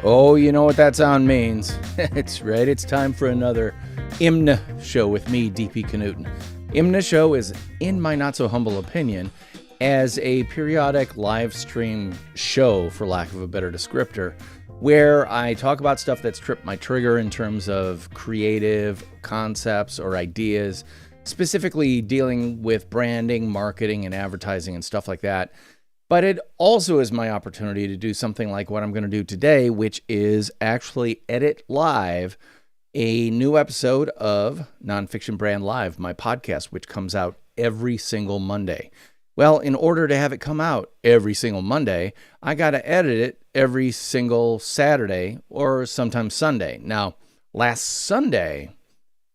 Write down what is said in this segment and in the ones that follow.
Oh, you know what that sound means. It's right. It's time for another IMNSHOW with me, DP Knudten. IMNSHOW is, in my not so humble opinion, as a periodic live stream show, for lack of a better descriptor, where I talk about stuff that's tripped my trigger in terms of creative concepts or ideas, specifically dealing with branding, marketing, and advertising and stuff like that. But it also is my opportunity to do something like what I'm going to do today, which is actually edit live a new episode of Nonfiction Brand Live, my podcast, which comes out every single Monday. Well, in order to have it come out every single Monday, I got to edit it every single Saturday or sometimes Sunday. Now, last Sunday,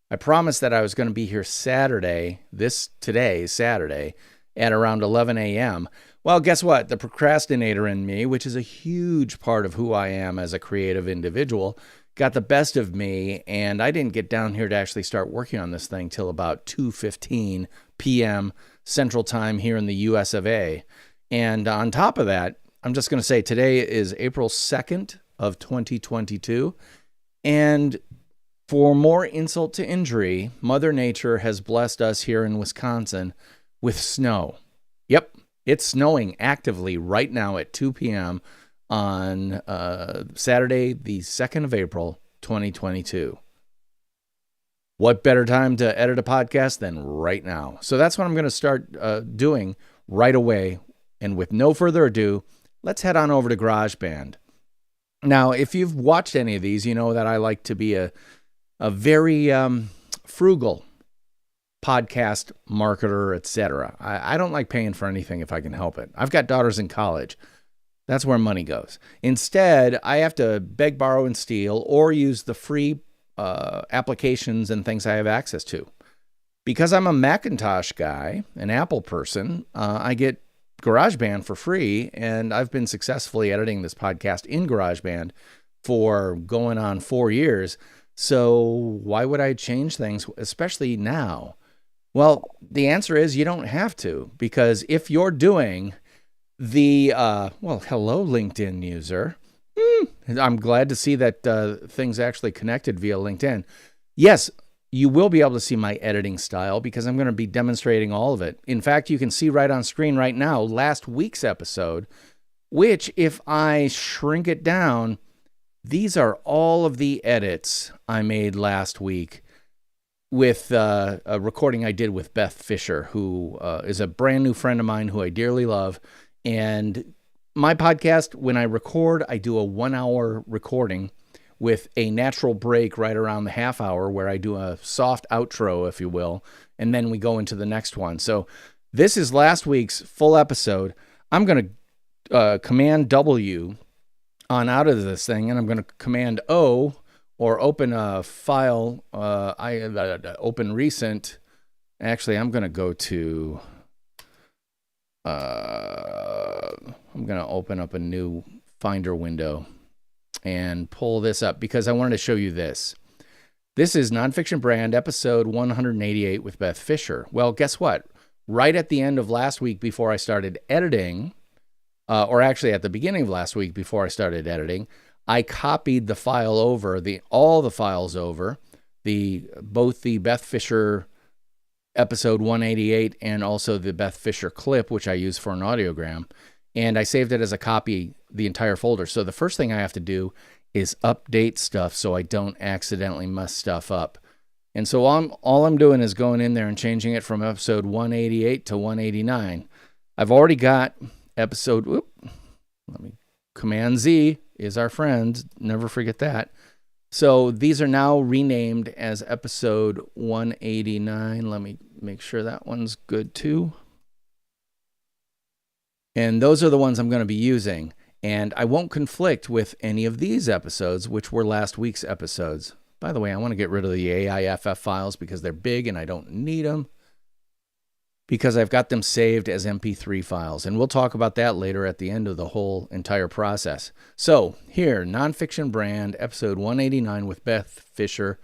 I promised that I was going to be here Saturday, Saturday, at around 11 a.m. Well, guess what? The procrastinator in me, which is a huge part of who I am as a creative individual, got the best of me, and I didn't get down here to actually start working on this thing till about 2:15 p.m. Central Time here in the US of A. And on top of that, I'm just going to say today is April 2nd of 2022, and for more insult to injury, Mother Nature has blessed us here in Wisconsin with snow. Yep. It's snowing actively right now at 2 p.m. on Saturday, the 2nd of April, 2022. What better time to edit a podcast than right now? So that's what I'm going to start doing right away. And with no further ado, let's head on over to GarageBand. Now, if you've watched any of these, you know that I like to be a very frugal podcast marketer, etc. I don't like paying for anything if I can help it. I've got daughters in college. That's where money goes. Instead, I have to beg, borrow, and steal or use the free applications and things I have access to. Because I'm a Macintosh guy, an Apple person, I get GarageBand for free, and I've been successfully editing this podcast in GarageBand for going on 4 years. So why would I change things, especially now? Well, the answer is you don't have to, because if you're doing the, hello, LinkedIn user. I'm glad to see that things actually connected via LinkedIn. Yes, you will be able to see my editing style because I'm going to be demonstrating all of it. In fact, you can see right on screen right now last week's episode, which if I shrink it down, these are all of the edits I made last week with a recording I did with Beth Fisher, who is a brand new friend of mine who I dearly love. And my podcast, when I record, I do a 1 hour recording with a natural break right around the half hour where I do a soft outro, if you will, and then we go into the next one. So this is last week's full episode. I'm going to Command W on out of this thing, and I'm going to Command O or open a file, open recent. Actually, I'm going to go to, I'm going to open up a new Finder window and pull this up because I wanted to show you this. This is Nonfiction Brand, episode 188 with Beth Fisher. Well, guess what? Right at the end of last week before I started editing, or actually at the beginning of last week before I started editing, I copied the file over, all the files over, both the Beth Fisher episode 188 and also the Beth Fisher clip, which I use for an audiogram, and I saved it as a copy, the entire folder. So the first thing I have to do is update stuff so I don't accidentally mess stuff up. And so all I'm doing is going in there and changing it from episode 188 to 189. I've already got episode, Command Z is our friend. Never forget that. So these are now renamed as episode 189. Let me make sure that one's good too. And those are the ones I'm going to be using. And I won't conflict with any of these episodes, which were last week's episodes. By the way, I want to get rid of the AIFF files because they're big and I don't need them, because I've got them saved as MP3 files. And we'll talk about that later at the end of the whole entire process. So here, Nonfiction Brand, episode 189 with Beth Fisher.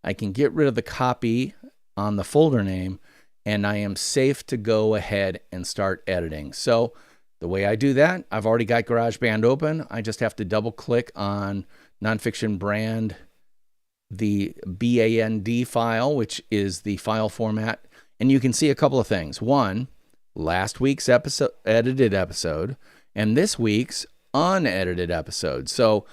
I can get rid of the copy on the folder name, and I am safe to go ahead and start editing. So The way I do that, I've already got GarageBand open. I just have to double click on NONFICTION BRAND, the BAND file, which is the file format. And you can see a couple of things. One, last week's edited episode, and this week's unedited episode. So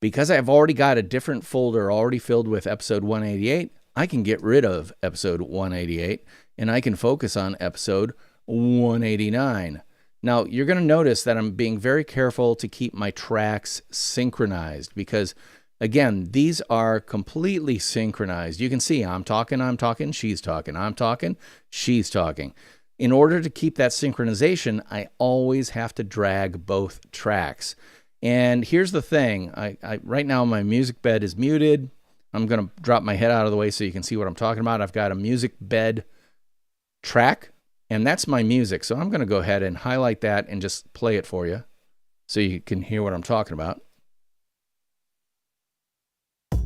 because I've already got a different folder already filled with episode 188, I can get rid of episode 188 and I can focus on episode 189. Now, you're going to notice that I'm being very careful to keep my tracks synchronized because, again, these are completely synchronized. You can see I'm talking, she's talking, I'm talking, she's talking. In order to keep that synchronization, I always have to drag both tracks. And here's the thing. Right now my music bed is muted. I'm going to drop my head out of the way so you can see what I'm talking about. I've got a music bed track, and that's my music. So I'm going to go ahead and highlight that and just play it for you so you can hear what I'm talking about.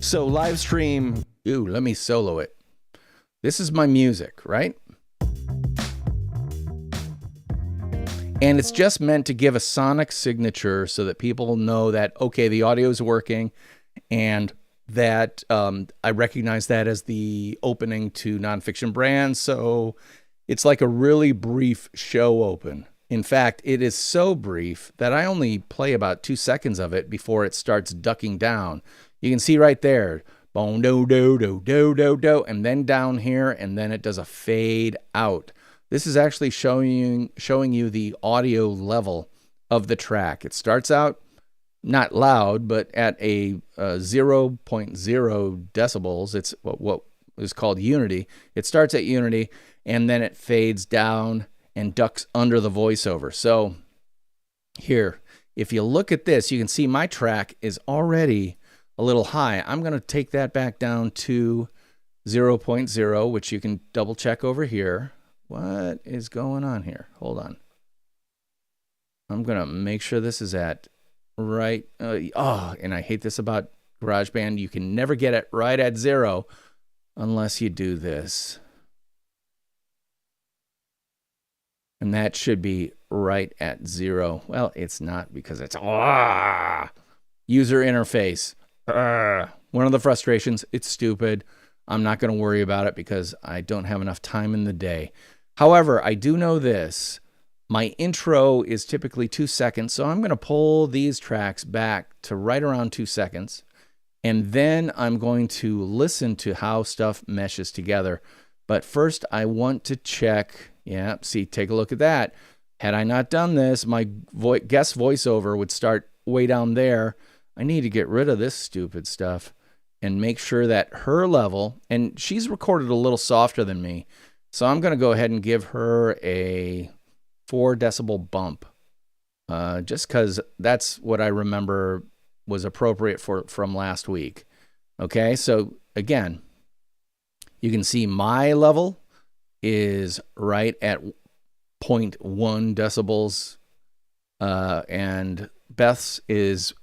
So live stream, let me solo it. This is my music, right? And it's just meant to give a sonic signature so that people know that, okay, the audio is working and that I recognize that as the opening to NONFICTION Brand. So it's like a really brief show open. In fact, it is so brief that I only play about 2 seconds of it before it starts ducking down. You can see right there, boom, do, do, do, do, do, do, and then down here, and then it does a fade out. This is actually showing you the audio level of the track. It starts out not loud, but at a 0.0 decibels. It's what is called unity. It starts at unity, and then it fades down and ducks under the voiceover. So here, if you look at this, you can see my track is already a little high. I'm going to take that back down to 0.0, which you can double check over here. What is going on here? Hold on. I'm going to make sure this is at right. And I hate this about GarageBand. You can never get it right at 0 unless you do this. And that should be right at 0. Well, it's not because it's user interface. One of the frustrations, it's stupid. I'm not going to worry about it because I don't have enough time in the day. However, I do know this. My intro is typically 2 seconds, so I'm going to pull these tracks back to right around 2 seconds, and then I'm going to listen to how stuff meshes together. But first, I want to check. Yeah, see, take a look at that. Had I not done this, my guest voiceover would start way down there. I need to get rid of this stupid stuff and make sure that her level, and she's recorded a little softer than me, so I'm going to go ahead and give her a 4 decibel bump, just because that's what I remember was appropriate from last week. Okay, so again, you can see my level is right at 0.1 decibels, and Beth's is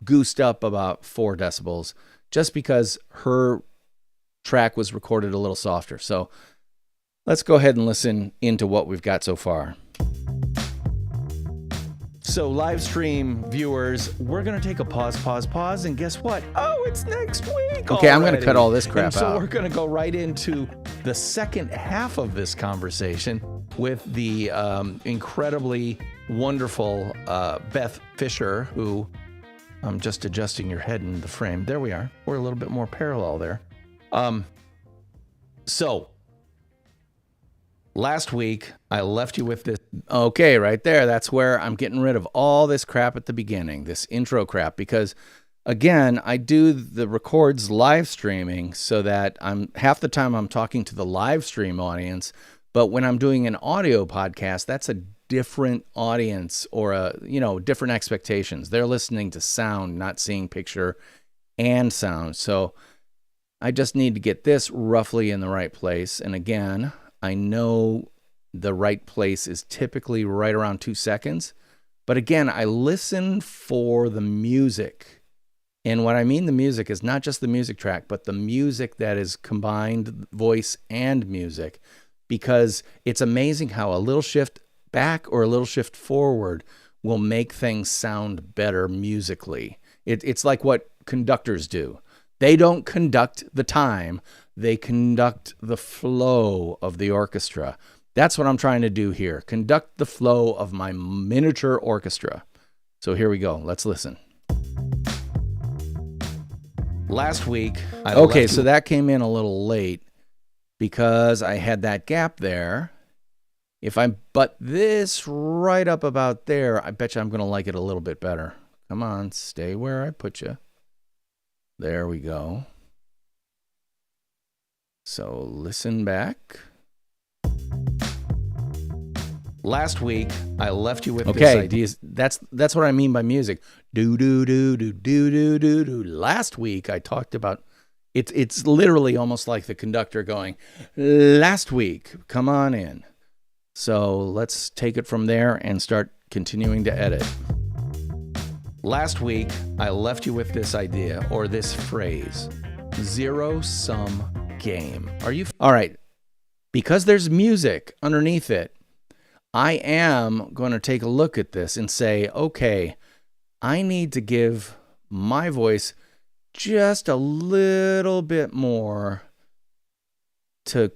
goosed up about 4 decibels, just because her track was recorded a little softer. So let's go ahead and listen into what we've got so far. So live stream viewers, we're going to take a pause, and guess what? Oh, it's next week. Okay, already. I'm going to cut all this crap out. So we're going to go right into the second half of this conversation with the incredibly wonderful Beth Fisher, who I'm just adjusting your head in the frame. There we are. We're a little bit more parallel there. So last week, I left you with this. Okay, right there. That's where I'm getting rid of all this crap at the beginning, this intro crap, because again, I do the records live streaming so that half the time I'm talking to the live stream audience, but when I'm doing an audio podcast, that's a different audience or different expectations. They're listening to sound, not seeing picture and sound. So I just need to get this roughly in the right place. And again, I know the right place is typically right around 2 seconds. But again, I listen for the music. And what I mean the music is not just the music track, but the music that is combined voice and music. Because it's amazing how a little shift back or a little shift forward will make things sound better musically. It's like what conductors do. They don't conduct the time, they conduct the flow of the orchestra. That's what I'm trying to do here. Conduct the flow of my miniature orchestra. So here we go. Let's listen. Last week, okay, so that came in a little late because I had that gap there. If I butt this right up about there, I bet you I'm going to like it a little bit better. Come on, stay where I put you. There we go. So listen back. Last week, I left you with this Okay, idea. that's what I mean by music. Do do do do do do do do. Last week I talked about it's literally almost like the conductor going, "Last week, come on in." So let's take it from there and start continuing to edit. Last week, I left you with this idea or this phrase, zero-sum game. Are you all right? Because there's music underneath it, I am going to take a look at this and say, okay, I need to give my voice just a little bit more to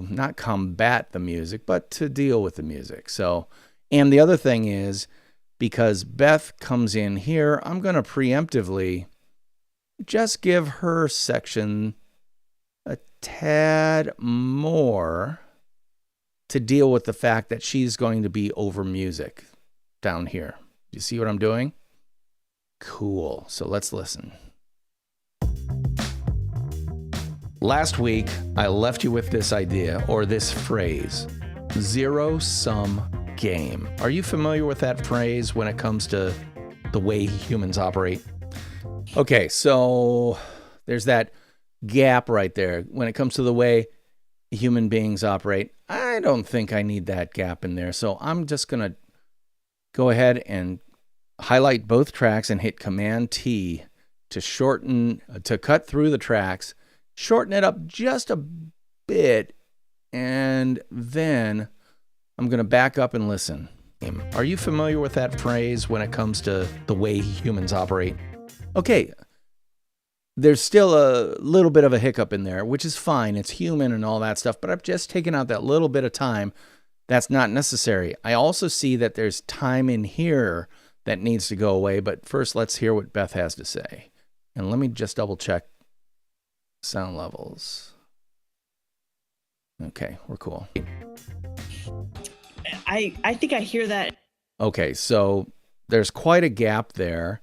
not combat the music, but to deal with the music. So, and the other thing is, because Beth comes in here, I'm going to preemptively just give her section a tad more to deal with the fact that she's going to be over music down here. You see what I'm doing? Cool. So let's listen. Last week, I left you with this idea or this phrase, zero-sum game. Are you familiar with that phrase when it comes to the way humans operate? Okay, so there's that gap right there. When it comes to the way human beings operate, I don't think I need that gap in there. So I'm just going to go ahead and highlight both tracks and hit Command T to cut through the tracks, shorten it up just a bit, and then I'm going to back up and listen. Are you familiar with that phrase when it comes to the way humans operate? Okay, there's still a little bit of a hiccup in there, which is fine. It's human and all that stuff, but I've just taken out that little bit of time that's not necessary. I also see that there's time in here that needs to go away, but first let's hear what Beth has to say. And let me just double check sound levels. Okay, we're cool. I think I hear that. Okay, so there's quite a gap there.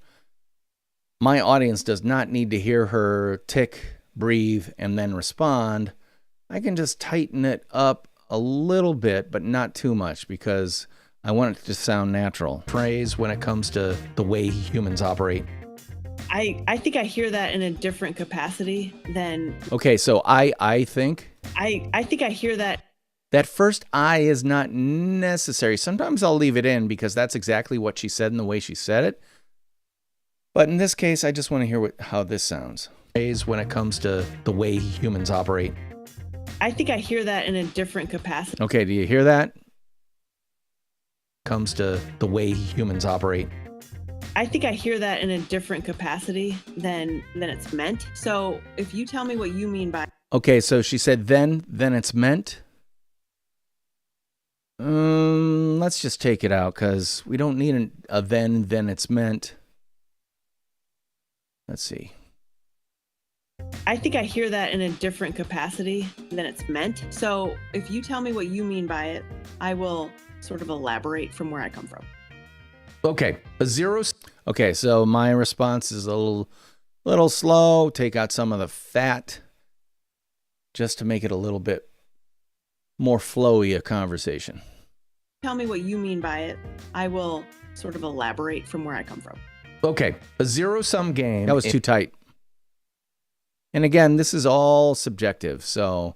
My audience does not need to hear her tick, breathe, and then respond. I can just tighten it up a little bit, but not too much because I want it to sound natural. Phrase when it comes to the way humans operate. I think I hear that in a different capacity than. Okay, so I think. I think I hear that. That first I is not necessary. Sometimes I'll leave it in because that's exactly what she said and the way she said it. But in this case, I just want to hear how this sounds. Phrase when it comes to the way humans operate. I think I hear that in a different capacity. Okay, do you hear that? Comes to the way humans operate. I think I hear that in a different capacity than it's meant. So if you tell me what you mean by. Okay, so she said then it's meant. Let's just take it out because we don't need a then it's meant. Let's see. I think I hear that in a different capacity than it's meant. So if you tell me what you mean by it, I will sort of elaborate from where I come from. Okay, a zero. Okay, so my response is a little slow. Take out some of the fat just to make it a little bit more flowy a conversation. Tell me what you mean by it. I will sort of elaborate from where I come from. Okay, a zero-sum game. That was too tight. And again, this is all subjective, so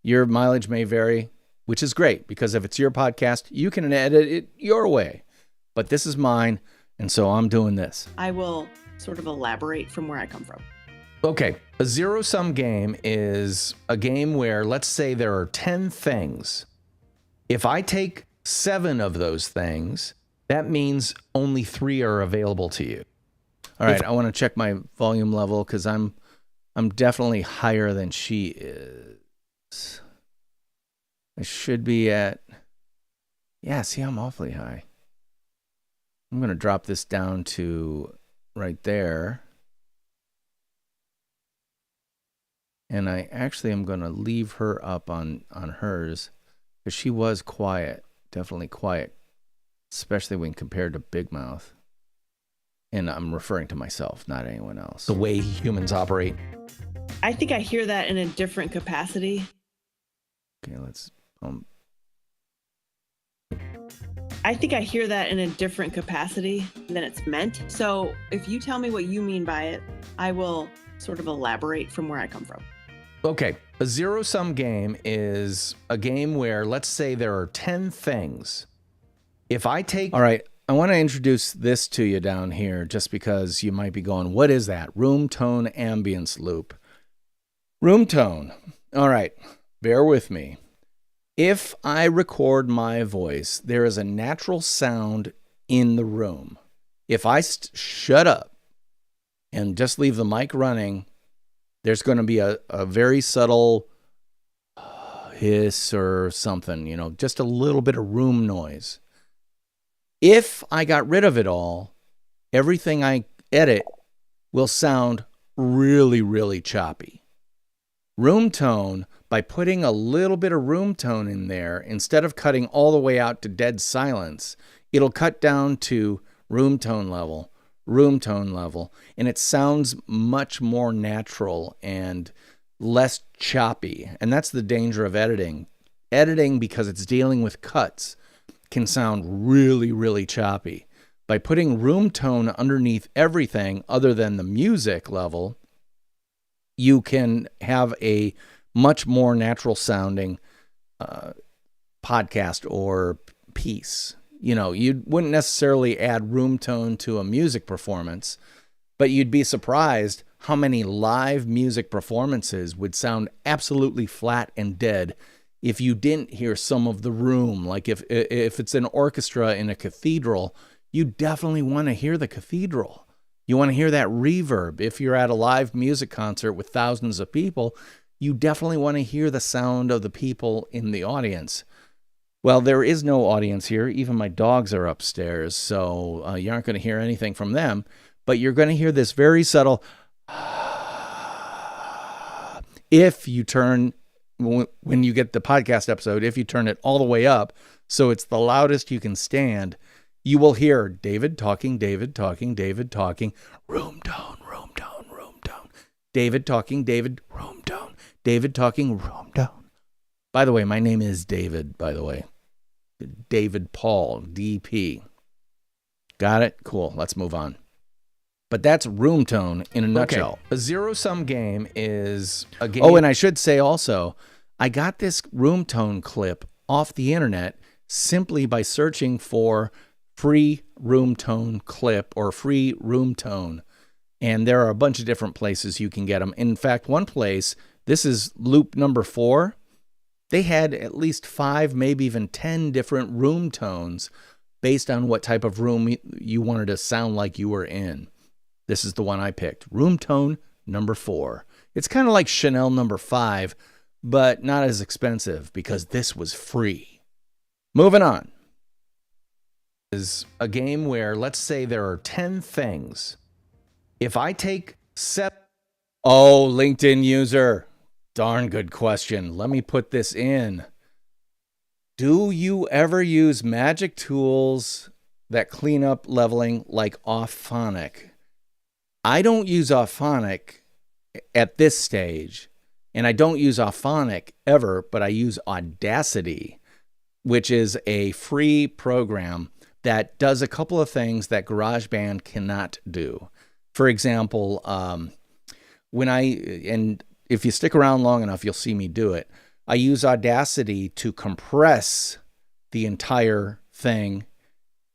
your mileage may vary, which is great because if it's your podcast, you can edit it your way. But this is mine, and so I'm doing this. I will sort of elaborate from where I come from. Okay, a zero-sum game is a game where, let's say there are 10 things If I take 7 of those things, that means only 3 are available to you. All right, I want to check my volume level because I'm definitely higher than she is. I should be at, yeah, see, I'm awfully high. I'm going to drop this down to right there. And I actually am going to leave her up on hers because she was quiet, definitely quiet, especially when compared to Big Mouth. And I'm referring to myself, not anyone else. The way humans operate. I think I hear that in a different capacity. Okay, let's... I think I hear that in a different capacity than it's meant. So if you tell me what you mean by it, I will sort of elaborate from where I come from. Okay, a zero-sum game is a game where, let's say there are 10 things. If I take... All right, I want to introduce this to you down here just because you might be going, what is that? Room tone ambience loop. Room tone. All right, bear with me. If I record my voice, there is a natural sound in the room. If I shut up and just leave the mic running, there's going to be a very subtle hiss or something, you know, just a little bit of room noise. If I got rid of it all, everything I edit will sound really, really choppy. Room tone, by putting a little bit of room tone in there, instead of cutting all the way out to dead silence, it'll cut down to room tone level, and it sounds much more natural and less choppy. And that's the danger of editing. Editing, because it's dealing with cuts, can sound really, really choppy. By putting room tone underneath everything other than the music level, you can have a much more natural sounding podcast or piece. You know, you wouldn't necessarily add room tone to a music performance, but you'd be surprised how many live music performances would sound absolutely flat and dead if you didn't hear some of the room. Like if it's an orchestra in a cathedral, you definitely want to hear the cathedral. You want to hear that reverb. If you're at a live music concert with thousands of people, you definitely want to hear the sound of the people in the audience. Well, there is no audience here. Even my dogs are upstairs, so you aren't going to hear anything from them. But you're going to hear this very subtle if you turn, when you get the podcast episode, if you turn it all the way up so it's the loudest you can stand, you will hear David talking, David talking, David talking, room tone, room tone, room tone. David talking, David, room tone. David talking, room tone. By the way, my name is David, by the way. David Paul, DP. Got it? Cool. Let's move on. But that's room tone in a nutshell. Okay. A zero-sum game is a game... Oh, and I should say also, I got this room tone clip off the internet simply by searching for free room tone clip or free room tone. And there are a bunch of different places you can get them. In fact, one place, this is loop number 4. They had at least 5, maybe even 10 different room tones based on what type of room you wanted to sound like you were in. This is the one I picked. Room tone number 4. It's kind of like Chanel number 5, but not as expensive because this was free. Moving on. Is a game where, let's say there are 10 things. If I take 7... Oh, LinkedIn user. Darn good question. Let me put this in. Do you ever use magic tools that clean up leveling like Auphonic? I don't use Auphonic at this stage, and I don't use Auphonic ever, but I use Audacity, which is a free program that does a couple of things that GarageBand cannot do. For example, if you stick around long enough, you'll see me do it. I use Audacity to compress the entire thing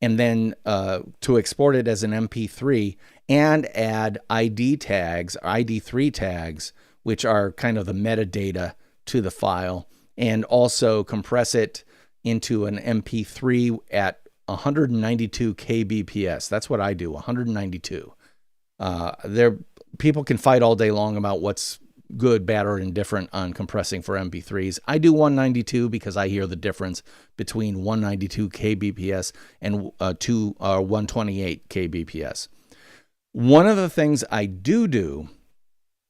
and then to export it as an MP3 and add ID tags, ID3 tags, which are kind of the metadata to the file, and also compress it into an MP3 at 192 kbps. That's what I do, 192. People can fight all day long about what's good, bad, or indifferent on compressing for MP3s. I do 192 because I hear the difference between 192 kbps and 128 kbps. One of the things I do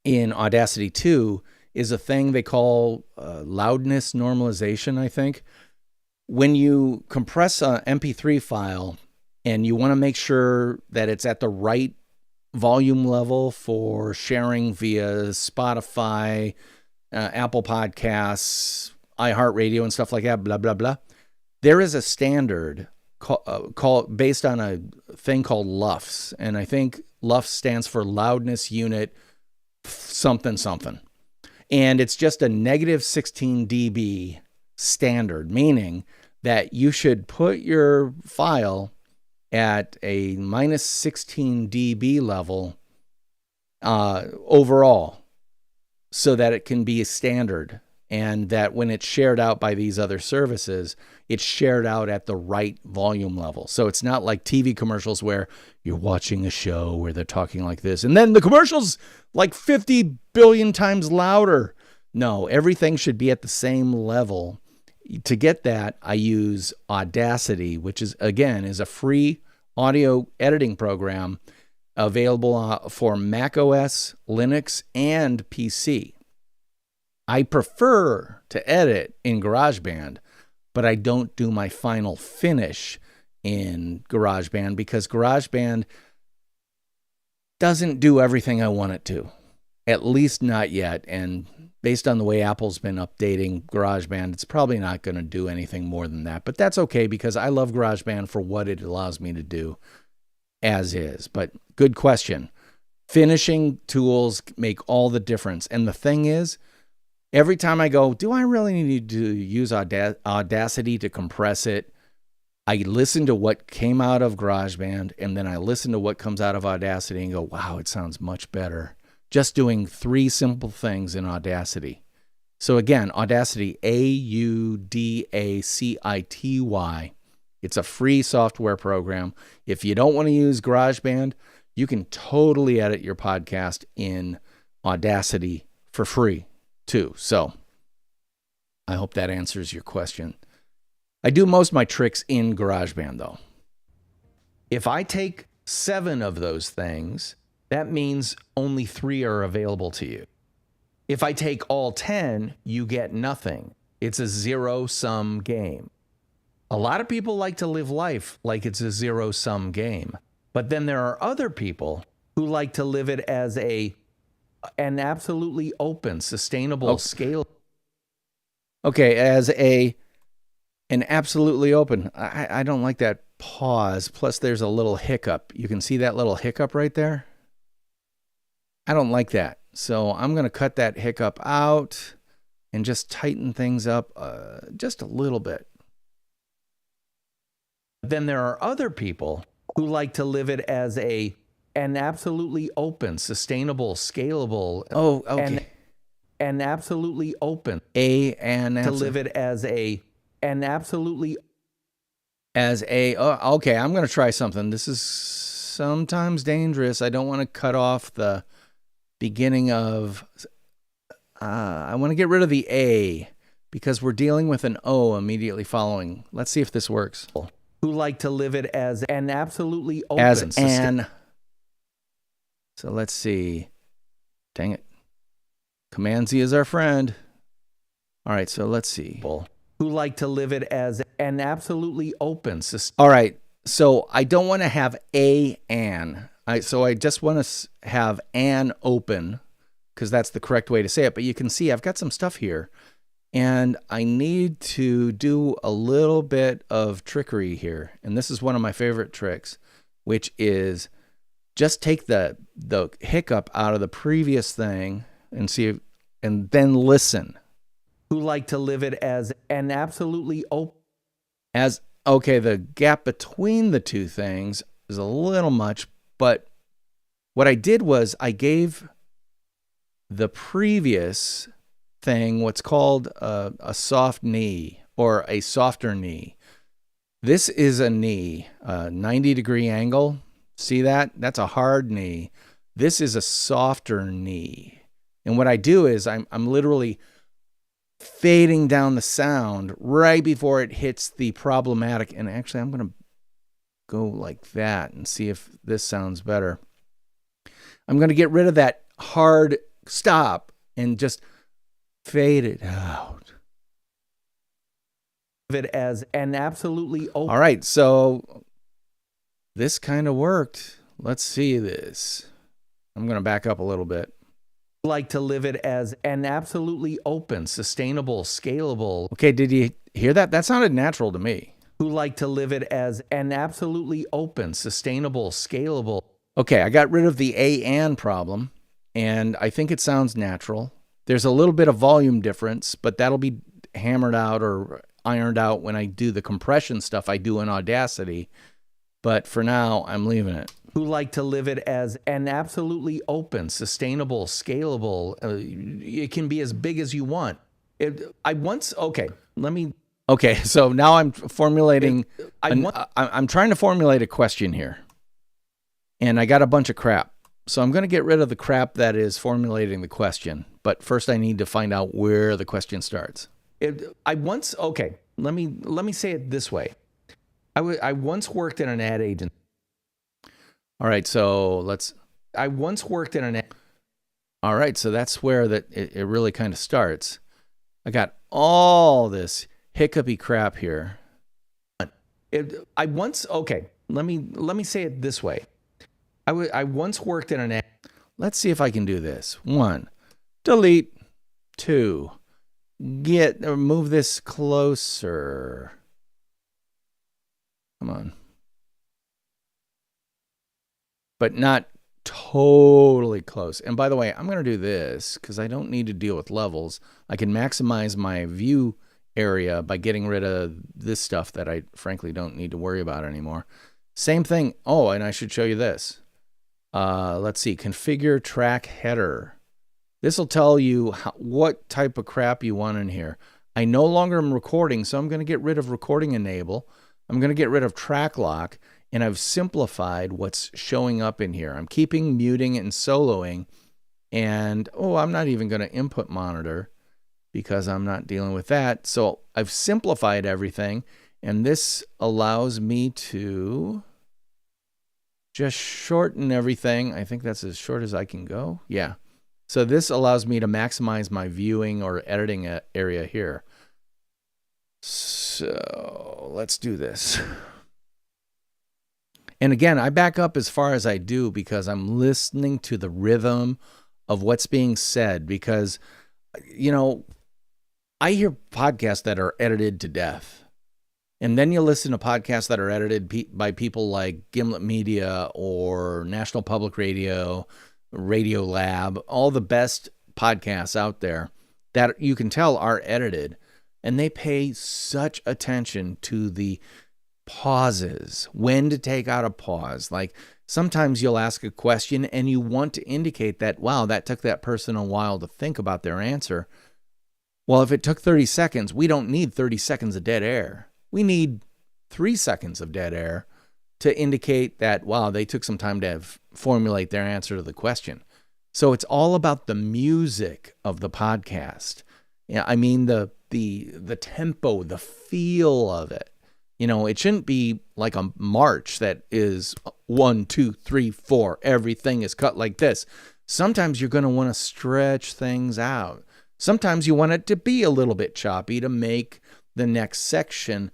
in Audacity 2 is a thing they call loudness normalization, I think. When you compress an MP3 file and you want to make sure that it's at the right volume level for sharing via Spotify, Apple Podcasts, iHeartRadio, and stuff like that, blah, blah, blah, there is a standard based on a thing called LUFS. And I think LUFS stands for loudness unit something something. And it's just a negative 16 dB standard, meaning that you should put your file at a minus 16 dB level overall so that it can be a standard, and that when it's shared out by these other services, it's shared out at the right volume level. So it's not like TV commercials where you're watching a show where they're talking like this, and then the commercial's like 50 billion times louder. No, everything should be at the same level. To get that, I use Audacity, which is a free audio editing program available for Mac OS, Linux, and PC. I prefer to edit in GarageBand, but I don't do my final finish in GarageBand because GarageBand doesn't do everything I want it to, at least not yet. And based on the way Apple's been updating GarageBand, it's probably not going to do anything more than that. But that's okay because I love GarageBand for what it allows me to do as is. But good question. Finishing tools make all the difference. And the thing is, every time I go, do I really need to use Audacity to compress it? I listen to what came out of GarageBand, and then I listen to what comes out of Audacity and go, wow, it sounds much better. Just doing 3 simple things in Audacity. So again, Audacity, Audacity. It's a free software program. If you don't want to use GarageBand, you can totally edit your podcast in Audacity for free too. So I hope that answers your question. I do most of my tricks in GarageBand though. If I take 7 of those things, that means only 3 are available to you. If I take all 10, you get nothing. It's a zero-sum game. A lot of people like to live life like it's a zero-sum game. But then there are other people who like to live it as an absolutely open, sustainable scale. Okay, as an absolutely open. I don't like that pause. Plus, there's a little hiccup. You can see that little hiccup right there? I don't like that. So I'm going to cut that hiccup out and just tighten things up just a little bit. Then there are other people who like to live it as an absolutely open, sustainable, scalable. Oh, okay. An absolutely open. To live it as an absolutely. Okay, I'm going to try something. This is sometimes dangerous. I don't want to cut off the beginning of, I want to get rid of the A because we're dealing with an O immediately following. Let's see if this works. Who like to live it as an absolutely open. So let's see. Dang it. Command Z is our friend. All right, so let's see. Who like to live it as an absolutely open. All right, so I don't want to have so I just want to have an open because that's the correct way to say it. But you can see I've got some stuff here. And I need to do a little bit of trickery here. And this is one of my favorite tricks, which is just take the hiccup out of the previous thing and and then listen. Who like to live it as an absolutely open. The gap between the two things is a little much, but what I did was I gave the previous thing what's called a soft knee or a softer knee. This is a knee, a 90-degree angle. See that? That's a hard knee. This is a softer knee. And what I do is I'm literally fading down the sound right before it hits the problematic. And actually, I'm going to go like that and see if this sounds better. I'm going to get rid of that hard stop and just fade it out. It as an absolutely open. All right, so this kind of worked. Let's see this. I'm going to back up a little bit. Like to live it as an absolutely open, sustainable, scalable. Okay, did you hear that? That sounded natural to me. Who like to live it as an absolutely open, sustainable, scalable. Okay, I got rid of the and problem, and I think it sounds natural. There's a little bit of volume difference, but that'll be hammered out or ironed out when I do the compression stuff I do in Audacity. But for now, I'm leaving it. Who like to live it as an absolutely open, sustainable, scalable. It can be as big as you want. Okay, so now I'm formulating. I'm trying to formulate a question here, and I got a bunch of crap. So I'm going to get rid of the crap that is formulating the question. But first, I need to find out where the question starts. Let me say it this way. I once worked in an ad agency. All right, so I once worked in an ad. All right, so that's where it really kind of starts. I got all this hiccupy crap here. Let me say it this way. I once worked in an ad. Let's see if I can do this. 1, delete. 2, move this closer. Come on. But not totally close. And by the way, I'm going to do this because I don't need to deal with levels. I can maximize my view area by getting rid of this stuff that I frankly don't need to worry about anymore. Same thing. Oh, and I should show you this. Let's see. Configure track header. This will tell you what type of crap you want in here. I no longer am recording, so I'm going to get rid of recording enable. I'm going to get rid of track lock, and I've simplified what's showing up in here. I'm keeping muting and soloing, and I'm not even going to input monitor because I'm not dealing with that. So I've simplified everything, and this allows me to just shorten everything. I think that's as short as I can go. Yeah. So this allows me to maximize my viewing or editing area here. So let's do this. And again, I back up as far as I do because I'm listening to the rhythm of what's being said because, I hear podcasts that are edited to death. And then you listen to podcasts that are edited by people like Gimlet Media or National Public Radio, Radio Lab, all the best podcasts out there that you can tell are edited. And they pay such attention to the pauses, when to take out a pause. Like sometimes you'll ask a question and you want to indicate that, wow, that took that person a while to think about their answer. Well, if it took 30 seconds, we don't need 30 seconds of dead air. We need 3 seconds of dead air to indicate that, wow, they took some time to formulate their answer to the question. So it's all about the music of the podcast. Yeah, I mean the tempo, the feel of it. It shouldn't be like a march that is 1, 2, 3, 4. Everything is cut like this. Sometimes you're going to want to stretch things out. Sometimes you want it to be a little bit choppy to make the next section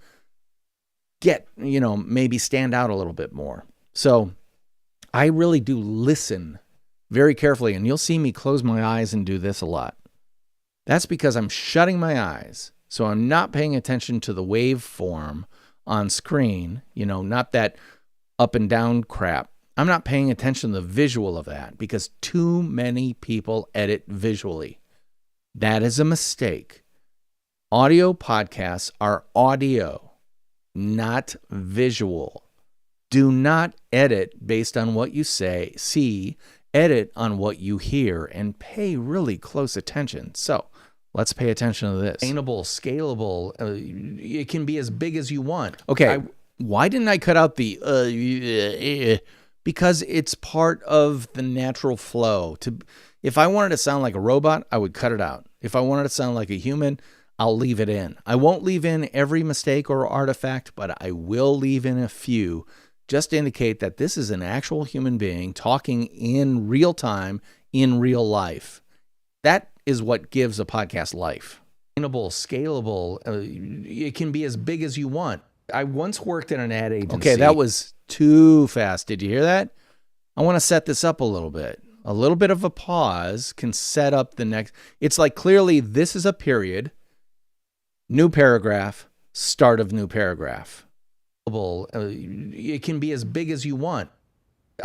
maybe stand out a little bit more. So I really do listen very carefully, and you'll see me close my eyes and do this a lot. That's because I'm shutting my eyes, so I'm not paying attention to the waveform on screen, not that up and down crap. I'm not paying attention to the visual of that because too many people edit visually. That is a mistake. Audio podcasts are audio, not visual. Do not edit based on what you see, edit on what you hear, and pay really close attention. So Let's pay attention to this. Sustainable, scalable. It can be as big as you want. Okay, why didn't I cut out the because it's part of the natural flow. If I wanted to sound like a robot, I would cut it out. If I wanted to sound like a human, I'll leave it in. I won't leave in every mistake or artifact, but I will leave in a few just to indicate that this is an actual human being talking in real time, in real life. That is what gives a podcast life. Sustainable, scalable. It can be as big as you want. I once worked in an ad agency. Okay, that was too fast. Did you hear that? I want to set this up a little bit. A little bit of a pause can set up the next. It's like clearly this is a period, new paragraph, start of new paragraph. It can be as big as you want.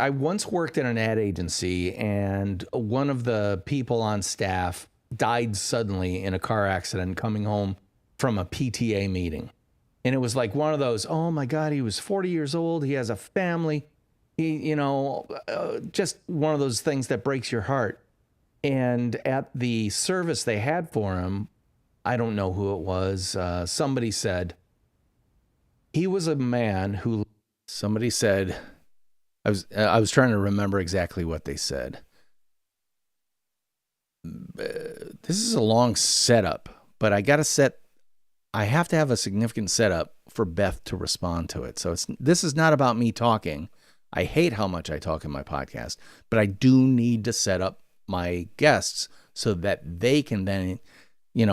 I once worked in an ad agency, and one of the people on staff died suddenly in a car accident coming home from a PTA meeting. And it was like one of those, oh my God, he was 40 years old. He has a family. He, just one of those things that breaks your heart. And at the service they had for him, I don't know who it was. Somebody said, he was a man who... Somebody said... I was trying to remember exactly what they said. This is a long setup, but I have to have a significant setup for Beth to respond to it. So this is not about me talking. I hate how much I talk in my podcast, but I do need to set up my guests so that they can then,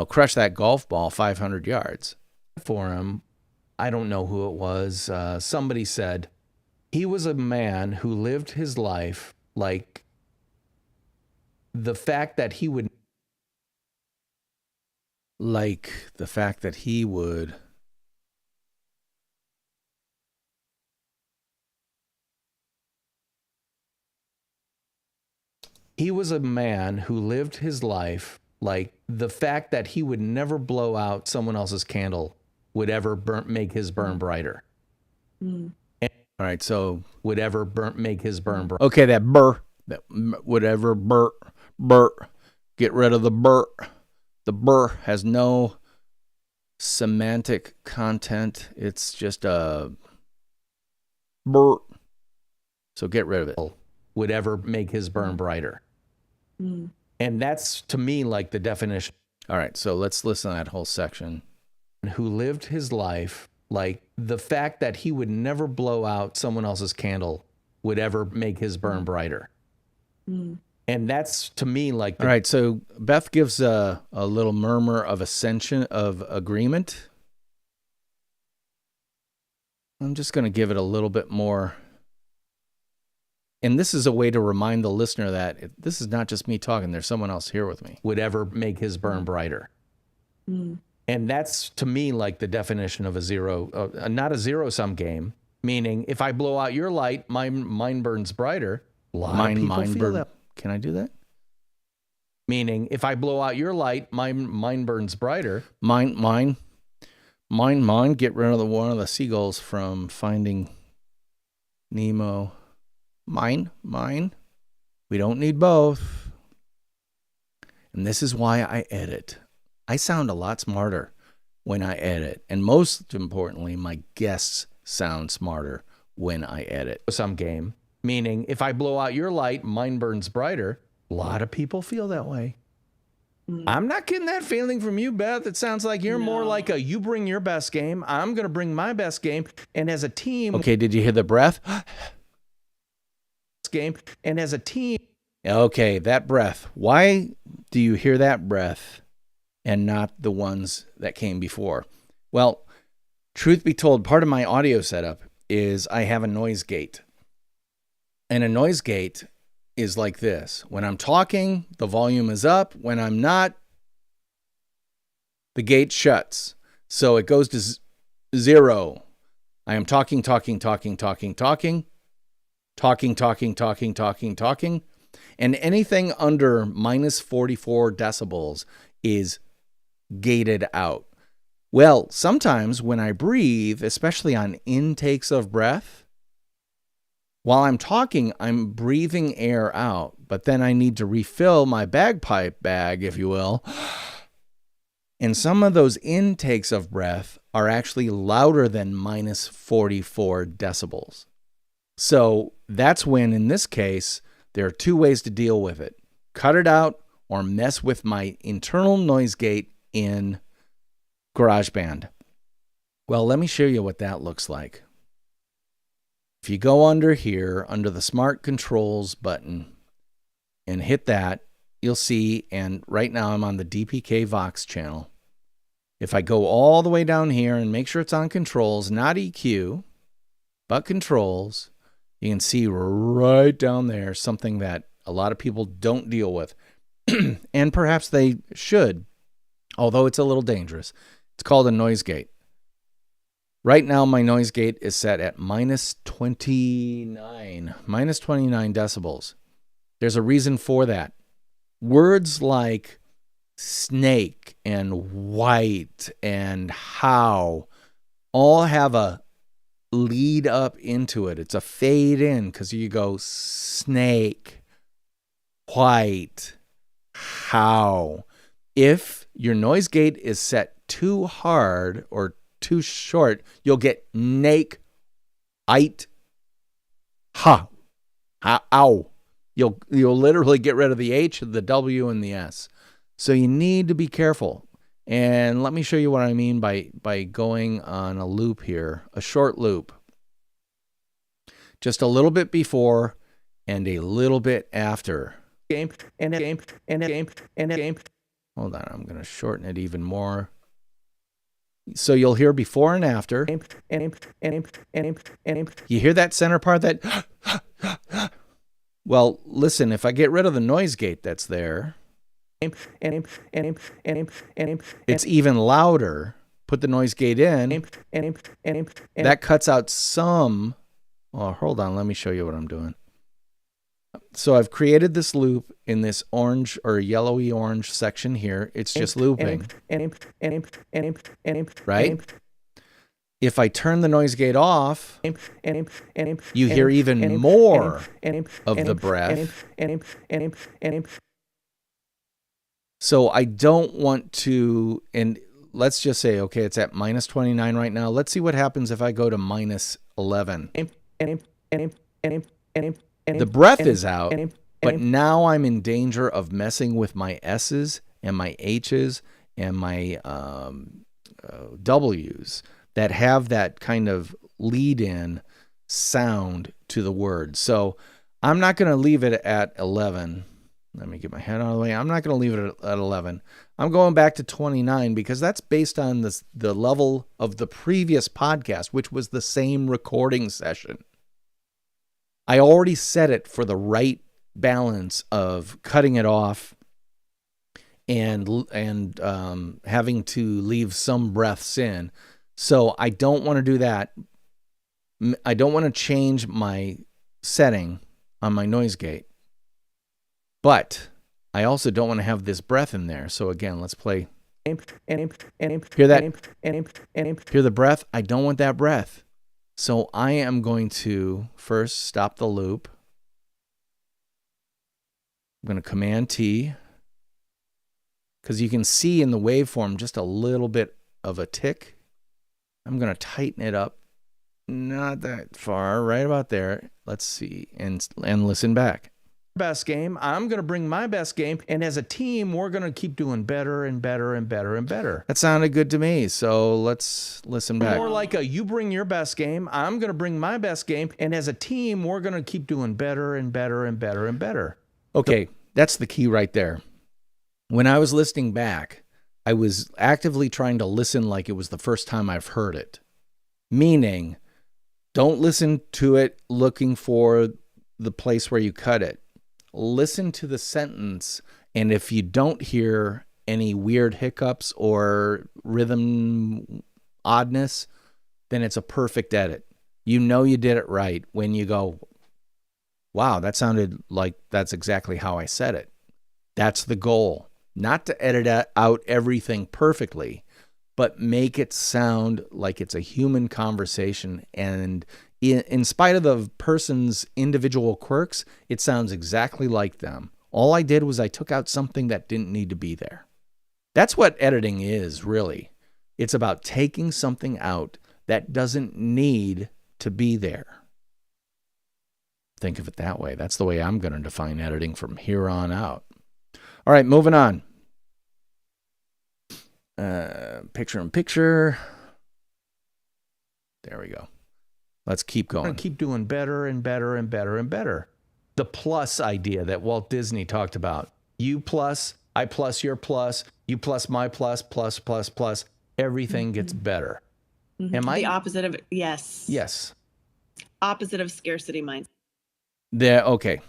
crush that golf ball 500 yards. For him, I don't know who it was. Somebody said, he was a man who lived his life like the fact that he would. Like the fact that he would. He was a man who lived his life like the fact that he would never blow out someone else's candle would ever make his burn brighter. Mm. All right, so would ever make his burn brighter. Okay, that whatever burr, get rid of the burr. The burr has no semantic content. It's just a burr. So get rid of it. Would ever make his burn brighter. Mm. And that's, to me, like the definition. All right, so let's listen to that whole section. Who lived his life like the fact that he would never blow out someone else's candle would ever make his burn brighter. Mm. And that's, to me, like... All right, so Beth gives a little murmur of ascension, of agreement. I'm just going to give it a little bit more. And this is a way to remind the listener that this is not just me talking. There's someone else here with me. Would ever make his burn brighter. Mm. And that's, to me, like the definition of not a zero-sum game, meaning if I blow out your light, mine burns brighter. Mine feel that. Can I do that? Meaning, if I blow out your light, mine burns brighter. Mine. Get rid of one of the seagulls from Finding Nemo. Mine. We don't need both. And this is why I edit. I sound a lot smarter when I edit. And most importantly, my guests sound smarter when I edit. Some game. Meaning, if I blow out your light, mine burns brighter. A lot of people feel that way. Mm. I'm not getting that feeling from you, Beth. It sounds like you're more like you bring your best game. I'm going to bring my best game. And as a team... Okay, did you hear the breath? Game. And as a team... Okay, that breath. Why do you hear that breath and not the ones that came before? Well, truth be told, part of my audio setup is I have a noise gate. And a noise gate is like this. When I'm talking, the volume is up. When I'm not, the gate shuts. So it goes to zero. I am talking. And anything under minus 44 decibels is gated out. Well, sometimes when I breathe, especially on intakes of breath, while I'm talking, I'm breathing air out, but then I need to refill my bagpipe bag, if you will. And some of those intakes of breath are actually louder than minus 44 decibels. So that's when, in this case, there are two ways to deal with it. Cut it out or mess with my internal noise gate in GarageBand. Well, let me show you what that looks like. If you go under here, under the Smart Controls button, and hit that, you'll see, and right now I'm on the DPK Vox channel. If I go all the way down here and make sure it's on controls, not EQ, but controls, you can see right down there something that a lot of people don't deal with. And perhaps they should, although it's a little dangerous. It's called a noise gate. Right now, my noise gate is set at minus 29 decibels. There's a reason for that. Words like snake and white and how all have a lead up into it. It's a fade in because you go snake, white, how. If your noise gate is set too hard or too short, you'll get nake, ite, ha, ow. You'll literally get rid of the H, the W, and the S. So you need to be careful. And let me show you what I mean by going on a loop here, a short loop. Just a little bit before and a little bit after. Hold on, I'm going to shorten it even more. So you'll hear before and after. You hear that center part, that... Well, listen, if I get rid of the noise gate that's there, it's even louder. Put the noise gate in. That cuts out some... Oh, hold on, let me show you what I'm doing. So I've created this loop in this orange or yellowy orange section here. It's just looping. Right? If I turn the noise gate off, you hear even more of the breath. So I don't want to, and let's just say, okay, it's at minus 29 right now. Let's see what happens if I go to minus 11. The breath is out, but now I'm in danger of messing with my S's and my H's and my W's that have that kind of lead-in sound to the word. So I'm not going to leave it at 11. Let me get my head out of the way. I'm not going to leave it at 11. I'm going back to 29 because that's based on the level of the previous podcast, which was the same recording session. I already set it for the right balance of cutting it off and having to leave some breaths in. So I don't want to do that. I don't want to change my setting on my noise gate. But I also don't want to have this breath in there. So again, let's play. Hear that? Hear the breath? I don't want that breath. So I am going to first stop the loop. I'm going to Command T. Because you can see in the waveform just a little bit of a tick. I'm going to tighten it up. Not that far, right about there. Let's see, and listen back. Best game. I'm going to bring my best game, and as a team, we're going to keep doing better and better and better and better. That sounded good to me, so let's listen back. More like a you bring your best game, I'm going to bring my best game, and as a team, we're going to keep doing better and better and better and better. Okay, that's the key right there. When I was listening back, I was actively trying to listen like it was the first time I've heard it. Meaning, don't listen to it looking for the place where you cut it. Listen to the sentence, and if you don't hear any weird hiccups or rhythm oddness, then it's a perfect edit. You know you did it right when you go, wow, that sounded like that's exactly how I said it. That's the goal. Not to edit out everything perfectly, but make it sound like it's a human conversation. And in spite of the person's individual quirks, it sounds exactly like them. All I did was I took out something that didn't need to be there. That's what editing is, really. It's about taking something out that doesn't need to be there. Think of it that way. That's the way I'm going to define editing from here on out. All right, moving on. Picture in picture. There we go. Let's keep going. Keep doing better and better and better and better. The plus idea that Walt Disney talked about. You plus, I plus your plus, you plus my plus, plus, plus, plus. Everything gets better. Am I? The opposite of, yes. Yes. Opposite of scarcity mindset. Okay.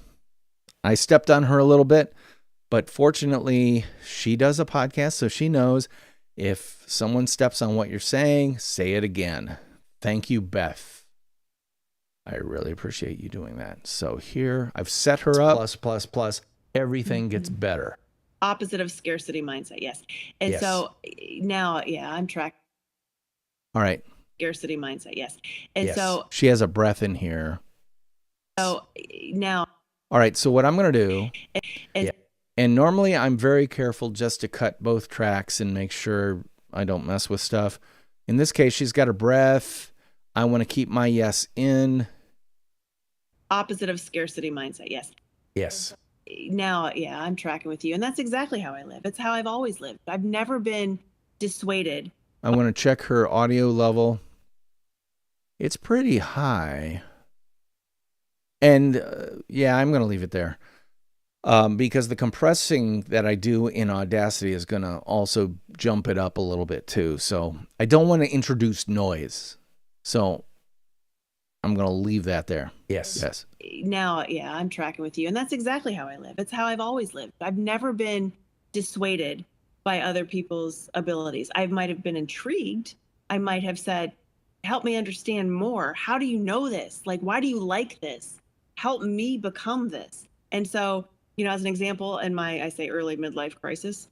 I stepped on her a little bit, but fortunately, she does a podcast, so she knows if someone steps on what you're saying, say it again. Thank you, Beth. I really appreciate you doing that. So here, I've set her up. Plus, plus, plus. Everything gets better. Opposite of scarcity mindset, yes. And Yes. so now, I'm tracking All right. scarcity mindset, yes. And Yes. so She has a breath in here. now, All right. So what I'm going to do, and and normally I'm very careful just to cut both tracks and make sure I don't mess with stuff. In this case, she's got her breath. I want to keep my yes in. opposite of scarcity mindset, yes. Yes. Now, I'm tracking with you. And that's exactly how I live. It's how I've always lived. I've never been dissuaded. I want to check her audio level. It's pretty high. And I'm going to leave it there. Because the compressing that I do in Audacity is going to also jump it up a little bit too. So I don't want to introduce noise. So I'm going to leave that there. Yes. Now, I'm tracking with you. And that's exactly how I live. It's how I've always lived. I've never been dissuaded by other people's abilities. I might have been intrigued. I might have said, help me understand more. How do you know this? Like, why do you like this? Help me become this. And so, as an example, in my, I say early midlife crisis,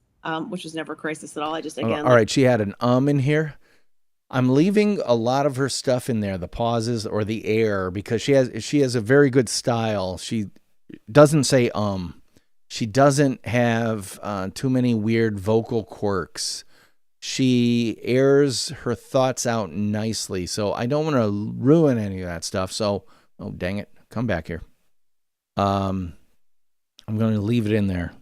which was never a crisis at all. I just, again. All right. She had an in here. I'm leaving a lot of her stuff in there, the pauses or the air, because she has a very good style. She doesn't say She doesn't have too many weird vocal quirks. She airs her thoughts out nicely, so I don't want to ruin any of that stuff. So, oh dang it, come back here. I'm going to leave it in there.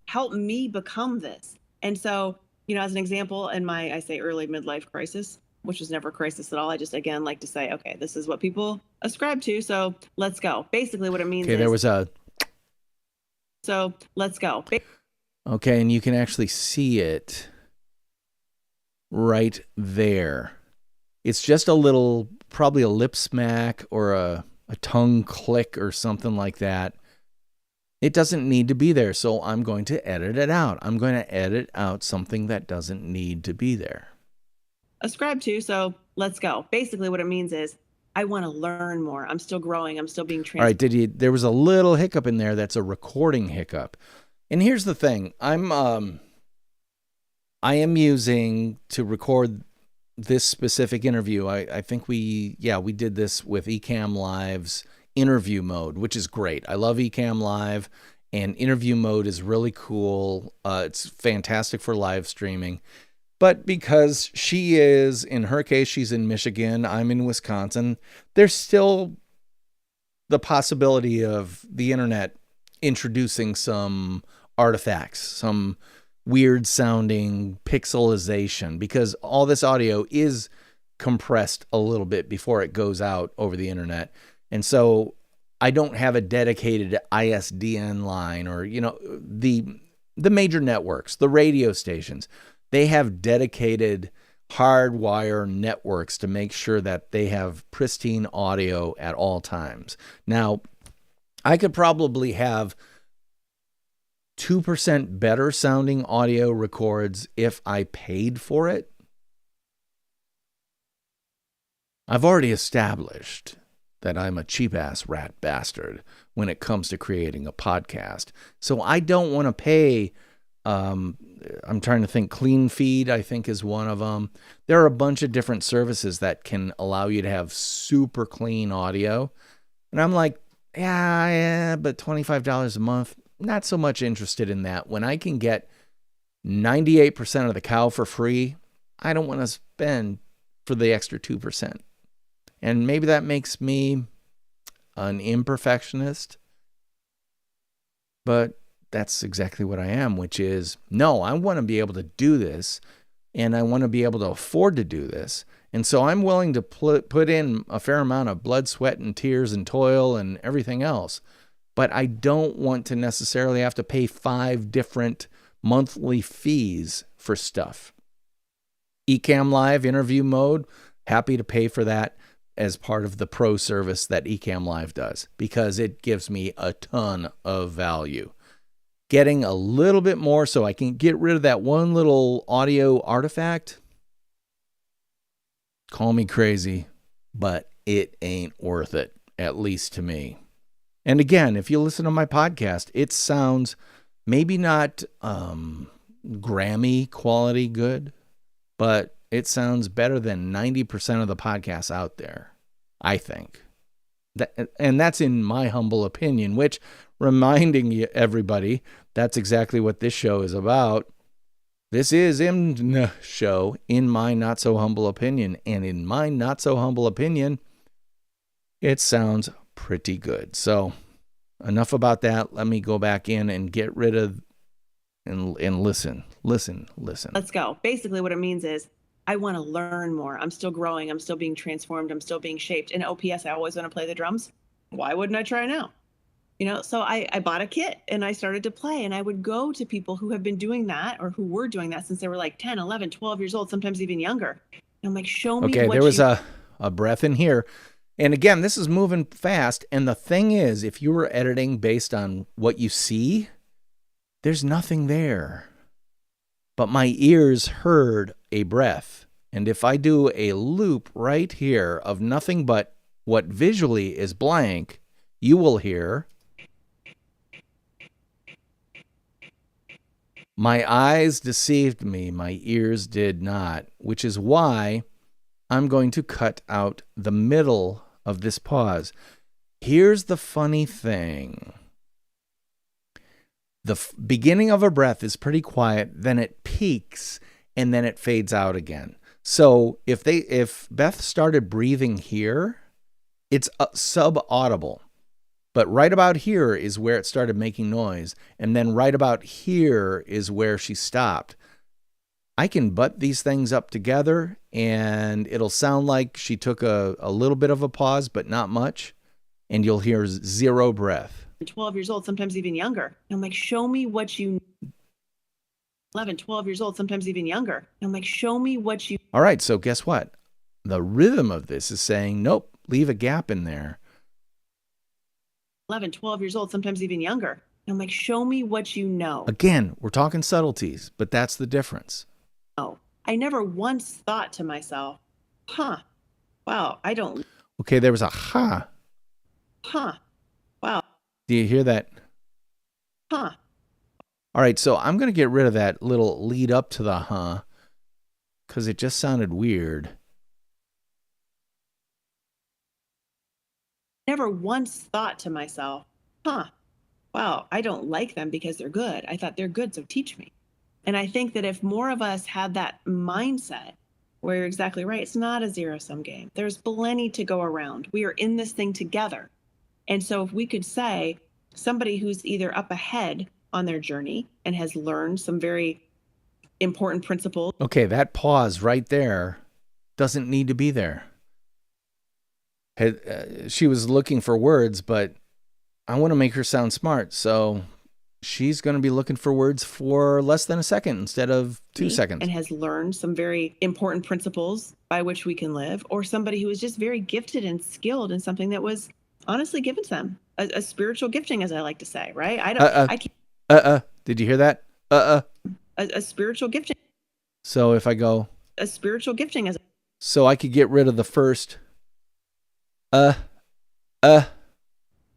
Help me become this. And so, as an example, in my, I say early midlife crisis, which was never a crisis at all. I just, again, like to say, okay, this is what people ascribe to. So let's go. Basically what it means is. There was a. So let's go. Okay. And you can actually see it right there. It's just a little, probably a lip smack or a tongue click or something like that. It doesn't need to be there. So I'm going to edit it out. I'm going to edit out something that doesn't need to be there. Ascribe to. So let's go. Basically what it means is I want to learn more. I'm still growing. I'm still being trained. All right. There was a little hiccup in there. That's a recording hiccup. And here's the thing. I am using to record this specific interview. I think we did this with Ecamm Live's interview mode, which is great. I love Ecamm Live, and interview mode is really cool. It's fantastic for live streaming. But because she is, in her case, she's in Michigan, I'm in Wisconsin, there's still the possibility of the internet introducing some artifacts, some weird sounding pixelization, because all this audio is compressed a little bit before it goes out over the internet. And so I don't have a dedicated ISDN line or, the major networks, the radio stations. They have dedicated hardwire networks to make sure that they have pristine audio at all times. Now, I could probably have 2% better sounding audio records if I paid for it. I've already established that I'm a cheap-ass rat bastard when it comes to creating a podcast. So I don't want to pay... I'm trying to think. Clean Feed, I think, is one of them. There are a bunch of different services that can allow you to have super clean audio. And I'm like, but $25 a month, not so much interested in that when I can get 98% of the cow for free. I don't want to spend for the extra 2%. And maybe that makes me an imperfectionist, but that's exactly what I am, which is, no, I want to be able to do this, and I want to be able to afford to do this. And so I'm willing to put in a fair amount of blood, sweat, and tears and toil and everything else. But I don't want to necessarily have to pay 5 different monthly fees for stuff. Ecamm Live interview mode, happy to pay for that as part of the pro service that Ecamm Live does, because it gives me a ton of value. Getting a little bit more so I can get rid of that one little audio artifact, call me crazy, but it ain't worth it, at least to me. And again, if you listen to my podcast, it sounds maybe not Grammy quality good, but it sounds better than 90% of the podcasts out there, I think. And that's in my humble opinion, which, reminding you, everybody, that's exactly what this show is about. This is IMNSHOW, in my not so humble opinion. And in my not so humble opinion, it sounds pretty good. So enough about that. Let me go back in and get rid of and listen. Let's go. Basically what it means is I want to learn more. I'm still growing. I'm still being transformed. I'm still being shaped. In OPS, I always want to play the drums. Why wouldn't I try now? So I bought a kit and I started to play, and I would go to people who have been doing that or who were doing that since they were like 10, 11, 12 years old, sometimes even younger. And I'm like, show me. Okay, what there was a breath in here. And again, this is moving fast. And the thing is, if you were editing based on what you see, there's nothing there. But my ears heard a breath. And if I do a loop right here of nothing but what visually is blank, you will hear. My eyes deceived me, my ears did not, which is why I'm going to cut out the middle of this pause. Here's the funny thing. The beginning of a breath is pretty quiet, then it peaks, and then it fades out again. So if Beth started breathing here, it's sub-audible. But right about here is where it started making noise. And then right about here is where she stopped. I can butt these things up together and it'll sound like she took a little bit of a pause, but not much. And you'll hear 0 breath. 12 years old, sometimes even younger. I'm like, show me what you... 11, 12 years old, sometimes even younger. I'm like, show me what you... All right, so guess what? The rhythm of this is saying, nope, leave a gap in there. 11, 12 years old, sometimes even younger. I'm like, show me what you know. Again, we're talking subtleties, but that's the difference. Oh, I never once thought to myself, wow, I don't... Okay, there was a ha. Wow. Do you hear that? All right, so I'm going to get rid of that little lead up to the because it just sounded weird. Never once thought to myself, wow, I don't like them because they're good. I thought they're good, so teach me. And I think that if more of us had that mindset, where you're exactly right, it's not a zero-sum game. There's plenty to go around. We are in this thing together. And so if we could say somebody who's either up ahead on their journey and has learned some very important principles. Okay, that pause right there doesn't need to be there. She was looking for words, but I want to make her sound smart. So she's going to be looking for words for less than a second instead of 2 seconds. And has learned some very important principles by which we can live, or somebody who is just very gifted and skilled in something that was honestly given to them, a spiritual gifting, as I like to say, right? I can't. Did you hear that? A spiritual gifting. So if I go. A spiritual gifting. So I could get rid of the first. A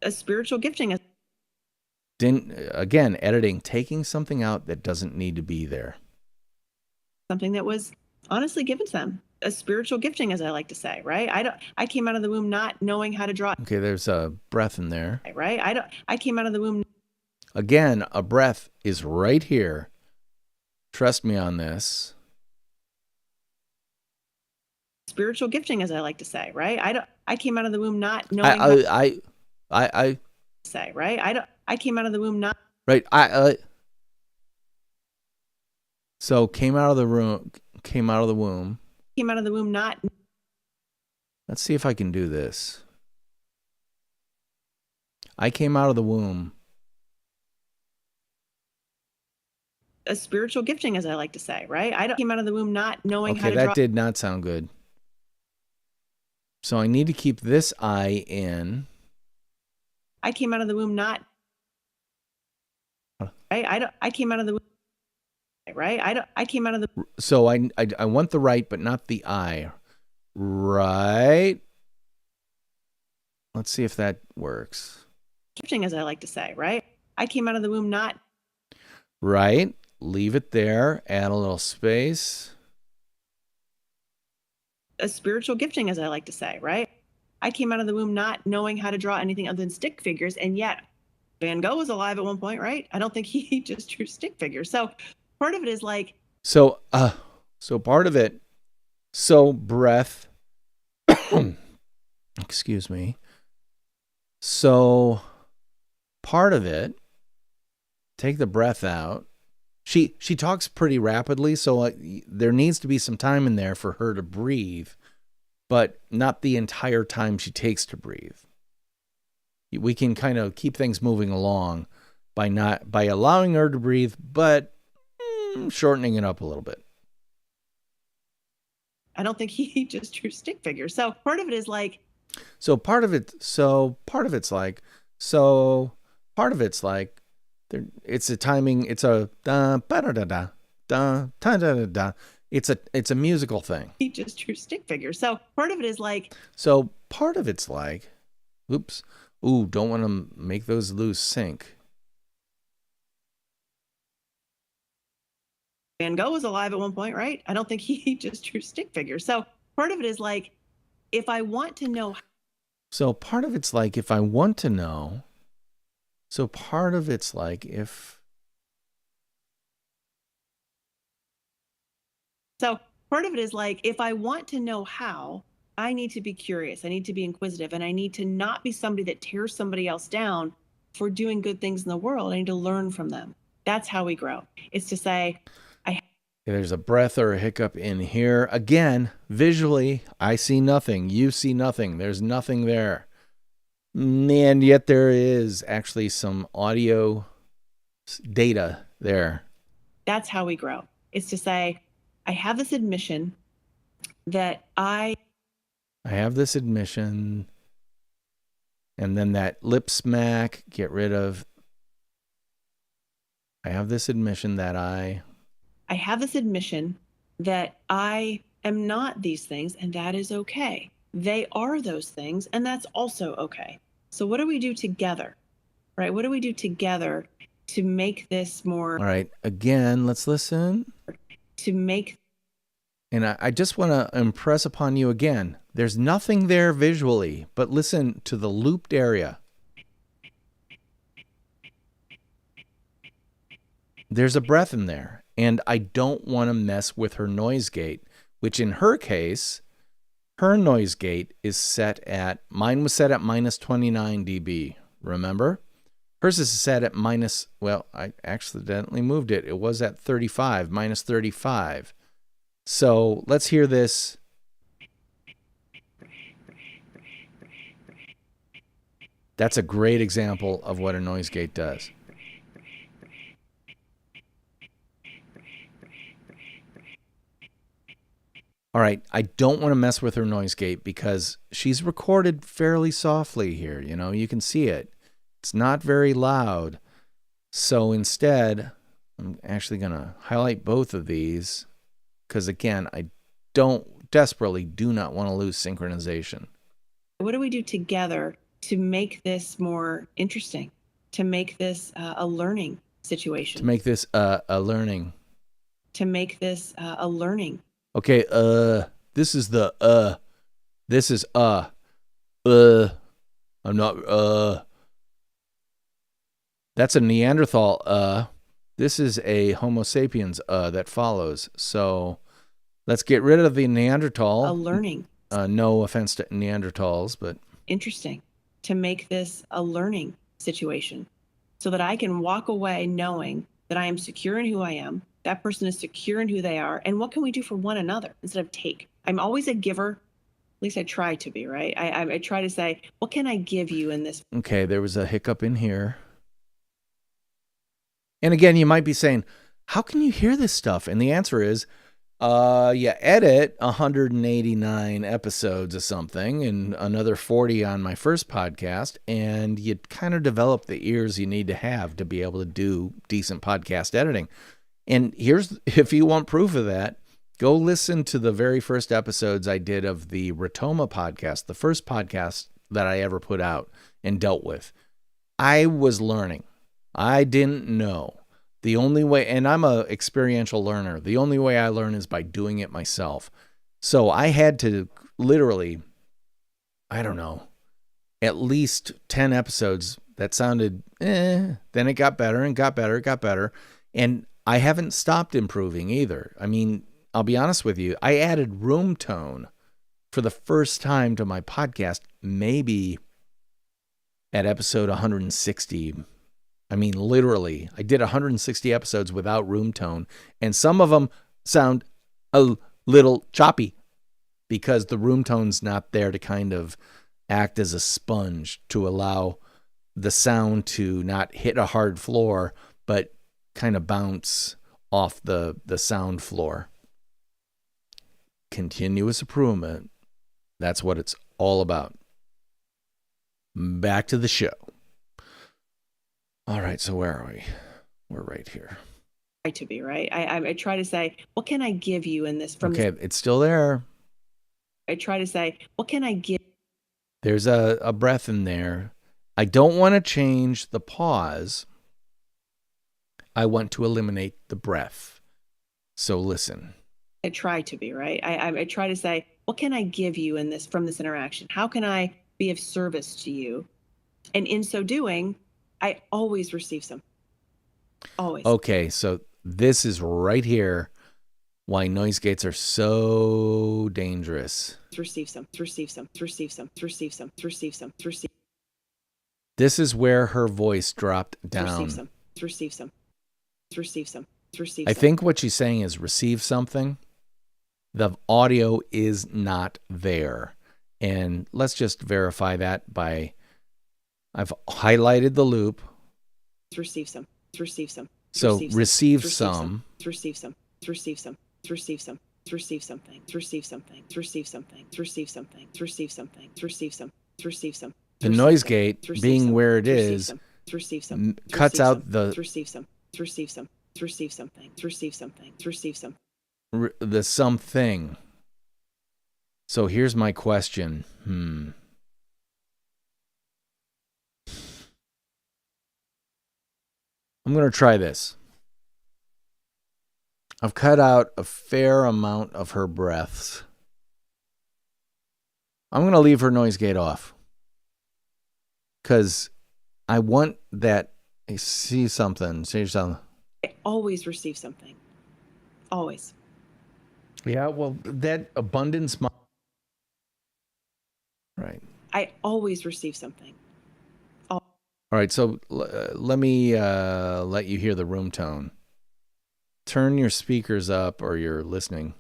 spiritual gifting. Again, editing, taking something out that doesn't need to be there. Something that was honestly given to them. A spiritual gifting, as I like to say, right? I came out of the womb not knowing how to draw. Okay, there's a breath in there. Right? I came out of the womb. Again, a breath is right here. Trust me on this. Spiritual gifting, as I like to say, right? I came out of the womb not knowing how to say, right? I came out of the womb not right. So came out of the womb. Came out of the womb not. Let's see if I can do this. I came out of the womb. A spiritual gifting, as I like to say, right? I came out of the womb not knowing how Okay, to that draw. did not sound good. So I need to keep this I in. I came out of the womb not. Right? I came out of the womb. Right? I came out of the. So I want the right, but not the I. Right. Let's see if that works. Gifting, as I like to say, right? I came out of the womb not. Right. Leave it there. Add a little space. A spiritual gifting, as I like to say, right? I came out of the womb not knowing how to draw anything other than stick figures, and yet Van Gogh was alive at one point, right? I don't think he just drew stick figures. So part of it is like. So part of it. So breath. Excuse me. So part of it. Take the breath out. She talks pretty rapidly, so there needs to be some time in there for her to breathe, but not the entire time she takes to breathe. We can kind of keep things moving along by allowing her to breathe, but shortening it up a little bit. I don't think he just drew stick figures. So part of it is like. Part of it's like. It's a timing. It's a da ba da da da da da da da. It's a musical thing. He just drew stick figures. So part of it is like. So part of it's like, oops, ooh, don't want to make those loose sync. Van Gogh was alive at one point, right? I don't think he just drew stick figures. So part of it is like, if I want to know. So part of it's like, if I want to know. So part of it's like, if. So part of it is like, if I want to know how, I need to be curious. I need to be inquisitive, and I need to not be somebody that tears somebody else down for doing good things in the world. I need to learn from them. That's how we grow. It's to say, there's a breath or a hiccup in here. Again, visually, I see nothing. You see nothing. There's nothing there. And yet there is actually some audio data there. That's how we grow. It's to say, I have this admission that I have this admission, and then that lip smack, get rid of. I have this admission that I have this admission that I am not these things, and that is okay. They are those things, and that's also okay. So what do we do together, right? What do we do together to make this more. All right. Again, let's listen. To make. And I just want to impress upon you again, there's nothing there visually, but listen to the looped area. There's a breath in there, and I don't want to mess with her noise gate, which in her case, her noise gate is set at, mine was set at minus 29 dB, remember? Hers is set at minus, well, I accidentally moved it. It was at 35, minus 35. So let's hear this. That's a great example of what a noise gate does. All right, I don't want to mess with her noise gate because she's recorded fairly softly here. You know, you can see it. It's not very loud. So instead, I'm actually going to highlight both of these because, again, I desperately do not want to lose synchronization. What do we do together to make this more interesting, to make this a learning situation? To make this a learning. To make this a learning. Okay, this is the, this is, I'm not, that's a Neanderthal, This is a Homo sapiens that follows. So let's get rid of the Neanderthal. A learning. No offense to Neanderthals, but interesting to make this a learning situation so that I can walk away knowing that I am secure in who I am. That person is secure in who they are. And what can we do for one another instead of take? I'm always a giver. At least I try to be, right? I try to say, what can I give you in this? Okay, there was a hiccup in here. And again, you might be saying, how can you hear this stuff? And the answer is, you edit 189 episodes of something and another 40 on my first podcast, and you kind of develop the ears you need to have to be able to do decent podcast editing. And here's, if you want proof of that, go listen to the very first episodes I did of the Rotoma podcast, the first podcast that I ever put out and dealt with. I was learning. I didn't know. The only way, and I'm a experiential learner, the only way I learn is by doing it myself. So I had to literally, I don't know, at least 10 episodes that sounded, then it got better and got better, got better. And I haven't stopped improving either. I mean, I'll be honest with you, I added room tone for the first time to my podcast, maybe at episode 160. I mean, literally, I did 160 episodes without room tone, and some of them sound a little choppy because the room tone's not there to kind of act as a sponge to allow the sound to not hit a hard floor, but kind of bounce off the sound floor. Continuous improvement. That's what it's all about. Back to the show. All right, so where are we? We're right here. To be, right? I try to say, what can I give you in this? From okay, it's still there. I try to say, what can I give? There's a breath in there. I don't want to change the pause. I want to eliminate the breath. So listen. I try to be, right? I try to say, what can I give you in this from this interaction? How can I be of service to you? And in so doing, I always receive some. Always. Okay, so this is right here why noise gates are so dangerous. Receive some, receive some, receive some, receive some, receive some, receive. This is where her voice dropped down. Receive some, receive some, receive some, receive some. I think what she's saying is receive something. The audio is not there. And let's just verify that by, I've highlighted the loop. Receive some, receive some. So receive some. Receive some, receive some, receive some, receive something, receive something, receive something, receive something, receive something, receive some, receive some. The noise gate being where it is cuts out the receive some, receive some, receive something, receive something, receive some. The something. So here's my question. I'm going to try this. I've cut out a fair amount of her breaths. I'm going to leave her noise gate off because I want that. See something. I always receive something. Always. Yeah, well, that abundance. Right. I always receive something. All right, so let me let you hear the room tone. Turn your speakers up or you're listening.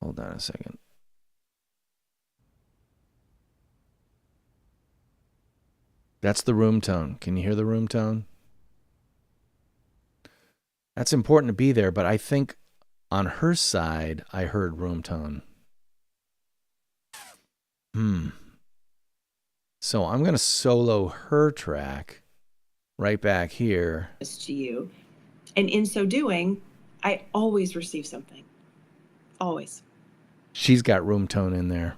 Hold on a second. That's the room tone. Can you hear the room tone? That's important to be there, but I think on her side, I heard room tone. So I'm going to solo her track right back here. To you. And in so doing, I always receive something. Always. She's got room tone in there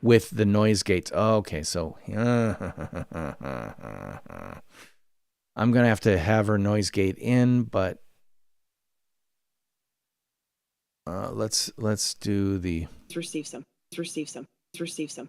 with the noise gates. Oh, okay, so I'm going to have her noise gate in, but let's do the receive some, receive some, receive some,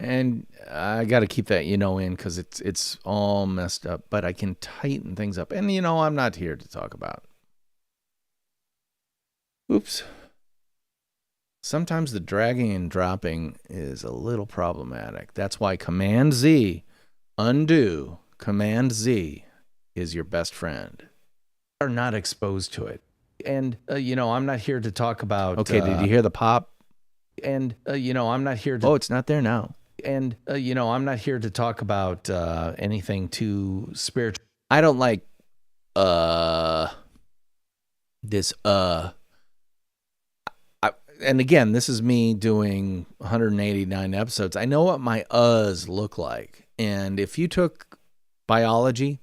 And I got to keep that in because it's all messed up, but I can tighten things up. And I'm not here to talk about. Oops. Sometimes the dragging and dropping is a little problematic. That's why Command Z, undo, Command Z is your best friend. Are not exposed to it. And, I'm not here to talk about... Okay, did you hear the pop? And, I'm not here to... Oh, it's not there now. And, I'm not here to talk about anything too spiritual. I don't like this and again, this is me doing 189 episodes. I know what my look like. And if you took biology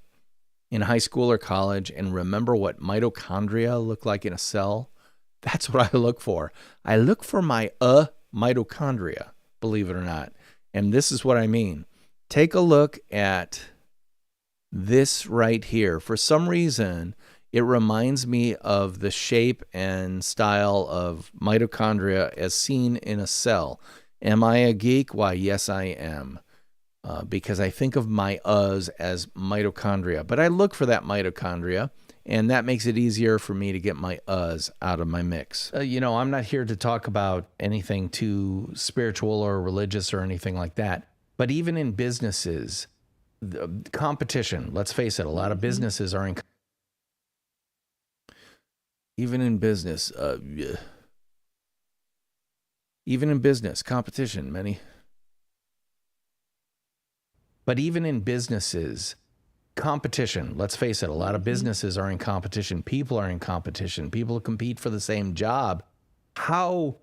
in high school or college and remember what mitochondria look like in a cell, that's what I look for. I look for my mitochondria, believe it or not. And this is what I mean. Take a look at this right here. For some reason, it reminds me of the shape and style of mitochondria as seen in a cell. Am I a geek? Why, yes, I am. Because I think of my as mitochondria. But I look for that mitochondria, and that makes it easier for me to get my out of my mix. I'm not here to talk about anything too spiritual or religious or anything like that. But even in businesses, the competition, let's face it, a lot of businesses are in... Even in business, competition, many. But even in businesses, competition, let's face it, a lot of businesses are in competition. People are in competition. People compete for the same job. How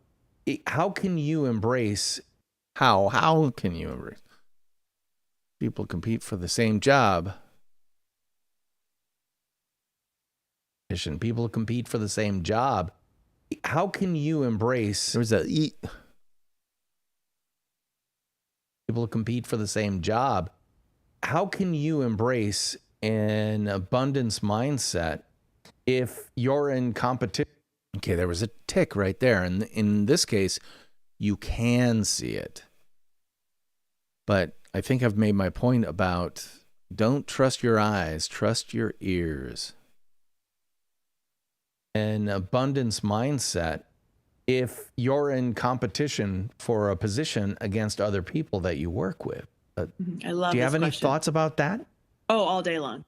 can you embrace, how can you embrace? People compete for the same job. People compete for the same job. How can you embrace... There's people compete for the same job. How can you embrace an abundance mindset if you're in competition? Okay, there was a tick right there. And in this case, you can see it. But I think I've made my point about don't trust your eyes, trust your ears. An abundance mindset if you're in competition for a position against other people that you work with. I love. Do you have any question. thoughts about that? Oh, all day long.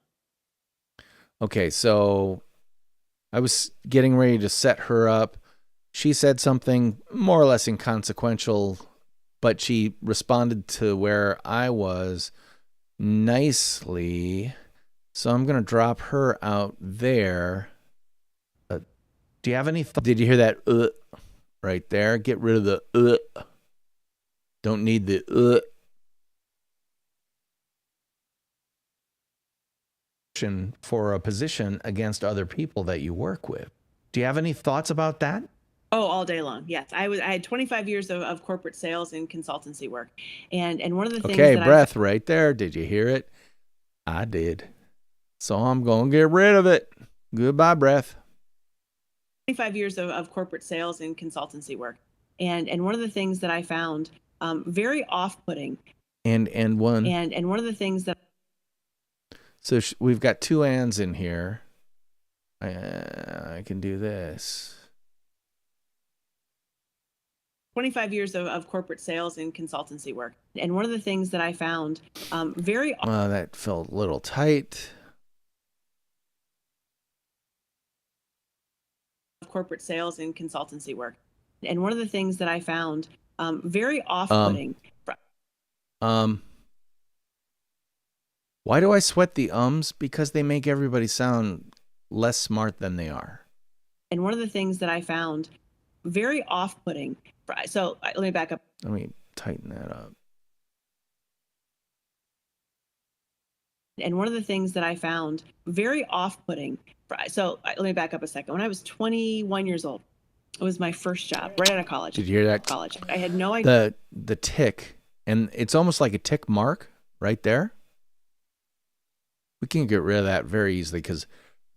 Okay, so I was getting ready to set her up. She said something more or less inconsequential, but she responded to where I was nicely. So I'm going to drop her out there. Do you have any thoughts? Did you hear that right there? Get rid of the Don't need the for a position against other people that you work with. Do you have any thoughts about that? Oh, all day long. Yes. I had 25 years of corporate sales and consultancy work. And one of the things Okay, breath right there. Did you hear it? I did. So I'm going to get rid of it. Goodbye, breath. 25 years of corporate sales and consultancy work. And one of the things that I found very off-putting. And one of the things that... So we've got two ands in here. I can do this. 25 years of corporate sales and consultancy work. And one of the things that I found very... that felt a little tight. Corporate sales and consultancy work. And one of the things that I found very off-putting. Why do I sweat the ums? Because they make everybody sound less smart than they are. And one of the things that I found very off-putting. So let me back up. Let me tighten that up. And one of the things that I found very off-putting. So let me back up a second. When I was 21 years old, it was my first job right out of college. Did you hear that? College. I had no idea. The tick, and it's almost like a tick mark right there. We can get rid of that very easily because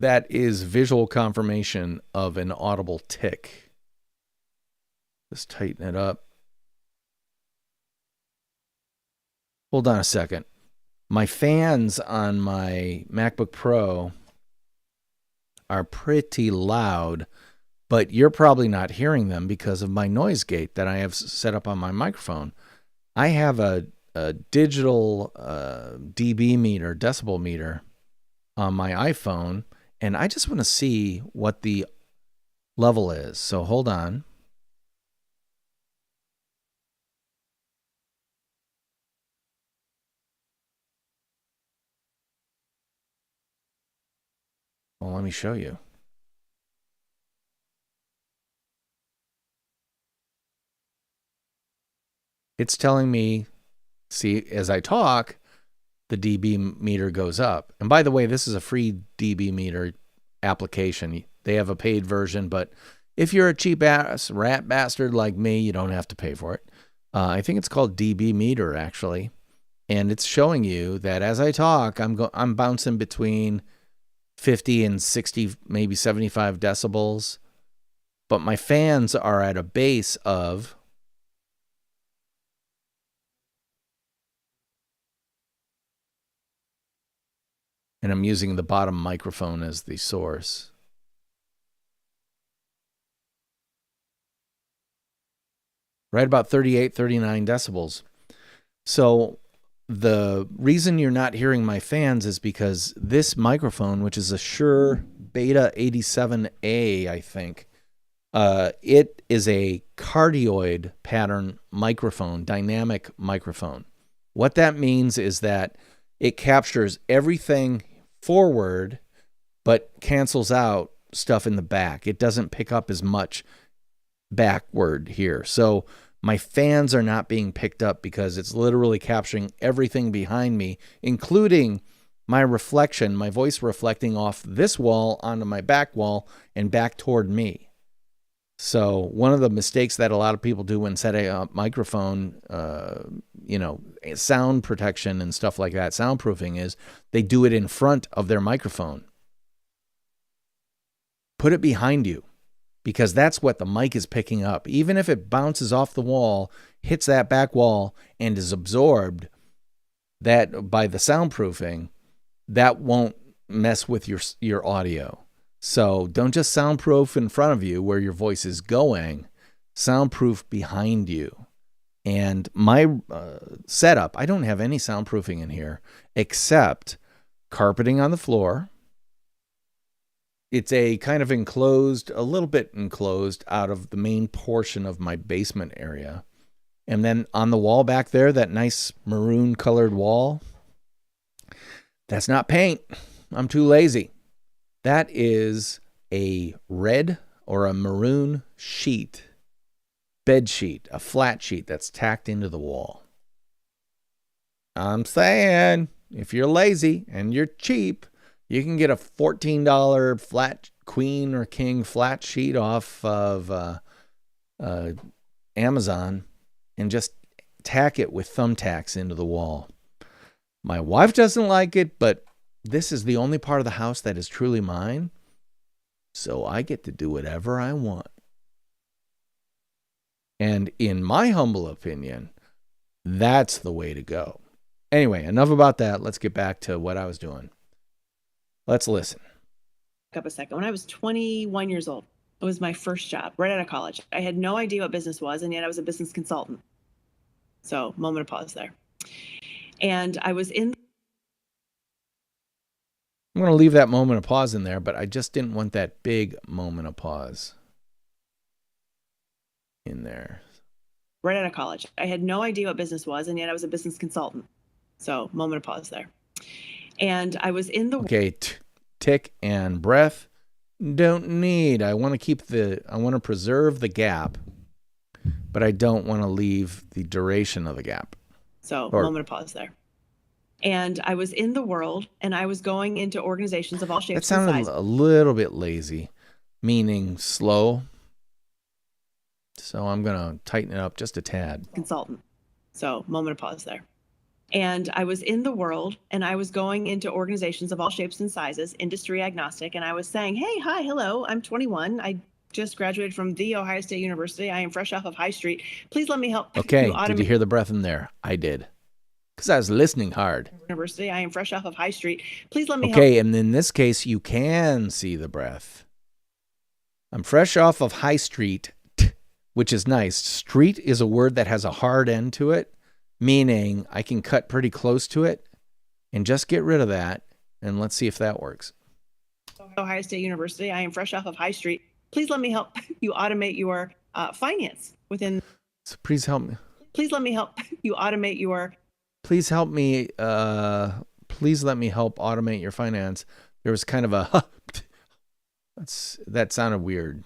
that is visual confirmation of an audible tick. Just tighten it up. Hold on a second. My fans on my MacBook Pro are pretty loud, but you're probably not hearing them because of my noise gate that I have set up on my microphone. I have a digital dB meter, decibel meter on my iPhone, and I just want to see what the level is. So hold on. Well, let me show you. It's telling me, see, as I talk, the dB meter goes up. And by the way, this is a free dB meter application. They have a paid version, but if you're a cheap ass rat bastard like me, you don't have to pay for it. I think it's called dB meter actually, and it's showing you that as I talk, I'm bouncing between 50 and 60, maybe 75 decibels, but my fans are at a base of and I'm using the bottom microphone as the source. Right about 38, 39 decibels. So the reason you're not hearing my fans is because this microphone, which is a Shure Beta 87A, I think, it is a cardioid pattern microphone, dynamic microphone. What that means is that it captures everything forward, but cancels out stuff in the back. It doesn't pick up as much backward here. So my fans are not being picked up because it's literally capturing everything behind me, including my reflection, my voice reflecting off this wall onto my back wall and back toward me. So one of the mistakes that a lot of people do when setting up microphone, sound protection and stuff like that, soundproofing, is they do it in front of their microphone. Put it behind you, because that's what the mic is picking up. Even if it bounces off the wall, hits that back wall, and is absorbed that by the soundproofing, that won't mess with your audio. So don't just soundproof in front of you where your voice is going, soundproof behind you. And my setup, I don't have any soundproofing in here except carpeting on the floor. It's a kind of enclosed, a little bit enclosed out of the main portion of my basement area. And then on the wall back there, that nice maroon colored wall, that's not paint. I'm too lazy. That is a red or a maroon sheet, bed sheet, a flat sheet that's tacked into the wall. I'm saying, if you're lazy and you're cheap, you can get a $14 flat queen or king flat sheet off of Amazon and just tack it with thumbtacks into the wall. My wife doesn't like it, but this is the only part of the house that is truly mine, so I get to do whatever I want. And in my humble opinion, that's the way to go. Anyway, enough about that. Let's get back to what I was doing. Let's listen. Up a second. When I was 21 years old, it was my first job right out of college. I had no idea what business was, and yet I was a business consultant. So, moment of pause there. And I was in... I'm going to leave that moment of pause in there, but I just didn't want that big moment of pause in there. Right out of college. I had no idea what business was, and yet I was a business consultant. So, moment of pause there. And I was in the... Okay, tick and breath. Don't need. I want to preserve the gap, but I don't want to leave the duration of the gap. So, moment of pause there. And I was in the world, and I was going into organizations of all shapes and sizes. That sounded a little bit lazy, meaning slow. So I'm going to tighten it up just a tad. Consultant. So, moment of pause there. And I was in the world, and I was going into organizations of all shapes and sizes, industry agnostic, and I was saying, hey, hi, hello, I'm 21. I just graduated from The Ohio State University. I am fresh off of High Street. Please let me help. Okay, did you hear the breath in there? I did. because I was listening hard. University. I am fresh off of High Street. Please let me help. Okay, and in this case, you can see the breath. I'm fresh off of High Street, which is nice. Street is a word that has a hard end to it, meaning I can cut pretty close to it and just get rid of that. And let's see if that works. Ohio State University. I am fresh off of High Street. Please let me help you automate your finance within. So please help me. Please let me help you automate your. Please help me. Please let me help automate your finance. There was kind of a. That sounded weird.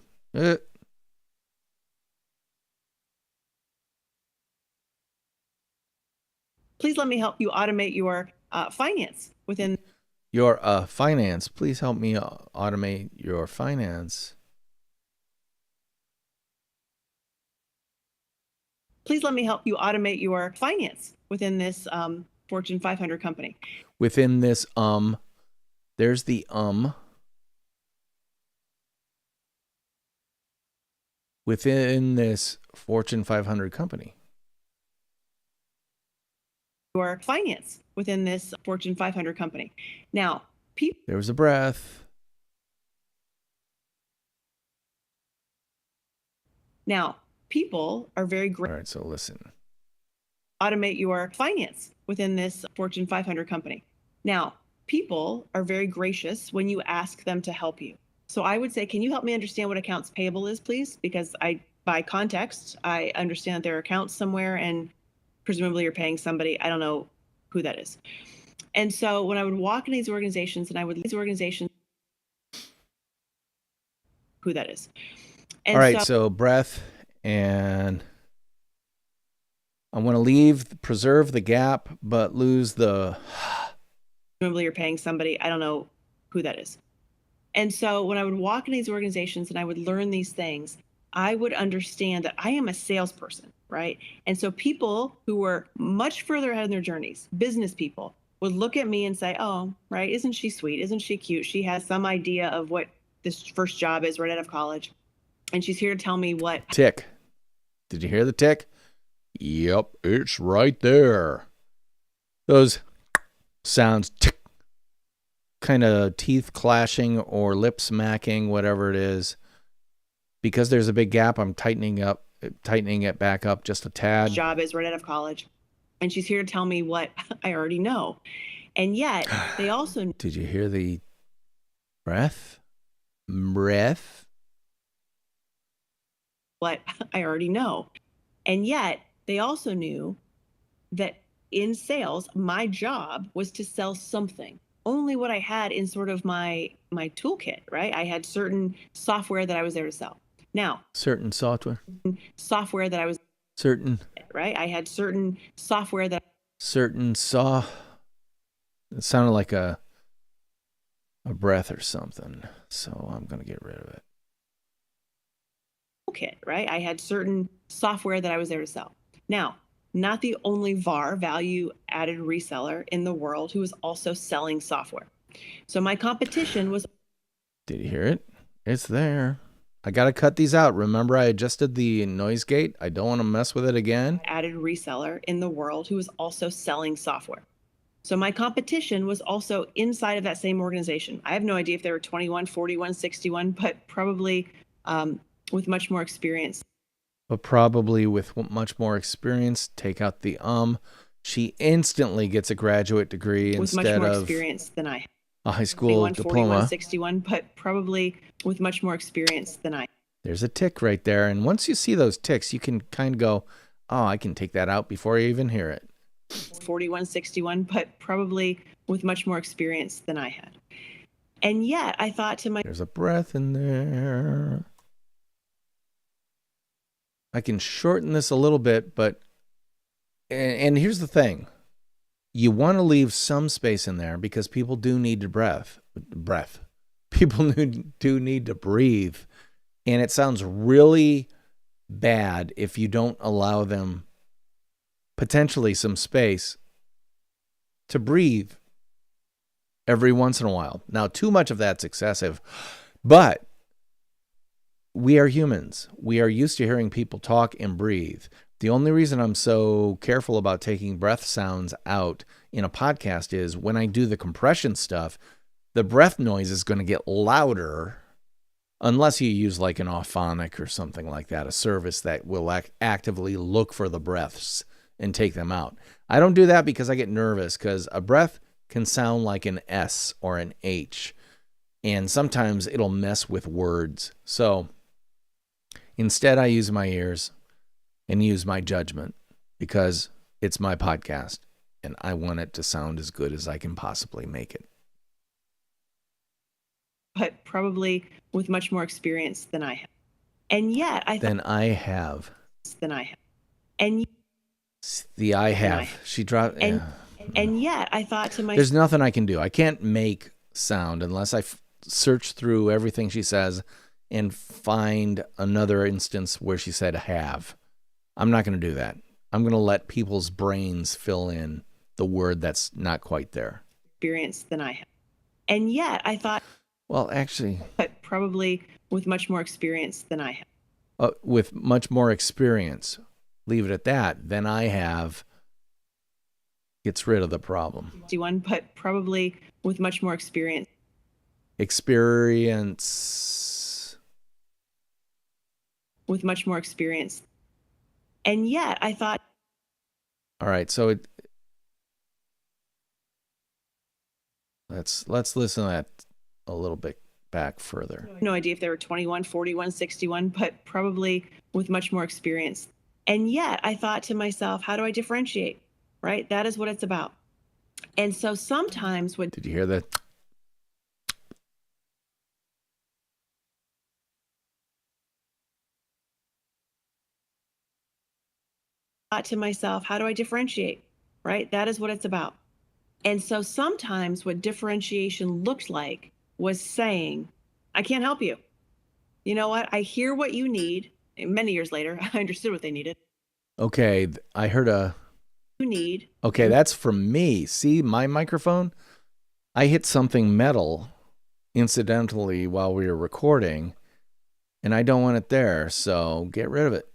Please let me help you automate your finance within. Your finance. Please help me automate your finance. Please let me help you automate your finance within this Fortune 500 company. Within this there's the within this Fortune 500 company. Your finance within this Fortune 500 company. Now, there was a breath. Now, people are very great. All right, so listen. Automate your finance within this Fortune 500 company. Now, people are very gracious when you ask them to help you. So I would say, can you help me understand what accounts payable is, please? Because by context, I understand that there are accounts somewhere and presumably you're paying somebody. I don't know who that is. And so when I would walk in these organizations and I would leave these organizations, who that is. And all right, so breath, and I want to preserve the gap, but lose the. Presumably you're paying somebody. I don't know who that is. And so when I would walk in these organizations and I would learn these things, I would understand that I am a salesperson, right? And so people who were much further ahead in their journeys, business people, would look at me and say, oh, right, isn't she sweet? Isn't she cute? She has some idea of what this first job is right out of college. And she's here to tell me what. Tick. Did you hear the tick? Yep, it's right there. Those sounds tick, kind of teeth clashing or lip smacking, whatever it is. Because there's a big gap, I'm tightening it back up just a tad. Job is right out of college. And she's here to tell me what I already know. And yet they also. Did you hear the breath? Breath? What I already know. And yet they also knew that in sales, my job was to sell something. Only what I had in sort of my toolkit, right? I had certain software that I was there to sell. Now, certain software that I was right. I had certain software that it sounded like a breath or something. So I'm going to get rid of it. Okay, right. I had certain software that I was there to sell. Now, not the only VAR, value added reseller in the world who was also selling software. So my competition was. Did you hear it? It's there. I got to cut these out. Remember, I adjusted the noise gate. I don't want to mess with it again. Added reseller in the world who was also selling software. So my competition was also inside of that same organization. I have no idea if they were 21, 41, 61, but probably with much more experience. But probably with much more experience. Take out the She instantly gets a graduate degree with instead much more of experience than I. A high school 41, diploma. 41, 61, but probably with much more experience than I. There's a tick right there. And once you see those ticks, you can kind of go, oh, I can take that out before you even hear it. 41, 61, but probably with much more experience than I had. And yet I thought to myself, there's a breath in there. I can shorten this a little bit, but, and here's the thing. You want to leave some space in there because people do need to breath. People do need to breathe. And it sounds really bad if you don't allow them potentially some space to breathe every once in a while. Now, too much of that's excessive, but we are humans. We are used to hearing people talk and breathe. The only reason I'm so careful about taking breath sounds out in a podcast is when I do the compression stuff, the breath noise is going to get louder unless you use like an Auphonic or something like that, a service that will actively look for the breaths and take them out. I don't do that because I get nervous, because a breath can sound like an S or an H, and sometimes it'll mess with words. So instead, I use my ears and use my judgment, because it's my podcast and I want it to sound as good as I can possibly make it. But probably with much more experience than I have. And yet I Than I have. Than I have. And the I have. She dropped. And yet I thought to myself, there's nothing I can do. I can't make sound unless I search through everything she says and find another instance where she said have. I'm not going to do that. I'm going to let people's brains fill in the word that's not quite there. Experience than I have. And yet I thought, well, actually, but probably with much more experience than I have. With much more experience, leave it at that, than I have, gets rid of the problem. But probably with much more experience. Experience. With much more experience. And yet I thought. All right, so let's listen to that a little bit back further. No idea if they were 21, 41, 61, but probably with much more experience. And yet I thought to myself, how do I differentiate? Right? That is what it's about. And so sometimes when. Did you hear that? Thought to myself, how do I differentiate? Right? That is what it's about. And so sometimes what differentiation looked like was saying, I can't help you. You know what? I hear what you need. And many years later, I understood what they needed. Okay, I heard a. You need. Okay, that's from me. See, my microphone? I hit something metal incidentally while we were recording, and I don't want it there, so get rid of it.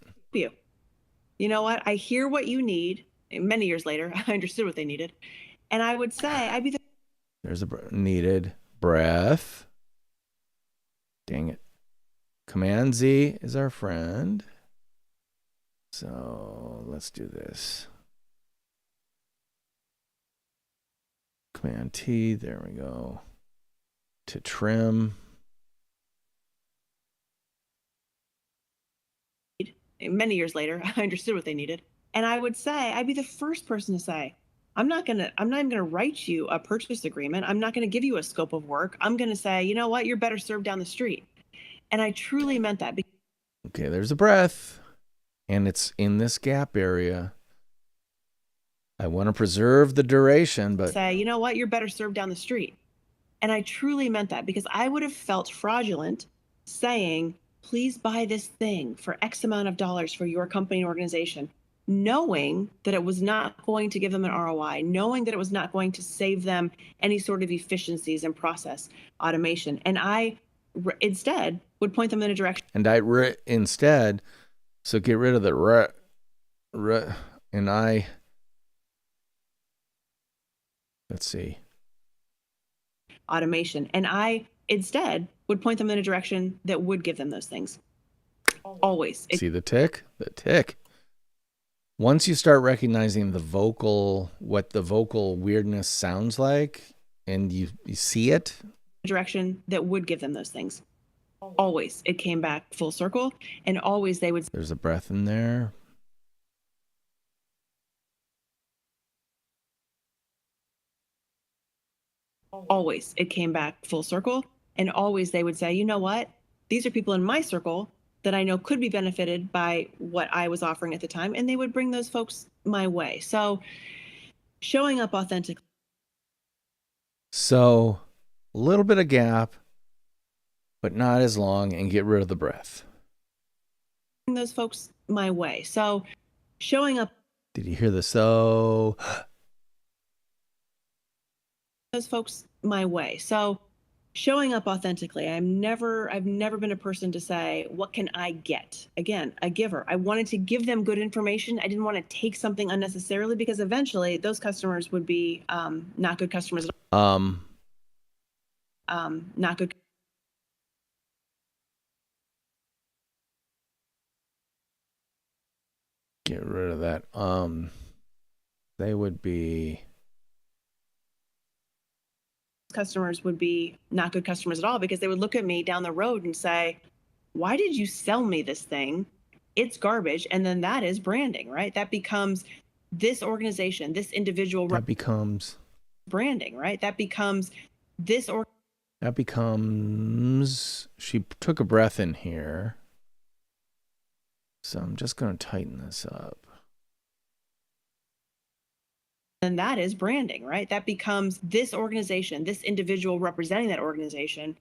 You know what? I hear what you need. And many years later, I understood what they needed. And I would say, I'd be the. There's a needed breath. Dang it. Command Z is our friend. So let's do this. Command T, there we go. To trim. Many years later, I understood what they needed. And I would say, I'd be the first person to say, I'm not even going to write you a purchase agreement. I'm not going to give you a scope of work. I'm going to say, you know what? You're better served down the street. And I truly meant that. Okay, there's a breath. And it's in this gap area. I want to preserve the duration, but. Say, you know what? You're better served down the street. And I truly meant that, because I would have felt fraudulent saying, please buy this thing for X amount of dollars for your company and organization, knowing that it was not going to give them an ROI, knowing that it was not going to save them any sort of efficiencies and process automation. And I instead would point them in a direction. And instead, so get rid of the and I, let's see. Automation. And I instead would point them in a direction that would give them those things. Always. See the tick? The tick. Once you start recognizing what the vocal weirdness sounds like, and you see it. Direction that would give them those things. Always. It came back full circle, and always they would. There's a breath in there. Always. It came back full circle, and always they would say, you know what? These are people in my circle that I know could be benefited by what I was offering at the time, and they would bring those folks my way. So showing up authentically. So a little bit of gap, but not as long, and get rid of the breath. Bring those folks my way. So showing up. Did you hear the so? Those folks my way. So showing up authentically. I've never been a person to say, what can I get? Again, a giver. I wanted to give them good information. I didn't want to take something unnecessarily, because eventually those customers would be not good customers at all. Not good. Get rid of that. They would be. Customers would be not good customers at all, because they would look at me down the road and say, why did you sell me this thing? It's garbage. And then that is branding, right? That becomes this organization, this individual. That becomes branding, right? That becomes this or. That becomes. She took a breath in here. So I'm just going to tighten this up. And that is branding, right? That becomes this organization, this individual representing that organization.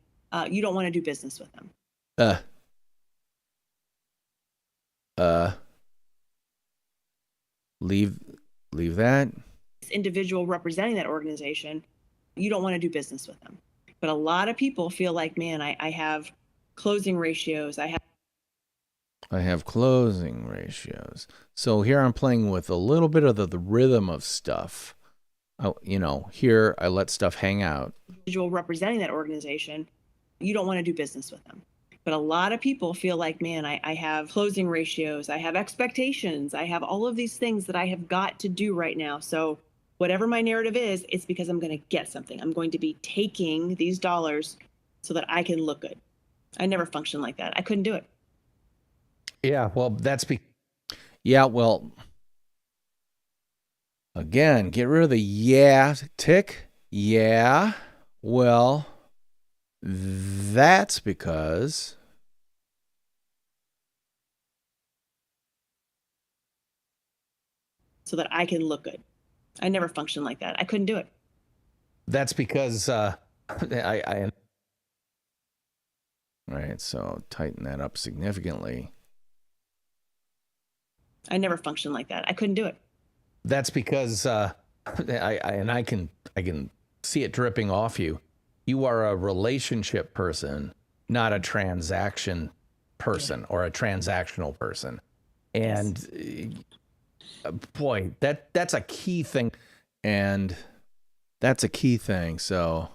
You don't want to do business with them. Leave that. This individual representing that organization. You don't want to do business with them. But a lot of people feel like, man, I have closing ratios. I have closing ratios. So here I'm playing with a little bit of the rhythm of stuff. Here I let stuff hang out. Individual representing that organization. You don't want to do business with them. But a lot of people feel like, man, I have closing ratios. I have expectations. I have all of these things that I have got to do right now. So whatever my narrative is, it's because I'm going to get something. I'm going to be taking these dollars so that I can look good. I never functioned like that. I couldn't do it. Yeah, well, again, get rid of the yeah tick. Yeah, well, that's because so that I can look good. I never functioned like that. I couldn't do it. That's because Right, so tighten that up significantly. I never functioned like that. I couldn't do it. That's because I can see it dripping off you. You are a relationship person, not a transaction person or a transactional person. And boy, that's a key thing. And that's a key thing. So,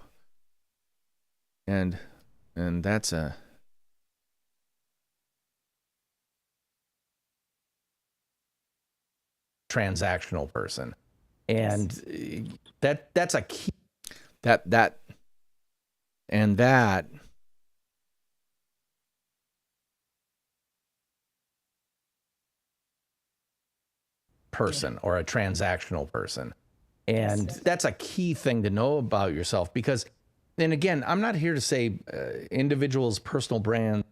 and that's a transactional person. And that's a key. That person or a transactional person. And that's a key thing to know about yourself, because, and again, I'm not here to say individuals' personal brand.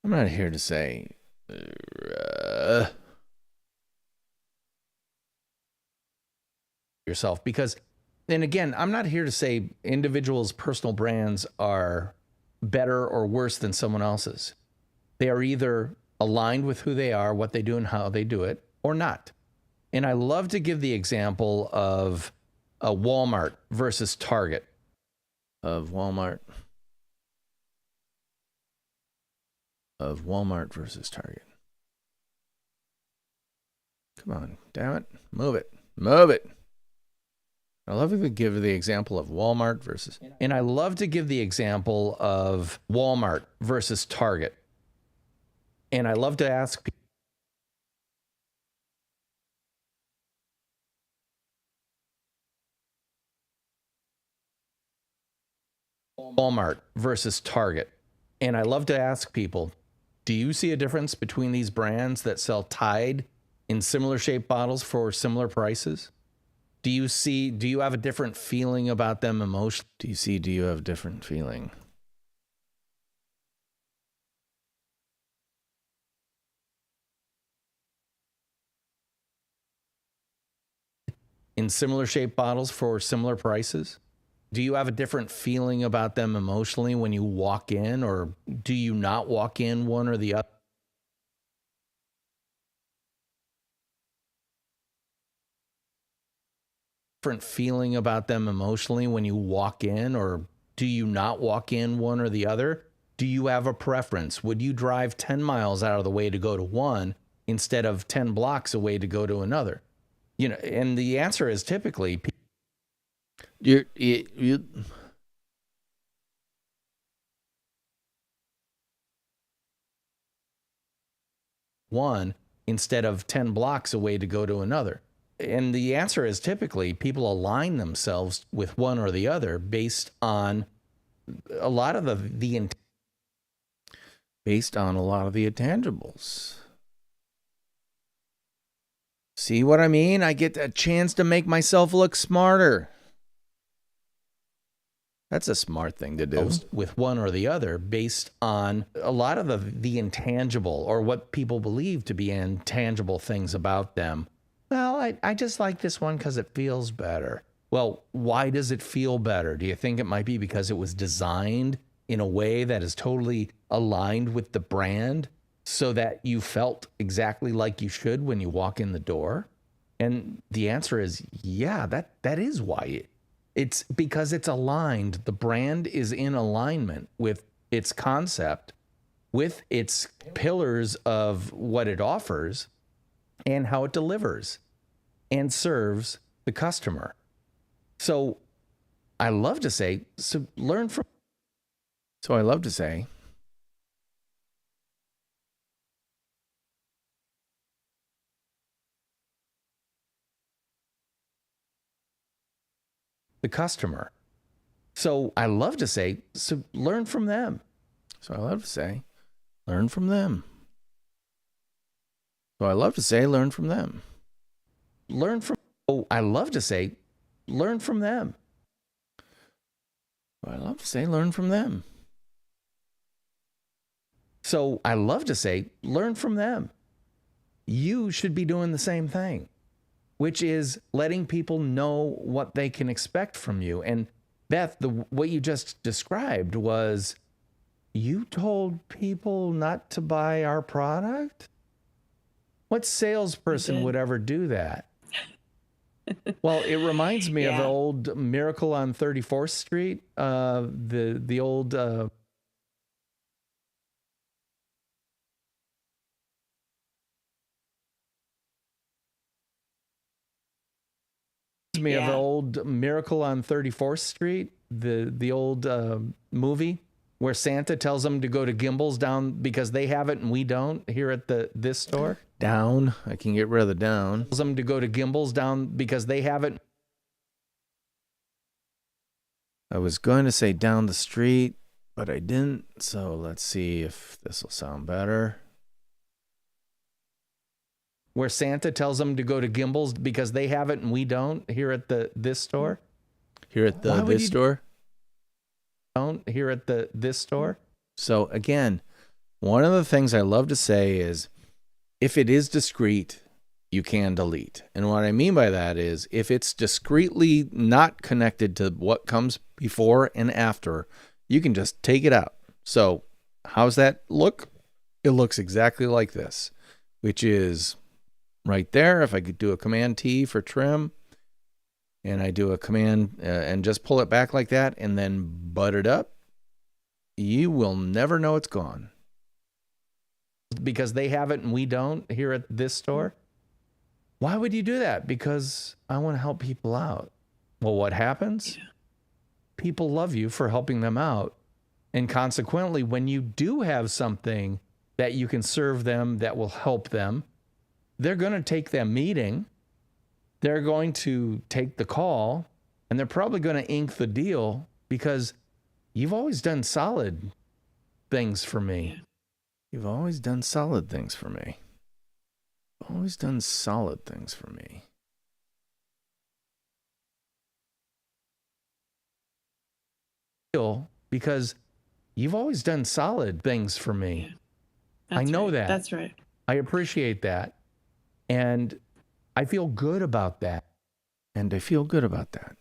I'm not here to say yourself, because, and again, I'm not here to say individuals' personal brands are better or worse than someone else's. They are either aligned with who they are, what they do, and how they do it, or not. And I love to give the example of a Walmart versus Target. Of Walmart versus Target. Come on, damn it. Move it. I love to give the example of Walmart versus. And I love to give the example of Walmart versus Target. And I love to ask people, Walmart versus Target. And I love to ask people, do you see a difference between these brands that sell Tide in similar shaped bottles for similar prices? Do you have a different feeling about them emotionally? Do you have a different feeling? In similar shaped bottles for similar prices? Do you have a different feeling about them emotionally when you walk in, or do you not walk in one or the other? Different feeling about them emotionally when you walk in, or Do you not walk in one or the other? Do you have a preference? Would you drive 10 miles out of the way to go to one instead of 10 blocks away to go to another? You know, and the answer is typically one instead of 10 blocks away to go to another. And the answer is typically people align themselves with one or the other based on a lot of the intangibles. See what I mean? I get a chance to make myself look smarter. That's a smart thing to do. With one or the other based on a lot of the intangible or what people believe to be intangible things about them. Well, I just like this one because it feels better. Well, why does it feel better? Do you think it might be because it was designed in a way that is totally aligned with the brand so that you felt exactly like you should when you walk in the door? And the answer is, yeah, that is why. It's because it's aligned. The brand is in alignment with its concept, with its pillars of what it offers and how it delivers and serves the customer. So I love to say, learn from. So I love to say, the customer. So I love to say, learn from them. So I love to say, learn from them. So I love to say, learn from them. Learn from. Oh, I love to say, learn from them. So I love to say, learn from them. So I love to say, learn from them. You should be doing the same thing, which is letting people know what they can expect from you. And Beth, what you just described was, you told people not to buy our product? What salesperson would ever do that? Well, it reminds me of the old Miracle on 34th Street, the old of the old Miracle on 34th Street, the old movie where Santa tells them to go to Gimbel's down because they have it and we don't here at this store. Down. I can get rid of the down. Tells them to go to Gimbel's down because they have it. I was going to say down the street, but I didn't. So let's see if this will sound better. Where Santa tells them to go to Gimbel's because they have it and we don't here at this store. Here at this store? Don't here at this store. So again, one of the things I love to say is, if it is discreet, you can delete. And what I mean by that is, if it's discreetly not connected to what comes before and after, you can just take it out. So how's that look? It looks exactly like this, which is right there. If I could do a Command T for trim, and I do a command and just pull it back like that and then butt it up, you will never know it's gone. Because they have it and we don't here at this store. Why would you do that? Because I want to help people out. Well, what happens? People love you for helping them out. And consequently, when you do have something that you can serve them that will help them, they're going to take that meeting. They're going to take the call, and they're probably going to ink the deal because you've always done solid things for me. You've always done solid things for me. Always done solid things for me. Because you've always done solid things for me. I know that. That's right. I appreciate that. And I feel good about that. And I feel good about that.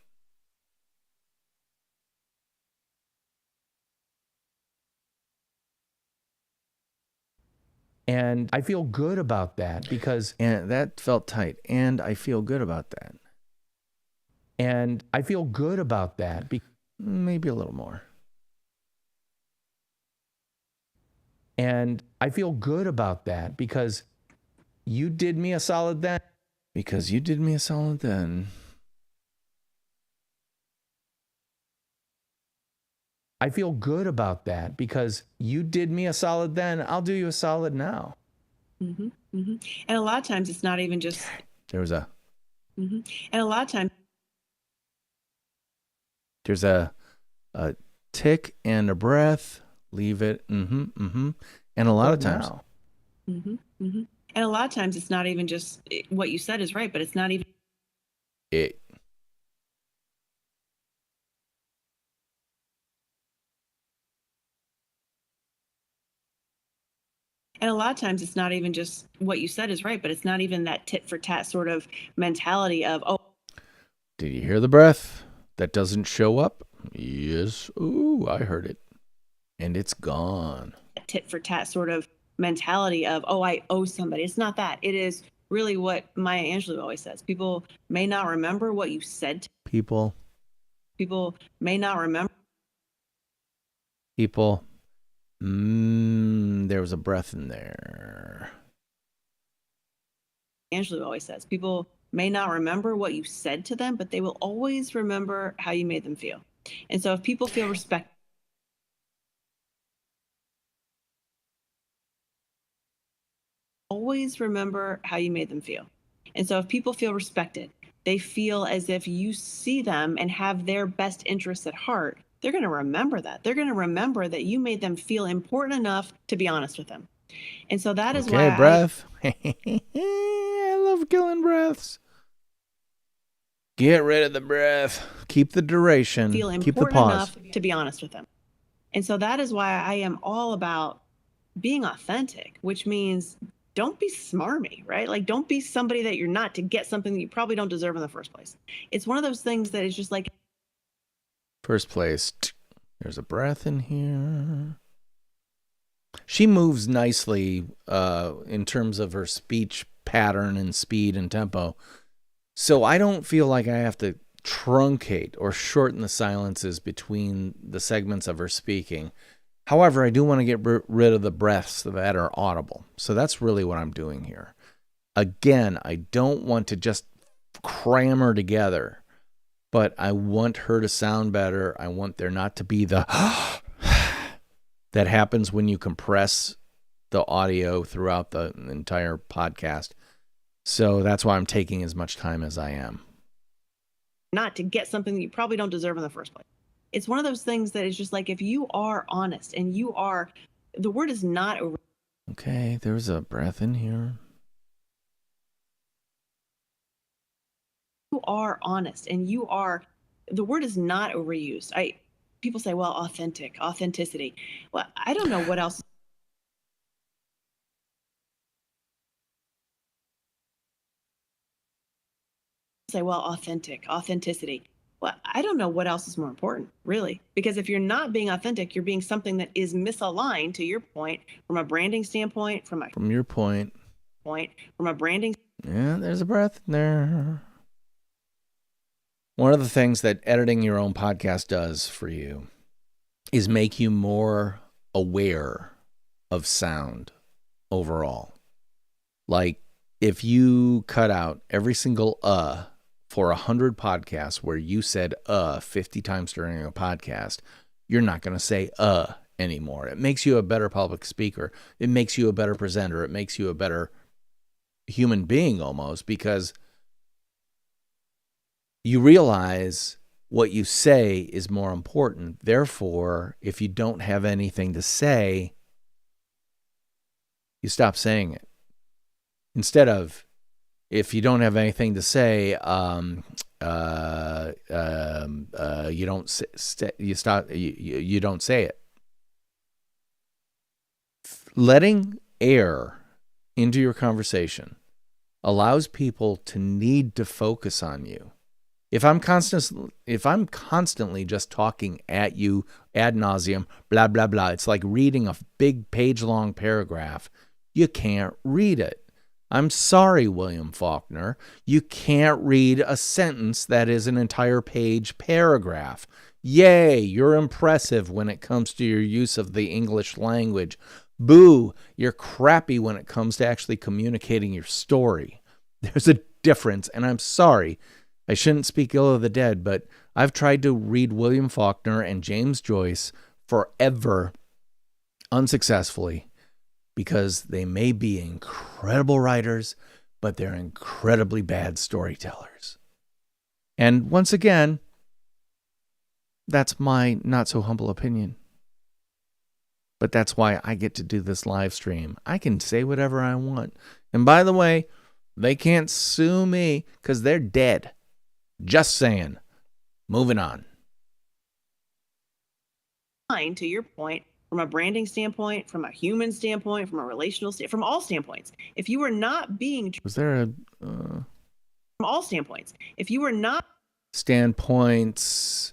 And I feel good about that because... And that felt tight. And I feel good about that. And I feel good about that. maybe a little more. And I feel good about that because you did me a solid then. Because you did me a solid then. I feel good about that because you did me a solid then. I'll do you a solid now. And a lot of times it's not even just. There was a. And a lot of times. There's a tick and a breath. Leave it. And a lot of times. And a lot of times it's not even just what you said is right, but it's not even. It. And a lot of times it's not even just what you said is right, but it's not even that tit for tat sort of mentality of, oh. Did you hear the breath? That doesn't show up? Yes. Ooh, I heard it. And it's gone. Tit for tat sort of mentality of, oh, I owe somebody. It's not that. It is really what Maya Angelou always says. People may not remember what you said to People may not remember. People. There was a breath in there. Angelou always says people may not remember what you said to them, but they will always remember how you made them feel. And so if people feel respect, always remember how you made them feel. And so if people feel respected, they feel as if you see them and have their best interests at heart, they're going to remember that. They're going to remember that you made them feel important enough to be honest with them. And so that is why breath. I love killing breaths. Get rid of the breath. Keep the duration. Feel Keep the important pause. enough to be honest with them. And so that is why I am all about being authentic, which means don't be smarmy, right? Like don't be somebody that you're not to get something that you probably don't deserve in the first place. It's one of those things that is just like. First place. There's a breath in here. She moves nicely in terms of her speech pattern and speed and tempo. So I don't feel like I have to truncate or shorten the silences between the segments of her speaking. However, I do want to get rid of the breaths that are audible. So that's really what I'm doing here. Again, I don't want to just cram her together, but I want her to sound better. I want there not to be the that happens when you compress the audio throughout the entire podcast. So that's why I'm taking as much time as I am. Not to get something that you probably don't deserve in the first place. It's one of those things that is just like, if you are honest and you are, the word is not. Okay, there's a breath in here. You are honest and you are, the word is not overused. People say, well, authenticity. Well, I don't know what else. Say, well, authenticity. Well, I don't know what else is more important, really, because if you're not being authentic, you're being something that is misaligned, to your point, from a branding standpoint, from your point, from a branding. Yeah, there's a breath in there. One of the things that editing your own podcast does for you is make you more aware of sound overall. Like if you cut out every single for 100 podcasts where you said 50 times during a podcast, you're not going to say anymore. It makes you a better public speaker. It makes you a better presenter. It makes you a better human being almost, because you realize what you say is more important. Therefore, if you don't have anything to say, you stop saying it. Instead of, if you don't have anything to say, you don't you don't say it. Letting air into your conversation allows people to need to focus on you. If I'm constantly just talking at you ad nauseum, blah blah blah, it's like reading a big page-long paragraph. You can't read it. I'm sorry, William Faulkner. You can't read a sentence that is an entire page paragraph. Yay, you're impressive when it comes to your use of the English language. Boo, you're crappy when it comes to actually communicating your story. There's a difference, and I'm sorry. I shouldn't speak ill of the dead, but I've tried to read William Faulkner and James Joyce forever, unsuccessfully, because they may be incredible writers, but they're incredibly bad storytellers. And once again, that's my not so humble opinion. But that's why I get to do this live stream. I can say whatever I want. And by the way, they can't sue me because they're dead. Just saying. Moving on. To your point, from a branding standpoint, from a human standpoint, from a relational standpoint, from all standpoints, if you were not being Was there a from all standpoints, if you were not standpoints?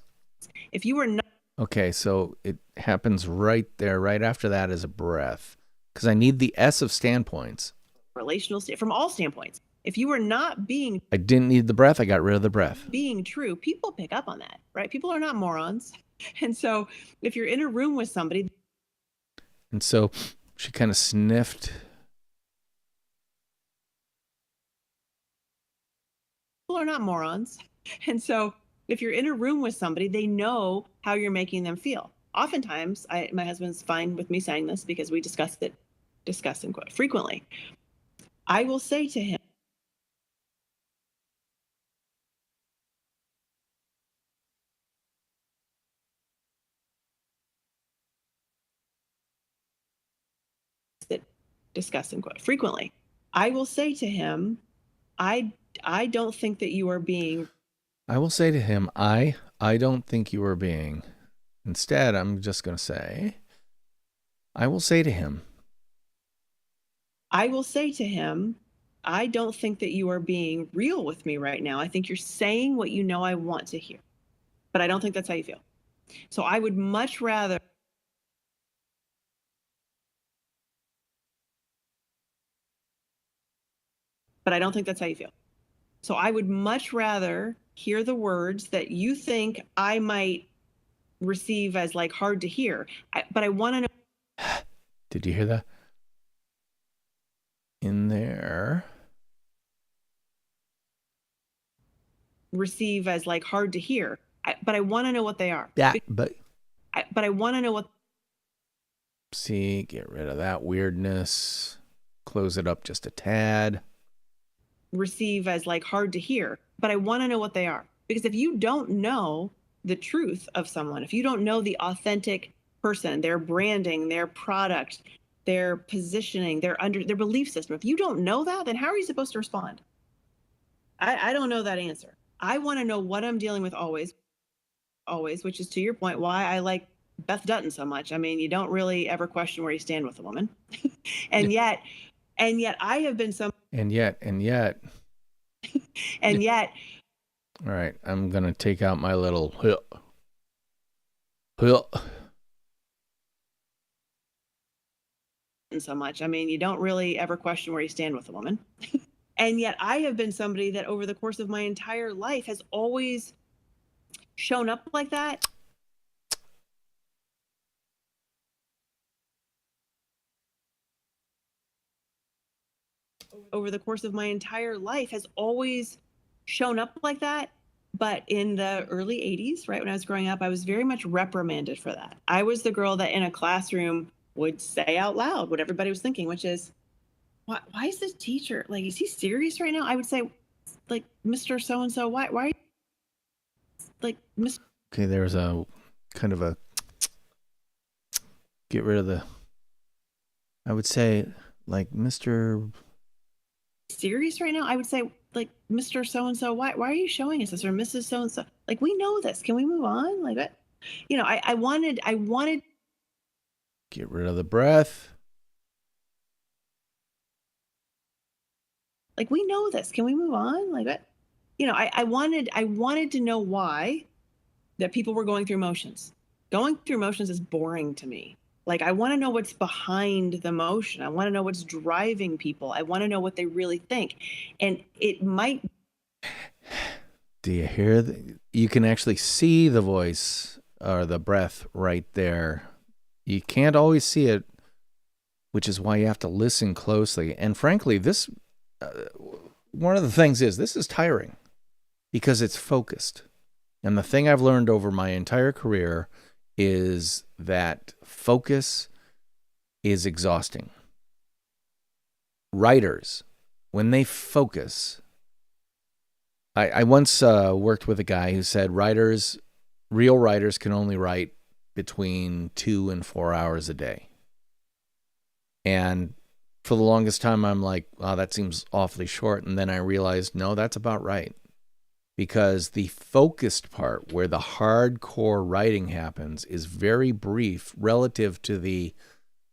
If you were not Okay, so it happens right there. Right after that is a breath, because I need the S of standpoints. Relational from all standpoints, if you were not being I didn't need the breath. I got rid of the breath. Being true, people pick up on that, right? People are not morons. And so if you're in a room with somebody. And so she kind of sniffed. People are not morons. And so if you're in a room with somebody, they know how you're making them feel. Oftentimes, my husband's fine with me saying this because we discuss and quite frequently. I will say to him, discuss and quite frequently. I will say to him, I don't think that you are being. I will say to him, I don't think you are being. Instead, I'm just going to say, I will say to him. I will say to him, I don't think that you are being real with me right now. I think you're saying what you know I want to hear, but I don't think that's how you feel. So I would much rather. But I don't think that's how you feel. So I would much rather hear the words that you think I might receive as like hard to hear. But I want to know. Did you hear that? In there. Receive as like hard to hear. But I want to know what they are. Yeah, but I want to know what. See, get rid of that weirdness. Close it up just a tad. Receive as like hard to hear, but I want to know what they are. Because if you don't know the truth of someone, if you don't know the authentic person, their branding, their product, their positioning, their belief system, if you don't know that, then how are you supposed to respond? I don't know that answer. I want to know what I'm dealing with always, which is to your point, why I like Beth Dutton so much. I mean, you don't really ever question where you stand with a woman. And yet I have been some. And yet. All right, I'm going to take out my little. So much. I mean, you don't really ever question where you stand with a woman. And yet I have been somebody that over the course of my entire life has always shown up like that. Over the course of my entire life has always shown up like that. But in the early 80s, right when I was growing up, I was very much reprimanded for that. I was the girl that in a classroom would say out loud what everybody was thinking, which is, why is this teacher, like, is he serious right now? I would say, like, Mr. So-and-so, why are you, like, Mr. Okay, there's a kind of a, get rid of the, I would say, like, Mr. serious right now? I would say, like, Mr. So-and-so, why are you showing us this? Or Mrs. So-and-so, like, we know this. Can we move on? Like, what? You know, I wanted. Get rid of the breath. Like, we know this. Can we move on? Like, what? You know, I wanted to know why that people were going through motions. Going through motions is boring to me. Like, I want to know what's behind the motion. I want to know what's driving people. I want to know what they really think. And it might. Do you hear? You can actually see the voice or the breath right there. You can't always see it, which is why you have to listen closely. And frankly, this one of the things is this is tiring because it's focused. And the thing I've learned over my entire career is that focus is exhausting. Writers, when they focus, I once worked with a guy who said real writers can only write between 2 and 4 hours a day. And for the longest time, I'm like, wow, that seems awfully short. And then I realized, no, that's about right. Because the focused part, where the hardcore writing happens, is very brief relative to the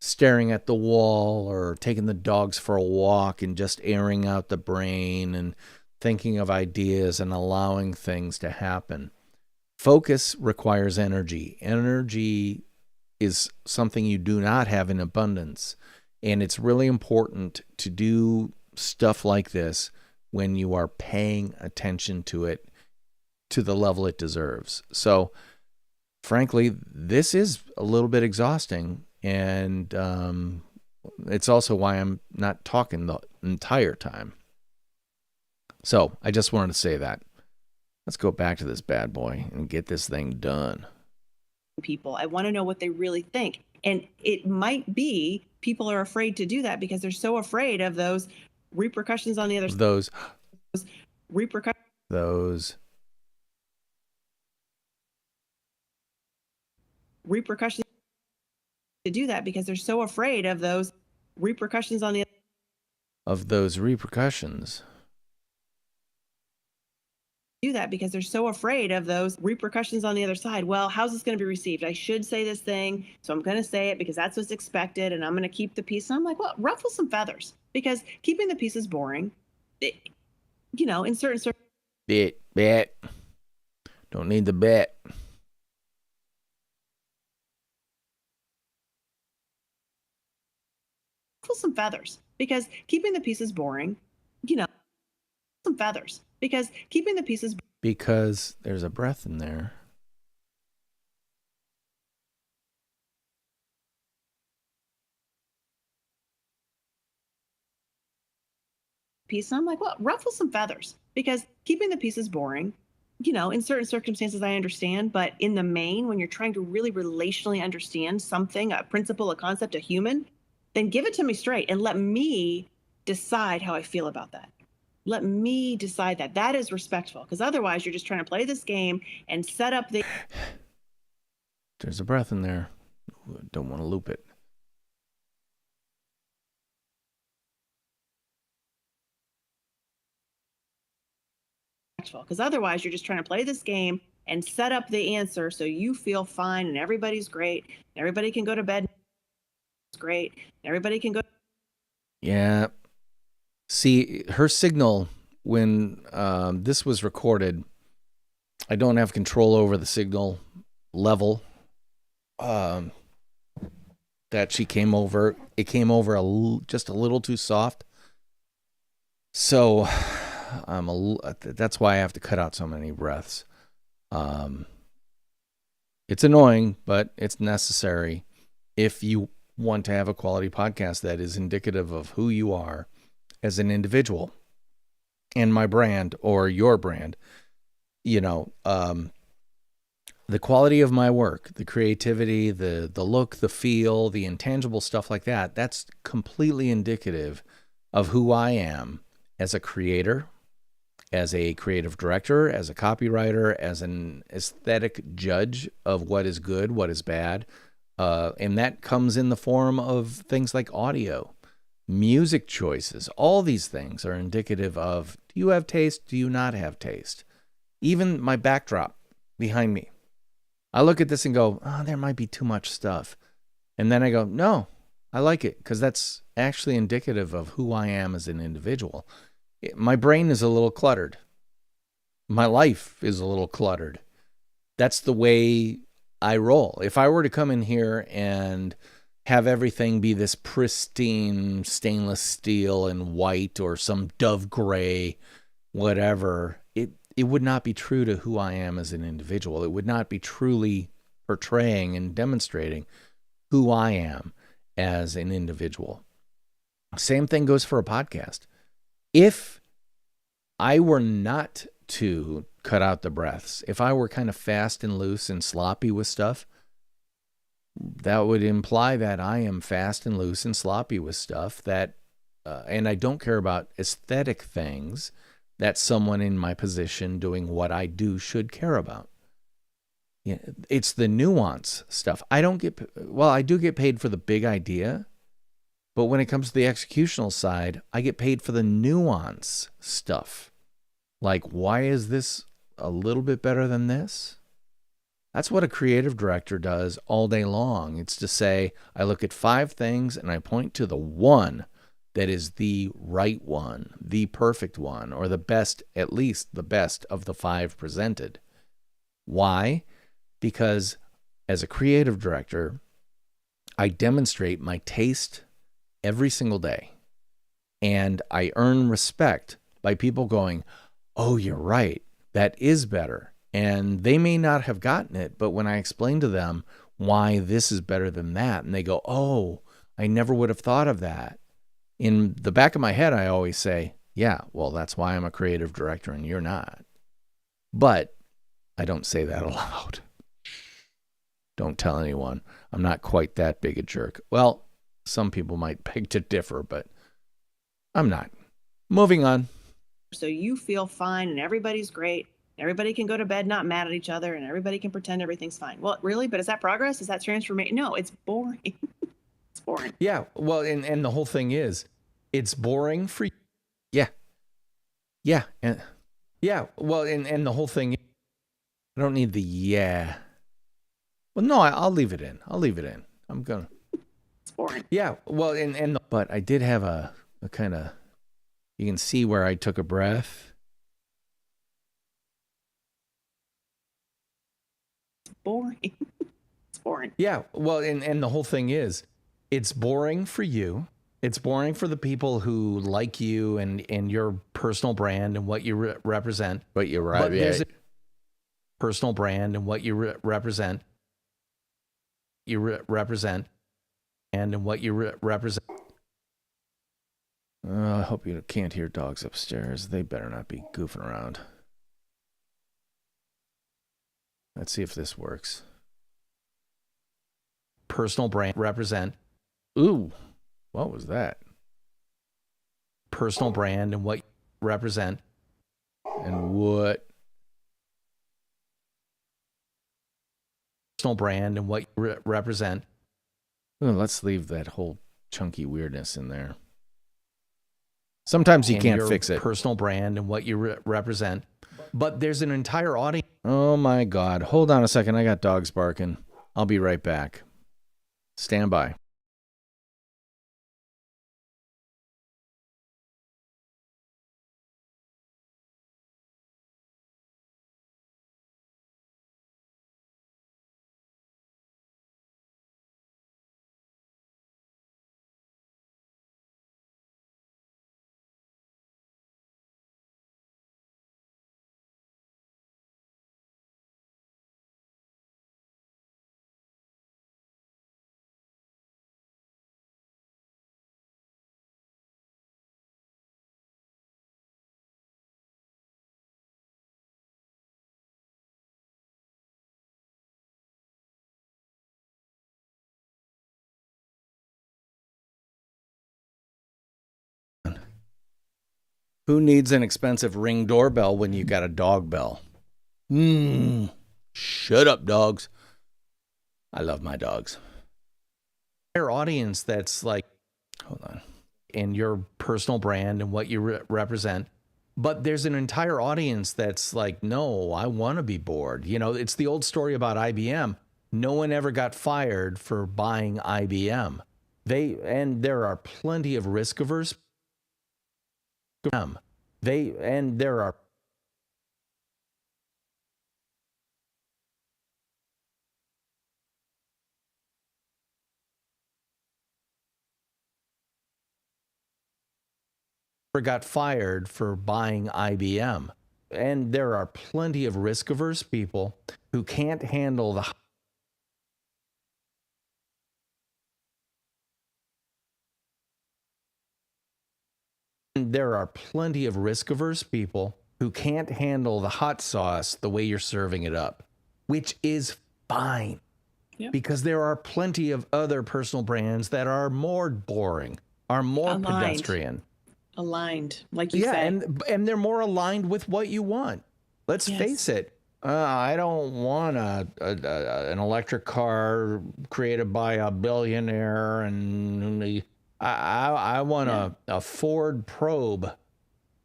staring at the wall or taking the dogs for a walk and just airing out the brain and thinking of ideas and allowing things to happen. Focus requires energy. Energy is something you do not have in abundance. And it's really important to do stuff like this when you are paying attention to it to the level it deserves. So, frankly, this is a little bit exhausting. And it's also why I'm not talking the entire time. So, I just wanted to say that. Let's go back to this bad boy and get this thing done. People, I want to know what they really think. And it might be people are afraid to do that because they're so afraid of those repercussions on the other side. Those Repercussions. Those Repercussions to do that because they're so afraid of those repercussions on the repercussions. Do that because they're so afraid of those repercussions on the other side. Well, how's this going to be received? I should say this thing, so I'm going to say it because that's what's expected, and I'm going to keep the peace. And I'm like, well, ruffle some feathers, because keeping the peace is boring. In certain circumstances. Bet. Don't need the bet. Ruffle some feathers, because keeping the peace is boring. Some feathers, because keeping the peace is because there's a breath in there. peace. And I'm like, well, ruffle some feathers, because keeping the peace is boring. In certain circumstances, I understand, but in the main, when you're trying to really relationally understand something, a principle, a concept, a human, then give it to me straight and let me decide how I feel about that. Let me decide that. That is respectful, because otherwise you're just trying to play this game and set up the... There's a breath in there. Don't want to loop it. Because otherwise you're just trying to play this game and set up the answer so you feel fine and everybody's great. Everybody can go to bed. It's great. Everybody can go. Yeah. See, her signal, when this was recorded, I don't have control over the signal level that she came over. It came over just a little too soft. So that's why I have to cut out so many breaths. It's annoying, but it's necessary if you want to have a quality podcast that is indicative of who you are as an individual and my brand or your brand. The quality of my work, the creativity, the look, the feel, the intangible stuff like that, that's completely indicative of who I am as a creator, as a creative director, as a copywriter, as an aesthetic judge of what is good, what is bad. And that comes in the form of things like audio, music choices. All these things are indicative of, do you have taste? Do you not have taste? Even my backdrop behind me. I look at this and go, oh, there might be too much stuff. And then I go, no, I like it, because that's actually indicative of who I am as an individual. My brain is a little cluttered. My life is a little cluttered. That's the way I roll. If I were to come in here and have everything be this pristine stainless steel and white or some dove gray, whatever, it would not be true to who I am as an individual. It would not be truly portraying and demonstrating who I am as an individual. Same thing goes for a podcast. If I were not to cut out the breaths, if I were kind of fast and loose and sloppy with stuff, that would imply that I am fast and loose and sloppy with stuff that, and I don't care about aesthetic things that someone in my position doing what I do should care about. Yeah, it's the nuance stuff. I do get paid for the big idea, but when it comes to the executional side, I get paid for the nuance stuff. Like, why is this a little bit better than this? That's what a creative director does all day long. It's to say, I look at 5 things and I point to the one that is the right one, the perfect one, or the best, at least the best of the 5 presented. Why? Because as a creative director, I demonstrate my taste every single day. And I earn respect by people going, oh, you're right, that is better. And they may not have gotten it, but when I explain to them why this is better than that, and they go, oh, I never would have thought of that. In the back of my head, I always say, yeah, well, that's why I'm a creative director and you're not. But I don't say that aloud. Don't tell anyone. I'm not quite that big a jerk. Well, some people might beg to differ, but I'm not. Moving on. So you feel fine and everybody's great. Everybody can go to bed not mad at each other and everybody can pretend everything's fine. Well, really? But is that progress? Is that transformation? No, it's boring. It's boring. Yeah. Well, and the whole thing is, it's boring for you. Yeah. Yeah. And yeah. Well, and the whole thing, I don't need the yeah. Well, no, I'll leave it in. I'll leave it in. I'm going to. It's boring. Yeah. Well, but I did have a kind of, you can see where I took a breath. Boring. It's boring. Yeah. Well, and the whole thing is, it's boring for you. It's boring for the people who like you and your personal brand and what you represent. But you're right. But there's a personal brand and what you represent. You represent and what you represent. I hope you can't hear dogs upstairs. They better not be goofing around. Let's see if this works. Personal brand represent. Ooh, what was that? Personal brand and what you represent. And what? Personal brand and what you represent. Ooh, let's leave that whole chunky weirdness in there. Sometimes you can't fix it. Personal brand and what you represent. But there's an entire audience. Oh my God. Hold on a second. I got dogs barking. I'll be right back. Stand by. Who needs an expensive Ring doorbell when you got a dog bell? Shut up, dogs. I love my dogs. Your audience that's like, hold on, in your personal brand and what you represent. But there's an entire audience that's like, no, I want to be bored. You know, it's the old story about IBM. No one ever got fired for buying IBM. There are plenty of risk-averse. There are got fired for buying IBM. And there are plenty of risk-averse people who can't handle the There are plenty of risk-averse people who can't handle the hot sauce the way you're serving it up, which is fine. Yep. Because there are plenty of other personal brands that are more boring, are more pedestrian. Aligned, like you say. And they're more aligned with what you want. Let's face it. I don't want an electric car created by a billionaire, and I want a Ford Probe.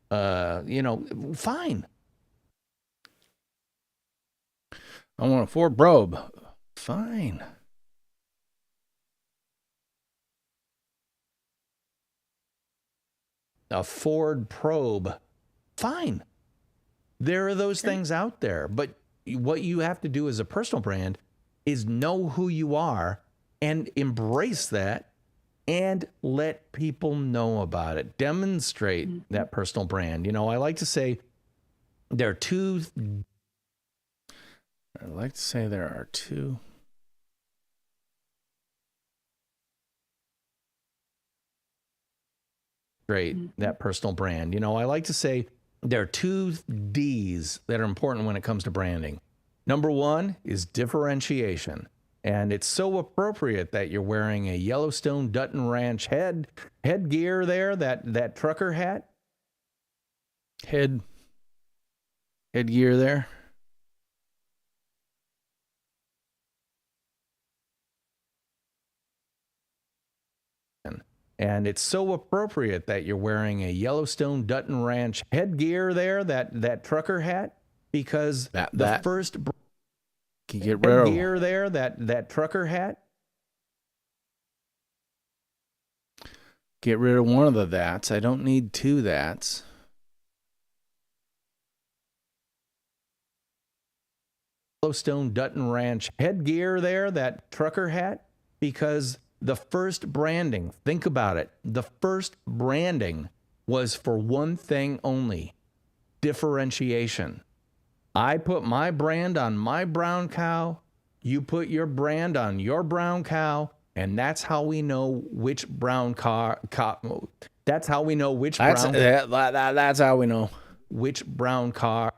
Fine. I want a Ford Probe. Fine. A Ford Probe. Fine. There are those things out there. But what you have to do as a personal brand is know who you are and embrace that and let people know about it. Demonstrate that personal brand. I like to say there are two. That personal brand. I like to say there are two D's that are important when it comes to branding. Number one is differentiation. And it's so appropriate that you're wearing a Yellowstone Dutton Ranch headgear there, that trucker hat. Headgear there. And it's so appropriate that you're wearing a Yellowstone Dutton Ranch headgear there, that trucker hat, because the first can you get rid of gear there, that trucker hat. Get rid of one of the that's. I don't need two that's. Yellowstone Dutton Ranch headgear there, that trucker hat, because the first branding, think about it, the first branding was for one thing only: differentiation. I put my brand on my brown cow, you put your brand on your brown cow, and that's how we know which brown that's how we know which brown. That's how we know which brown car,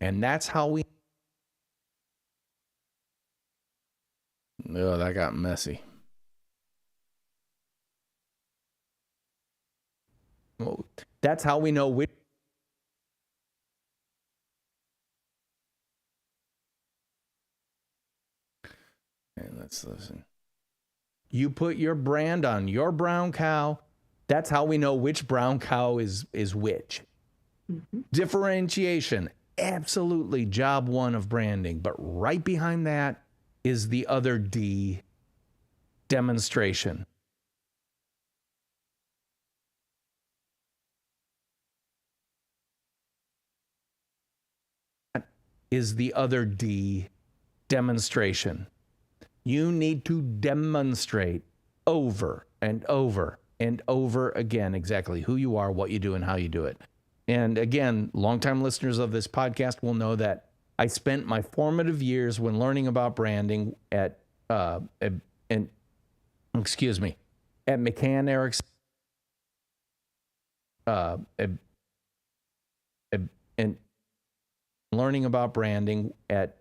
and that's how we. Oh, that got messy. That's how we know which. Okay, let's listen. You put your brand on your brown cow. That's how we know which brown cow is which. Mm-hmm. Differentiation, absolutely job one of branding. But right behind that is the other D, demonstration. Is the other D, demonstration. You need to demonstrate over and over and over again exactly who you are, what you do, and how you do it. And again, longtime listeners of this podcast will know that I spent my formative years when learning about branding at McCann Erickson. And learning about branding at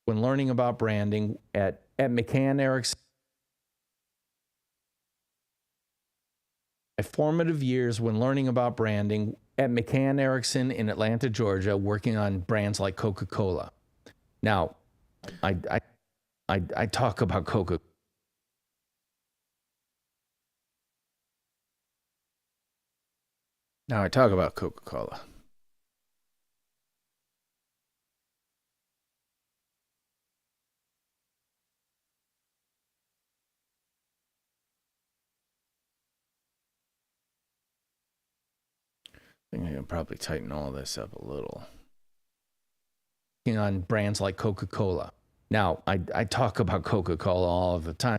when learning about branding at McCann Erickson. My formative years when learning about branding at McCann Erickson in Atlanta, Georgia, working on brands like Coca-Cola. Now, I talk about Coca. Now I talk about Coca-Cola. I think I can probably tighten all this up a little. On brands like Coca-Cola. Now, I talk about Coca-Cola all of the time.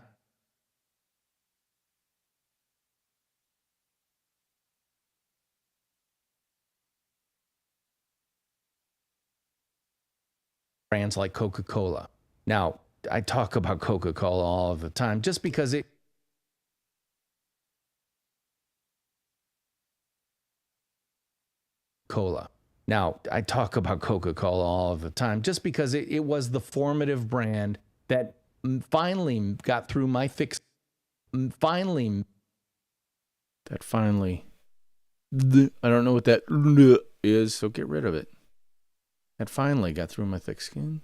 brands like Coca-Cola. Now, I talk about Coca-Cola all of the time just because it Cola. Now, I talk about Coca-Cola all of the time just because it was the formative brand that finally got through my thick finally I don't know what that is, so get rid of it. That finally got through my thick skin.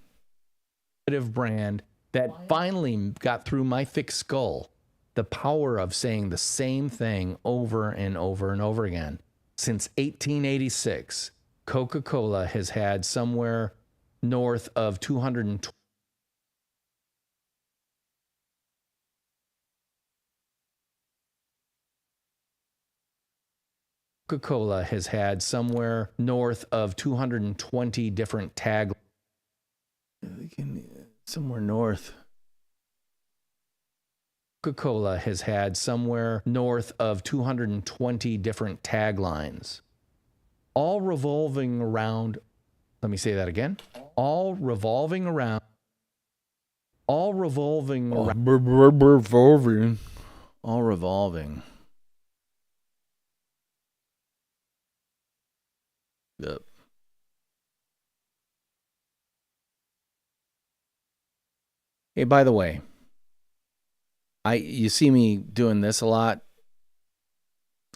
Brand that finally got through my thick skull. The power of saying the same thing over and over and over again. Since 1886, Coca-Cola has had somewhere north of 220. Coca-Cola has had somewhere north of 220 different taglines. Somewhere north. Coca-Cola has had somewhere north of 220 different taglines, all revolving around, let me say that again, all revolving around. Yep. Hey, by the way, you see me doing this a lot.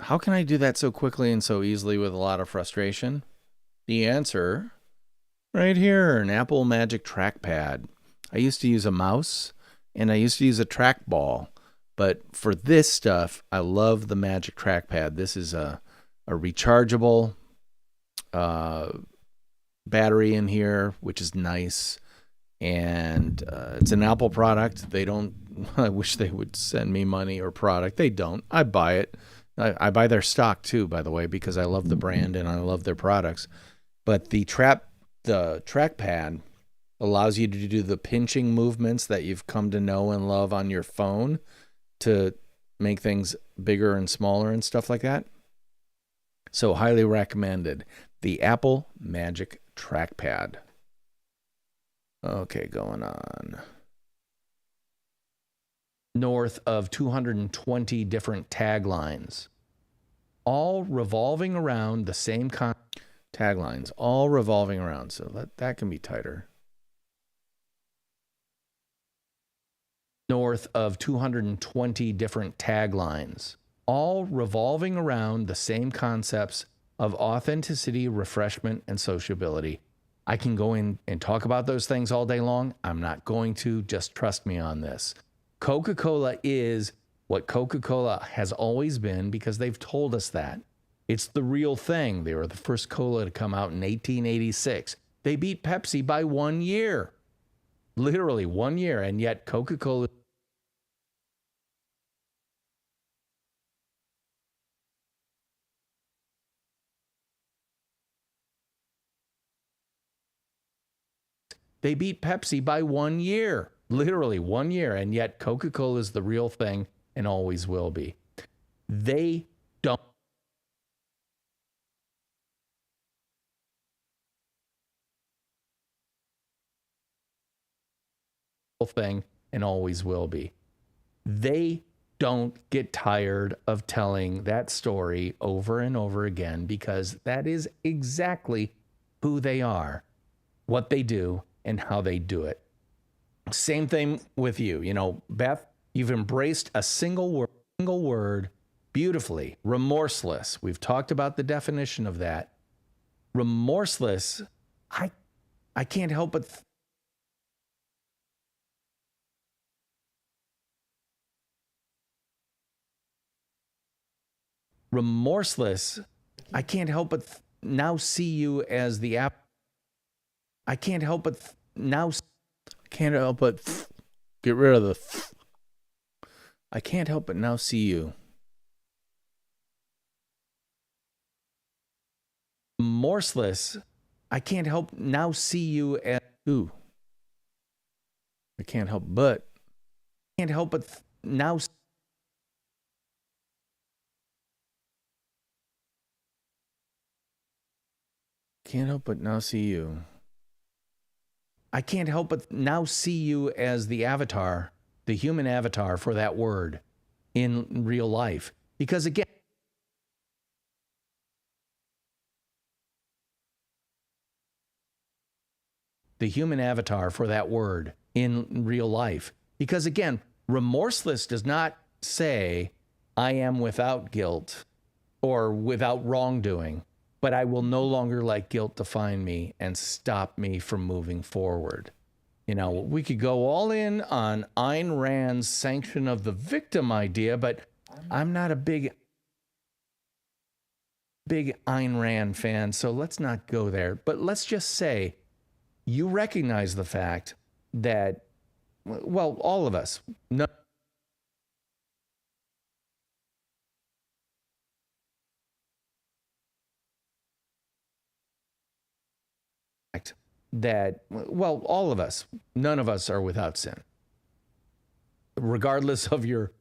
How can I do that so quickly and so easily with a lot of frustration? The answer, right here, an Apple Magic Trackpad. I used to use a mouse and I used to use a trackball, but for this stuff, I love the Magic Trackpad. This is a rechargeable battery in here, which is nice. And it's an Apple product. They don't, I wish they would send me money or product. They don't. I buy it. I buy their stock too, by the way, because I love the brand and I love their products. But the trackpad allows you to do the pinching movements that you've come to know and love on your phone to make things bigger and smaller and stuff like that. So highly recommended. The Apple Magic Trackpad. Okay, going on. North of 220 different taglines, all revolving around the same taglines, all revolving around. So that can be tighter. North of 220 different taglines, all revolving around the same concepts of authenticity, refreshment, and sociability. I can go in and talk about those things all day long. I'm not going to. Just trust me on this. Coca-Cola is what Coca-Cola has always been because they've told us that. It's the real thing. They were the first cola to come out in 1886. They beat Pepsi by 1 year. Literally 1 year. And yet Coca-Cola They beat Pepsi by 1 year, literally 1 year, and yet Coca-Cola is the real thing and always will be. They don't thing and always will be. They don't get tired of telling that story over and over again because that is exactly who they are, what they do, and how they do it. Same thing with you. You know, Beth, you've embraced a single word beautifully. Remorseless. We've talked about the definition of that. Remorseless. I can't help but remorseless. I can't help but now see you as the app. I can't help but now. Can't help but get rid of the. I can't help but now see you. Remorseless. I can't help now see you as. Ooh. I can't help but. Can't help but now. Can't help but now see you. I can't help but now see you as the avatar, the human avatar for that word in real life. Because again, the human avatar for that word in real life. Because again, remorseless does not say, I am without guilt or without wrongdoing, but I will no longer let guilt define me and stop me from moving forward. You know, we could go all in on Ayn Rand's sanction of the victim idea, but I'm not a big Ayn Rand fan, so let's not go there. But let's just say you recognize the fact that, well, all of us, no, that, well, all of us, none of us are without sin. Regardless of your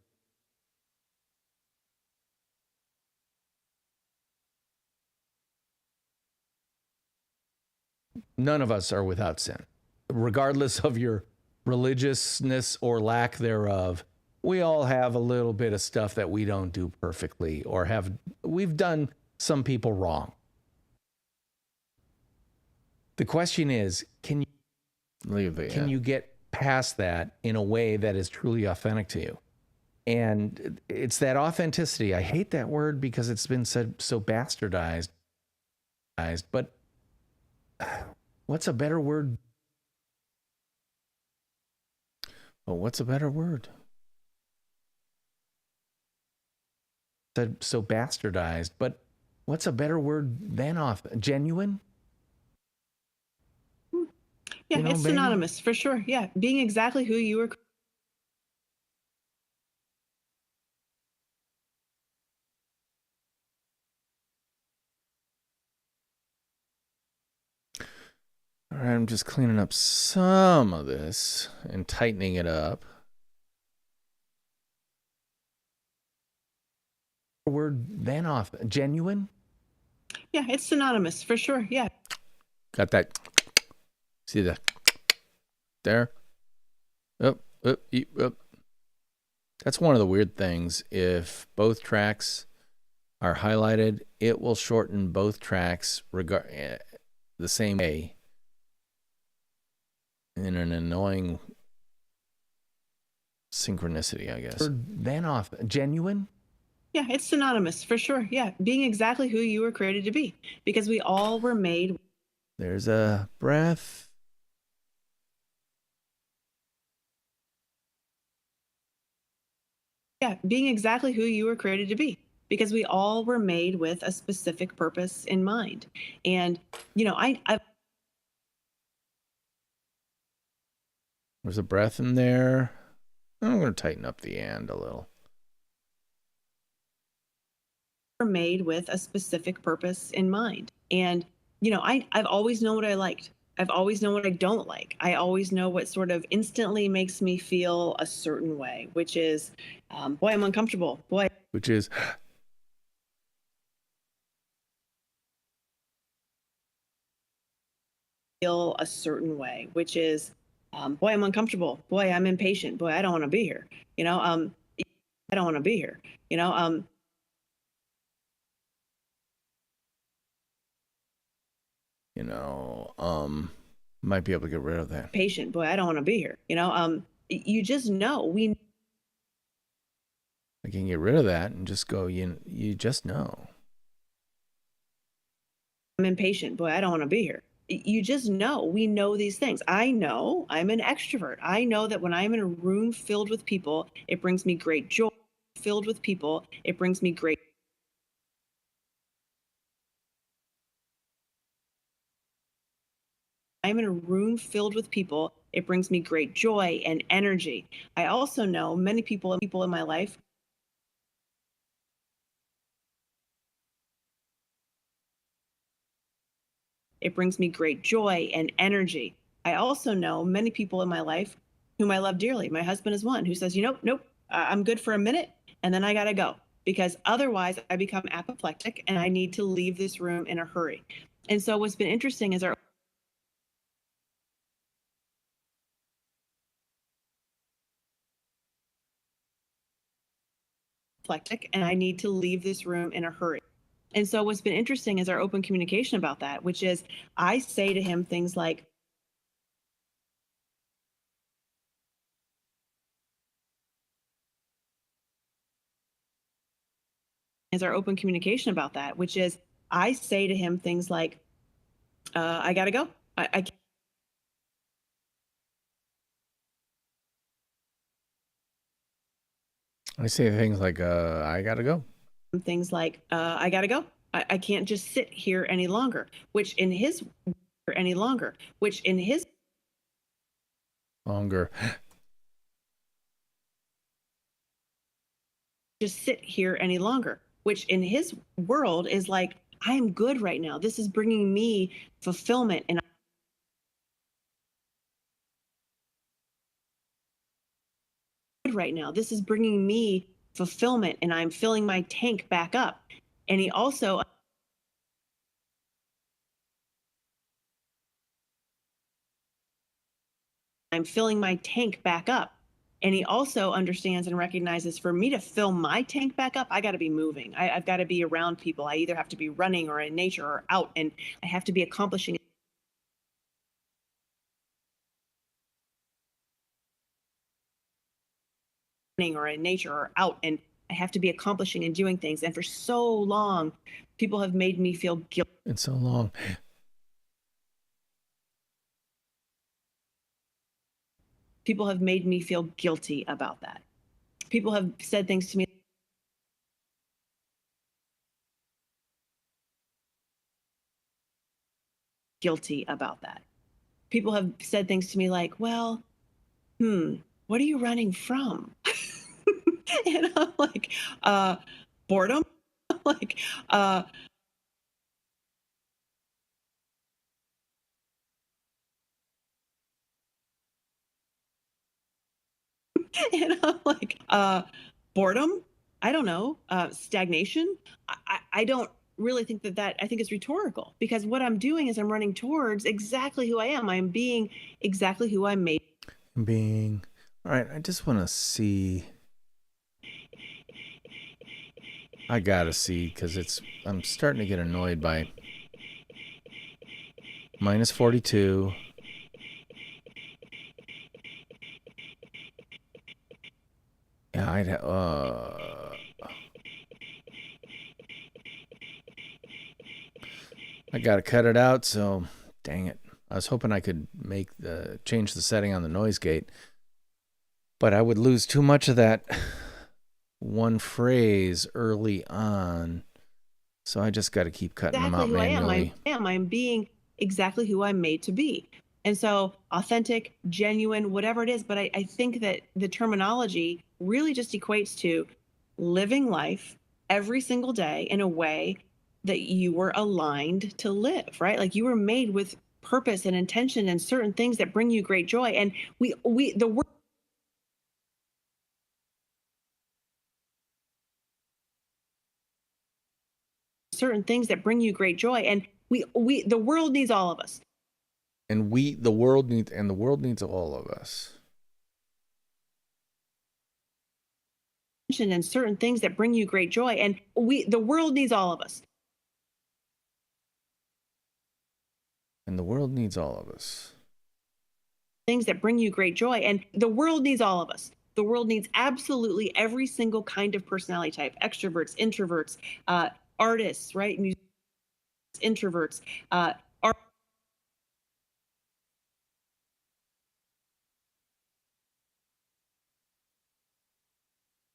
none of us are without sin. Regardless of your religiousness or lack thereof, we all have a little bit of stuff that we don't do perfectly or we've done some people wrong. The question is, can you get past that in a way that is truly authentic to you? And it's that authenticity. I hate that word because it's been said so bastardized, but what's a better word? Well, what's a better word? Said so bastardized, but what's a better word than genuine? Yeah, You know, it's baby? synonymous for sure. Yeah, being exactly who you were. All right, I'm just cleaning up some of this and tightening it up. Word than genuine? Yeah, it's synonymous for sure. Yeah. Got that? See that? There? Up. That's one of the weird things. If both tracks are highlighted, it will shorten both tracks the same way in an annoying synchronicity, I guess. Than genuine? Yeah, it's synonymous for sure. Yeah, being exactly who you were created to be, because we all were made. There's a breath. Yeah, being exactly who you were created to be, because we all were made with a specific purpose in mind. And, you know, There's a breath in there. I'm going to tighten up the and a little. made with a specific purpose in mind. And, you know, I've always known what I liked. I've always known what I don't like. I always know what sort of instantly makes me feel a certain way, which is, boy, I'm uncomfortable. Boy, Which is feel a certain way, which is, boy, I'm uncomfortable. Boy, I'm impatient. Boy, I don't want to be here. You know, I don't want to be here. You know, might be able to get rid of that. patient. Boy, I don't want to be here. You know, you just know. I can get rid of that and just go, you just know. I'm impatient. Boy, I don't want to be here. You just know. We know these things. I know I'm an extrovert. I know that when I'm in a room filled with people, it brings me great joy. Filled with people, it brings me great. I'm in a room filled with people, it brings me great joy and energy. I also know many people in my life. It brings me great joy and energy. I also know many people in my life whom I love dearly. My husband is one who says, nope, I'm good for a minute and then I got to go, because otherwise I become apoplectic and I need to leave this room in a hurry. And so what's been interesting is eclectic and I need to leave this room in a hurry. And so what's been interesting is our open communication about that, which is I say to him things like, is our open communication about that, which is I say to him things like, I gotta go. I I say things like, I gotta go. things like, I gotta go. I can't just sit here any longer, which in his Longer. just sit here any longer, which in his world is like, I am good right now. This is bringing me fulfillment and right now. This is bringing me fulfillment and I'm filling my tank back up. And he also I'm filling my tank back up. And he also understands and recognizes for me to fill my tank back up, I got to be moving. I've got to be around people. I either have to be running or in nature or out, and I have to be accomplishing or in nature or out, and I have to be accomplishing and doing things. And for so long, people have made me feel guilty. It's so long. People have made me feel guilty about that. People have said things to me guilty about that. People have said things to me like, well, what are you running from? And I'm like, boredom. like, and I'm like, boredom. I don't know. Stagnation. I don't really think that I think it's rhetorical because what I'm doing is I'm running towards exactly who I am. I'm being exactly who I'm made. Being. All right, I just want to see. I gotta see because I'm starting to get annoyed by minus 42. Yeah, I gotta cut it out. So, dang it. I was hoping I could change the setting on the noise gate, but I would lose too much of that one phrase early on. So I just got to keep cutting them out manually. I'm being exactly who I'm made to be. And so authentic, genuine, whatever it is. But I think that the terminology really just equates to living life every single day in a way that you were aligned to live, right? Like you were made with purpose and intention and certain things that bring you great joy. And the word certain things that bring you great joy. And the world needs all of us. And the world needs all of us. And certain things that bring you great joy. And the world needs all of us. And the world needs all of us. Things that bring you great joy. And the world needs all of us. The world needs absolutely every single kind of personality type: extroverts, introverts, artists, right? Introverts,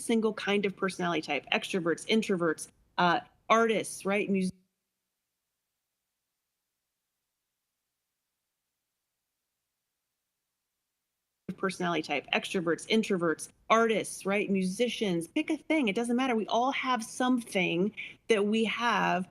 single kind of personality type: extroverts, introverts, artists, right? Personality type: extroverts, introverts, artists, right? Musicians, pick a thing. It doesn't matter. We all have something that we have.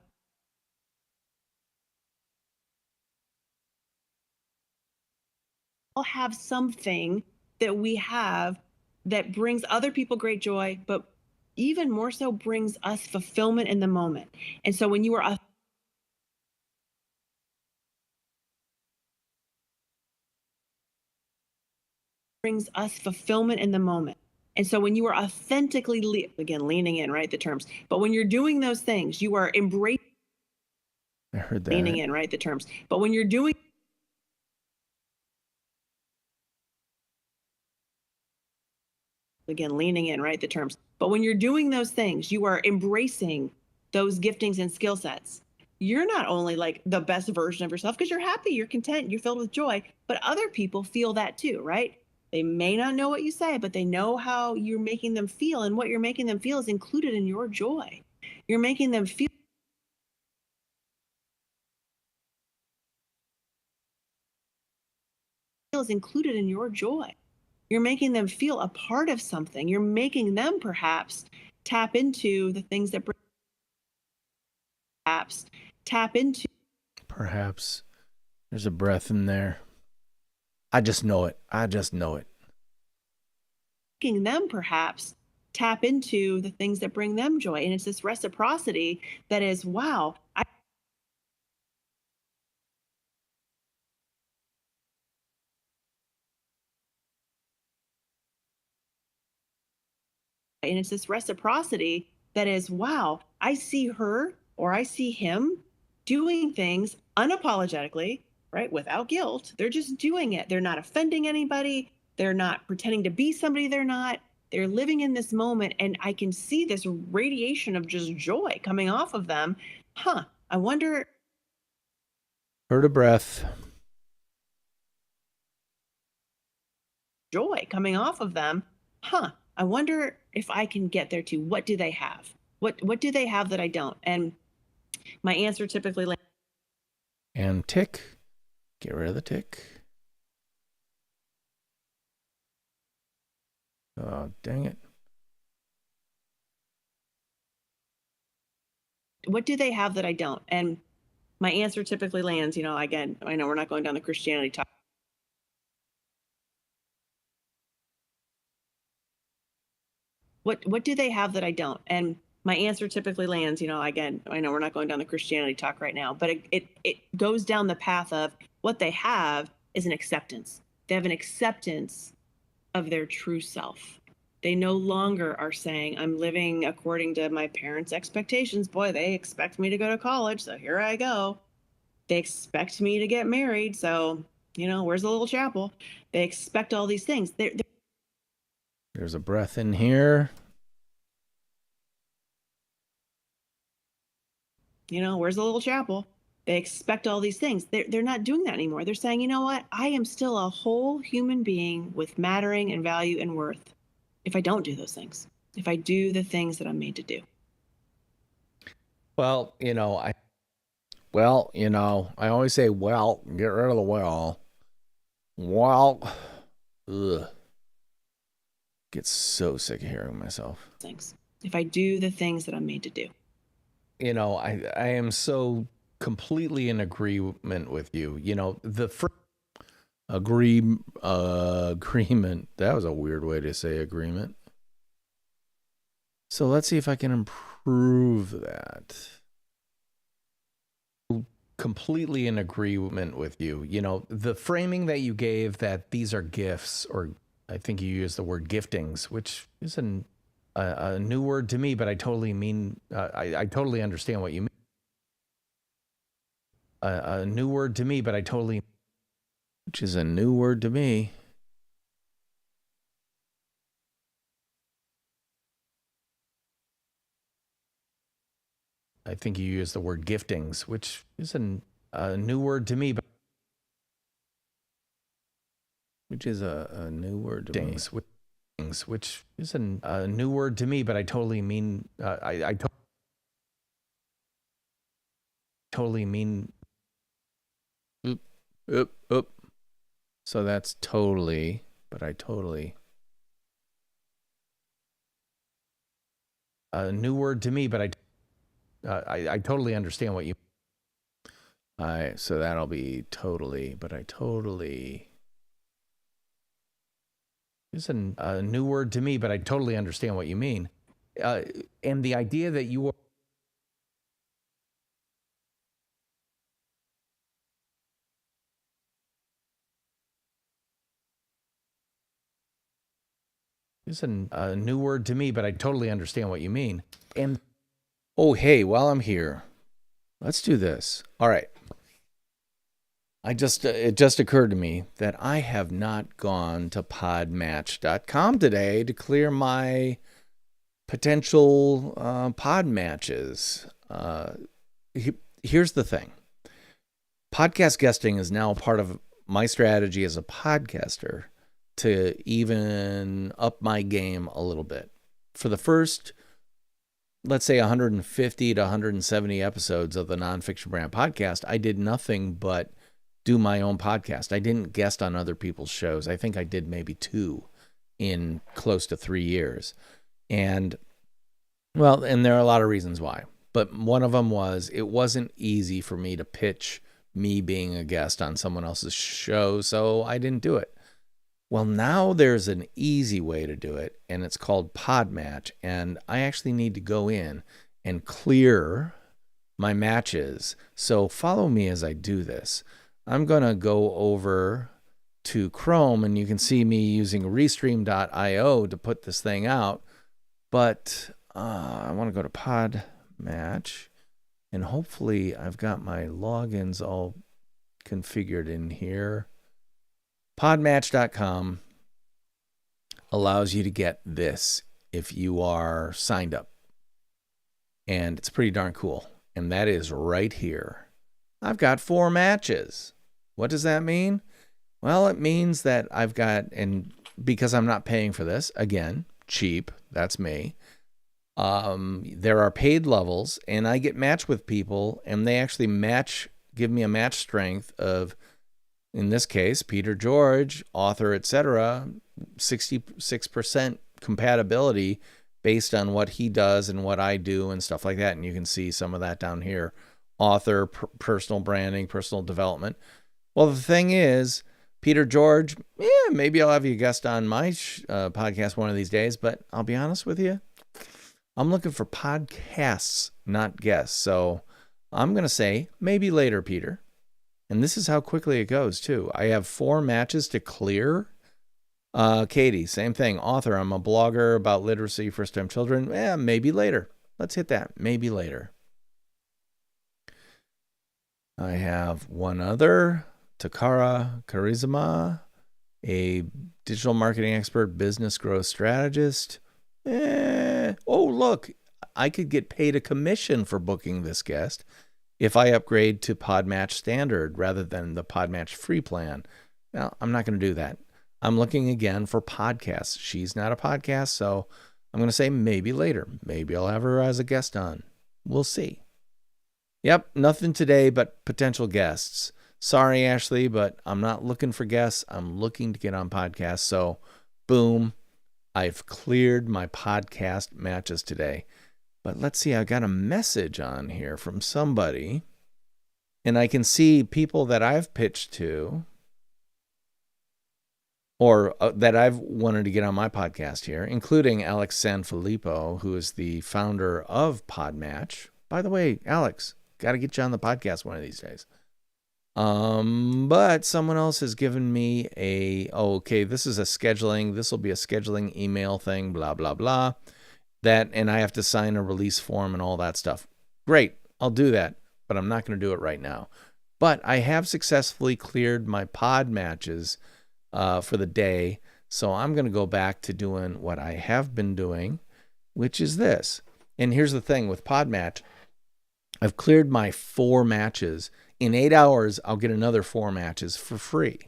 All have something that we have that brings other people great joy, but even more so brings us fulfillment in the moment. And so when you are brings us fulfillment in the moment. And so when you are authentically, again, leaning in, right? The terms, but when you're doing those things, you are embracing, I heard that. leaning in, right? The terms, but when you're doing, again, leaning in, right? The terms, but when you're doing those things, you are embracing those giftings and skill sets. You're not only like the best version of yourself because you're happy, you're content, you're filled with joy, but other people feel that too, right? They may not know what you say, but they know how you're making them feel. And what you're making them feel is included in your joy. You're making them feel is included in your joy. You're making them feel a part of something. You're making them perhaps tap into the things that perhaps tap into. Perhaps there's a breath in there. I just know it. I just know it. Making them perhaps tap into the things that bring them joy. And it's this reciprocity that is, wow, and it's this reciprocity that is, wow, I see her or I see him doing things unapologetically, right? Without guilt. They're just doing it. They're not offending anybody. They're not pretending to be somebody they're not. They're living in this moment. And I can see this radiation of just joy coming off of them. I wonder. Heard a breath. Joy coming off of them. I wonder if I can get there too. What do they have? What do they have that I don't? And my answer typically. And tick. Get rid of the tick. Oh, dang it. What do they have that I don't? And my answer typically lands, again, I know we're not going down the Christianity talk. What do they have that I don't? And my answer typically lands, again, I know we're not going down the Christianity talk right now, but it goes down the path of what they have is an acceptance. They have an acceptance of their true self. They no longer are saying, I'm living according to my parents' expectations. Boy, they expect me to go to college, so here I go. They expect me to get married, so, where's the little chapel? They expect all these things. There's a breath in here. Where's the little chapel? They expect all these things. They're not doing that anymore. They're saying, you know what? I am still a whole human being with mattering and value and worth if I don't do those things, if I do the things that I'm made to do. Well, I always say, well, get rid of the well. Well, ugh. Get so sick of hearing myself. Things. If I do the things that I'm made to do. I am so completely in agreement with you. The agreement. That was a weird way to say agreement. So let's see if I can improve that. Completely in agreement with you. The framing that you gave that these are gifts, or I think you used the word giftings, which is a new word to me, but I totally mean, I totally understand what you mean. A new word to me, but I totally. Which is a new word to me. I think you used the word giftings, which is a new word to me, but. Which is a new word to me. Which is a new word to me, but I totally mean, I totally mean. Oop. So that's totally, but I totally. A new word to me, but I totally understand what you. So that'll be totally, but I totally. It's a new word to me, but I totally understand what you mean. And the idea that you are. It's a new word to me, but I totally understand what you mean. And oh, hey, while I'm here, let's do this. All right. It just occurred to me that I have not gone to podmatch.com today to clear my potential pod matches. Here's the thing. Podcast guesting is now part of my strategy as a podcaster to even up my game a little bit. For the first, let's say 150 to 170 episodes of the Nonfiction Brand podcast, I did nothing but do my own podcast. I didn't guest on other people's shows. I think I did maybe 2 in close to 3 years. And there are a lot of reasons why. But one of them was it wasn't easy for me to pitch me being a guest on someone else's show, so I didn't do it. Well, now there's an easy way to do it, and it's called Podmatch, and I actually need to go in and clear my matches. So follow me as I do this. I'm going to go over to Chrome, and you can see me using Restream.io to put this thing out, but I want to go to Podmatch, and hopefully I've got my logins all configured in here. Podmatch.com allows you to get this if you are signed up. And it's pretty darn cool. And that is right here. I've got 4 matches. What does that mean? Well, it means that I've got, and because I'm not paying for this, again, cheap, that's me. There are paid levels, and I get matched with people, and they actually give me a match strength of, in this case, Peter George, author, etc., 66% compatibility based on what he does and what I do and stuff like that. And you can see some of that down here. Author, personal branding, personal development. Well, the thing is, Peter George, maybe I'll have you guest on my podcast one of these days, but I'll be honest with you, I'm looking for podcasts, not guests. So I'm going to say maybe later, Peter. And this is how quickly it goes, too. I have 4 matches to clear. Katie, same thing. Author, I'm a blogger about literacy, first-time children. Maybe later. Let's hit that. Maybe later. I have one other. Takara Charisma, a digital marketing expert, business growth strategist. Oh, look, I could get paid a commission for booking this guest if I upgrade to Podmatch Standard rather than the Podmatch free plan. Now, I'm not going to do that. I'm looking again for podcasts. She's not a podcast, so I'm going to say maybe later. Maybe I'll have her as a guest on. We'll see. Yep, nothing today but potential guests. Sorry, Ashley, but I'm not looking for guests. I'm looking to get on podcasts. So, boom, I've cleared my podcast matches today. But let's see, I got a message on here from somebody, and I can see people that I've pitched to or that I've wanted to get on my podcast here, including Alex Sanfilippo, who is the founder of Podmatch. By the way, Alex, got to get you on the podcast one of these days. But someone else has given me this is a scheduling, this will be a scheduling email thing, blah, blah, blah. And I have to sign a release form and all that stuff. Great, I'll do that, but I'm not going to do it right now. But I have successfully cleared my pod matches for the day, so I'm going to go back to doing what I have been doing, which is this. And here's the thing with Podmatch. I've cleared my 4 matches. In 8 hours, I'll get another 4 matches for free.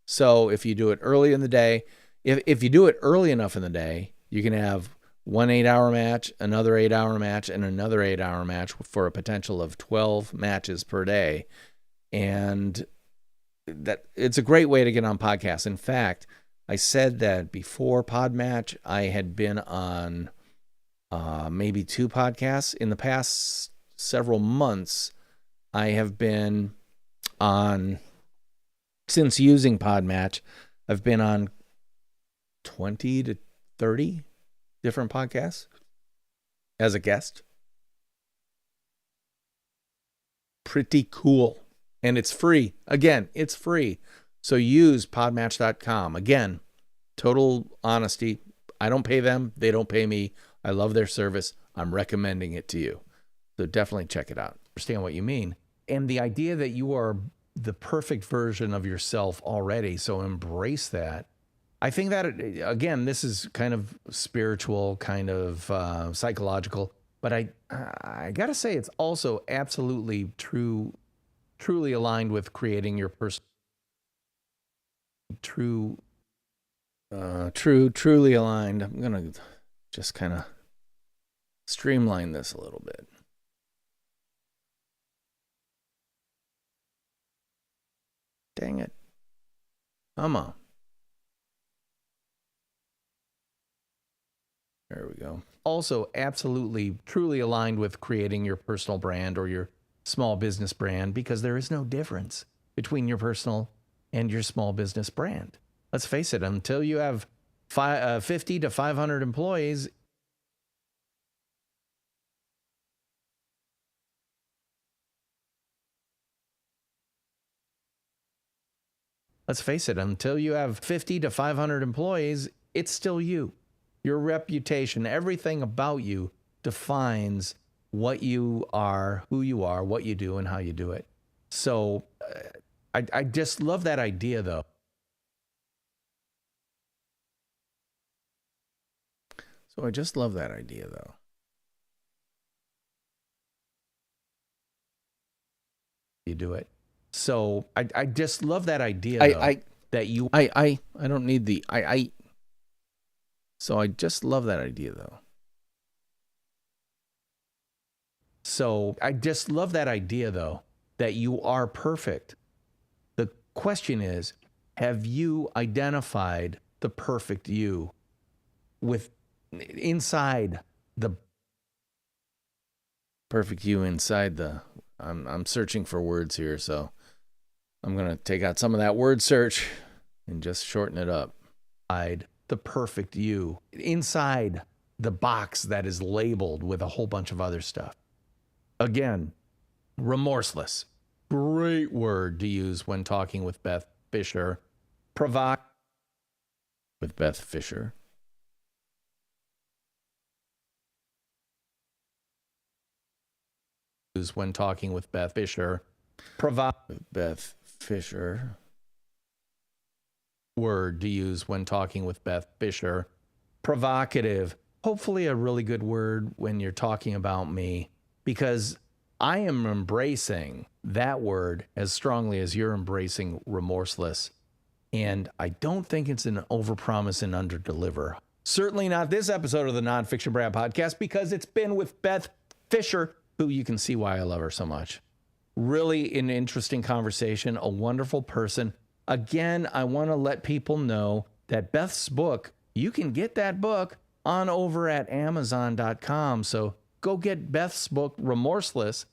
So if you do it early in the day, if you do it early enough in the day, you can have one 8-hour match, another 8-hour match, and another 8-hour match for a potential of 12 matches per day. And that it's a great way to get on podcasts. In fact, I said that before Podmatch, I had been on maybe 2 podcasts. In the past several months, I have been on, since using Podmatch, I've been on 20 to 30 different podcasts as a guest. Pretty cool. And it's free. Again, it's free. So use podmatch.com. Again, total honesty, I don't pay them. They don't pay me. I love their service. I'm recommending it to you. So definitely check it out. Understand what you mean. And the idea that you are the perfect version of yourself already, so embrace that. I think that, again, this is kind of spiritual, kind of psychological, but I got to say it's also absolutely truly aligned with creating your truly aligned. I'm going to just kind of streamline this a little bit. Dang it. Come on. There we go. Also absolutely truly aligned with creating your personal brand or your small business brand, because there is no difference between your personal and your small business brand. Let's face it, until you have 50 to 500 employees, let's face it, until you have 50 to 500 employees, it's still you. Your reputation, everything about you defines what you are, who you are, what you do, and how you do it. So I just love that idea, though. So I just love that idea, though. You do it. So I just love that idea, though, that you... I don't need the... So I just love that idea, though. So I just love that idea, though, that you are perfect. The question is, have you identified the perfect you with inside the perfect you inside the... I'm searching for words here, so I'm going to take out some of that word search and just shorten it up. The perfect you inside the box that is labeled with a whole bunch of other stuff. Again, remorseless. Great word to use when talking with Beth Fisher. With Beth Fisher. When talking with Beth Fisher. With Beth Fisher. Word to use when talking with Beth Fisher. Provocative. Hopefully a really good word when you're talking about me, because I am embracing that word as strongly as you're embracing remorseless. And I don't think it's an overpromise and underdeliver. Certainly not this episode of the Nonfiction Brand podcast, because it's been with Beth Fisher, who you can see why I love her so much. Really an interesting conversation, a wonderful person. Again, I want to let people know that Beth's book, you can get that book on over at Amazon.com. So go get Beth's book, Remorseless,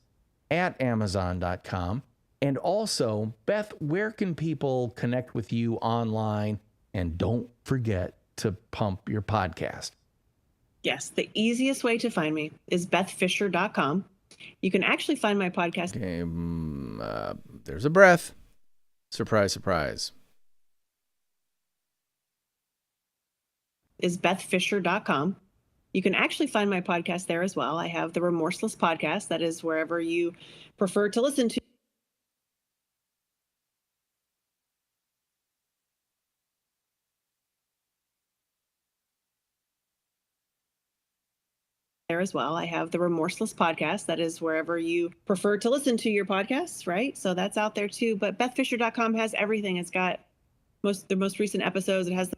at Amazon.com. And also, Beth, where can people connect with you online? And don't forget to pump your podcast. Yes, the easiest way to find me is bethfisher.com. You can actually find my podcast. Okay, there's a breath. Surprise, surprise. Is bethfisher.com. You can actually find my podcast there as well. I have the Remorseless podcast. That is wherever you prefer to listen to. There as well. I have the Remorseless podcast. That is wherever you prefer to listen to your podcasts, right? So that's out there too. But bethfisher.com has everything. It's got the most recent episodes. It's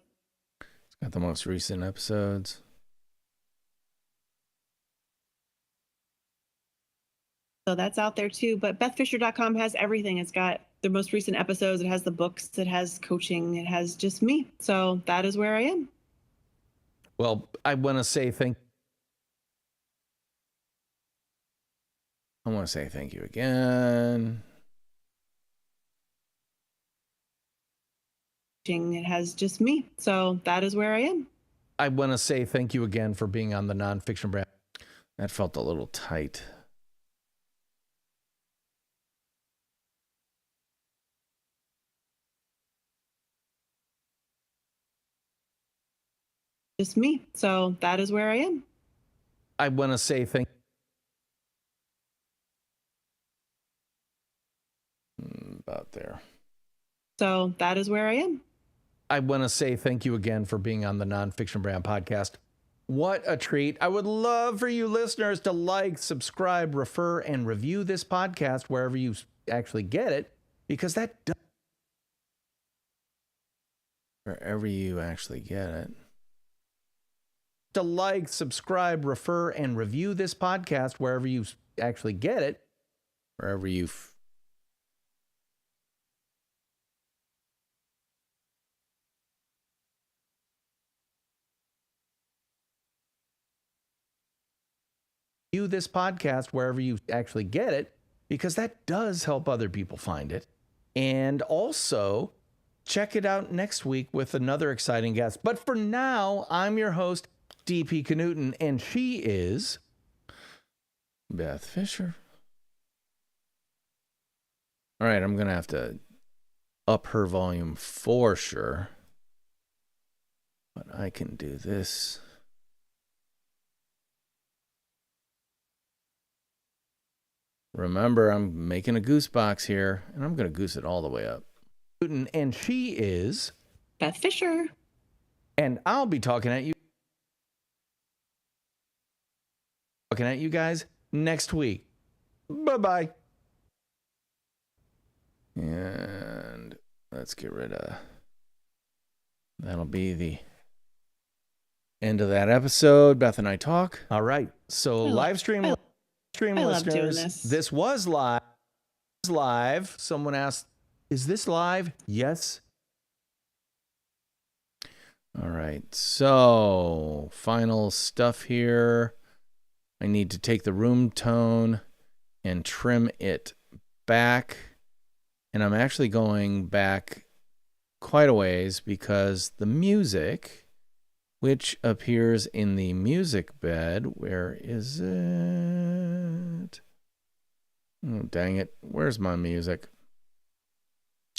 got the most recent episodes. So that's out there too. But bethfisher.com has everything. It's got the most recent episodes. It has the books. It has coaching. It has just me. So that is where I am. Well, I want to say thank you again. It has just me. So that is where I am. I want to say thank you again for being on the Nonfiction Brand. That felt a little tight. just me. So that is where I am. I want to say thank about there. So that is where I am. I want to say thank you again for being on the Nonfiction Brand podcast. What a treat. I would love for you listeners to like, subscribe, refer, and review this podcast wherever you actually get it, because that does. Wherever you actually get it. To like, subscribe, refer, and review this podcast wherever you actually get it. Wherever you View this podcast wherever you actually get it, because that does help other people find it. And also, check it out next week with another exciting guest. But for now, I'm your host, DP Knudten, and she is Beth Fisher. All right, I'm going to have to up her volume for sure. But I can do this. Remember, I'm making a goose box here, and I'm going to goose it all the way up. And she is Beth Fisher. And I'll be talking at you guys next week. Bye-bye. And let's get rid of... That'll be the end of that episode. Beth and I talk. All right. So live stream love doing listeners, this. was live. Someone asked, is this live? Yes. All right. So final stuff here. I need to take the room tone and trim it back. And I'm actually going back quite a ways because the music, which appears in the music bed, where is it? Oh, dang it. Where's my music?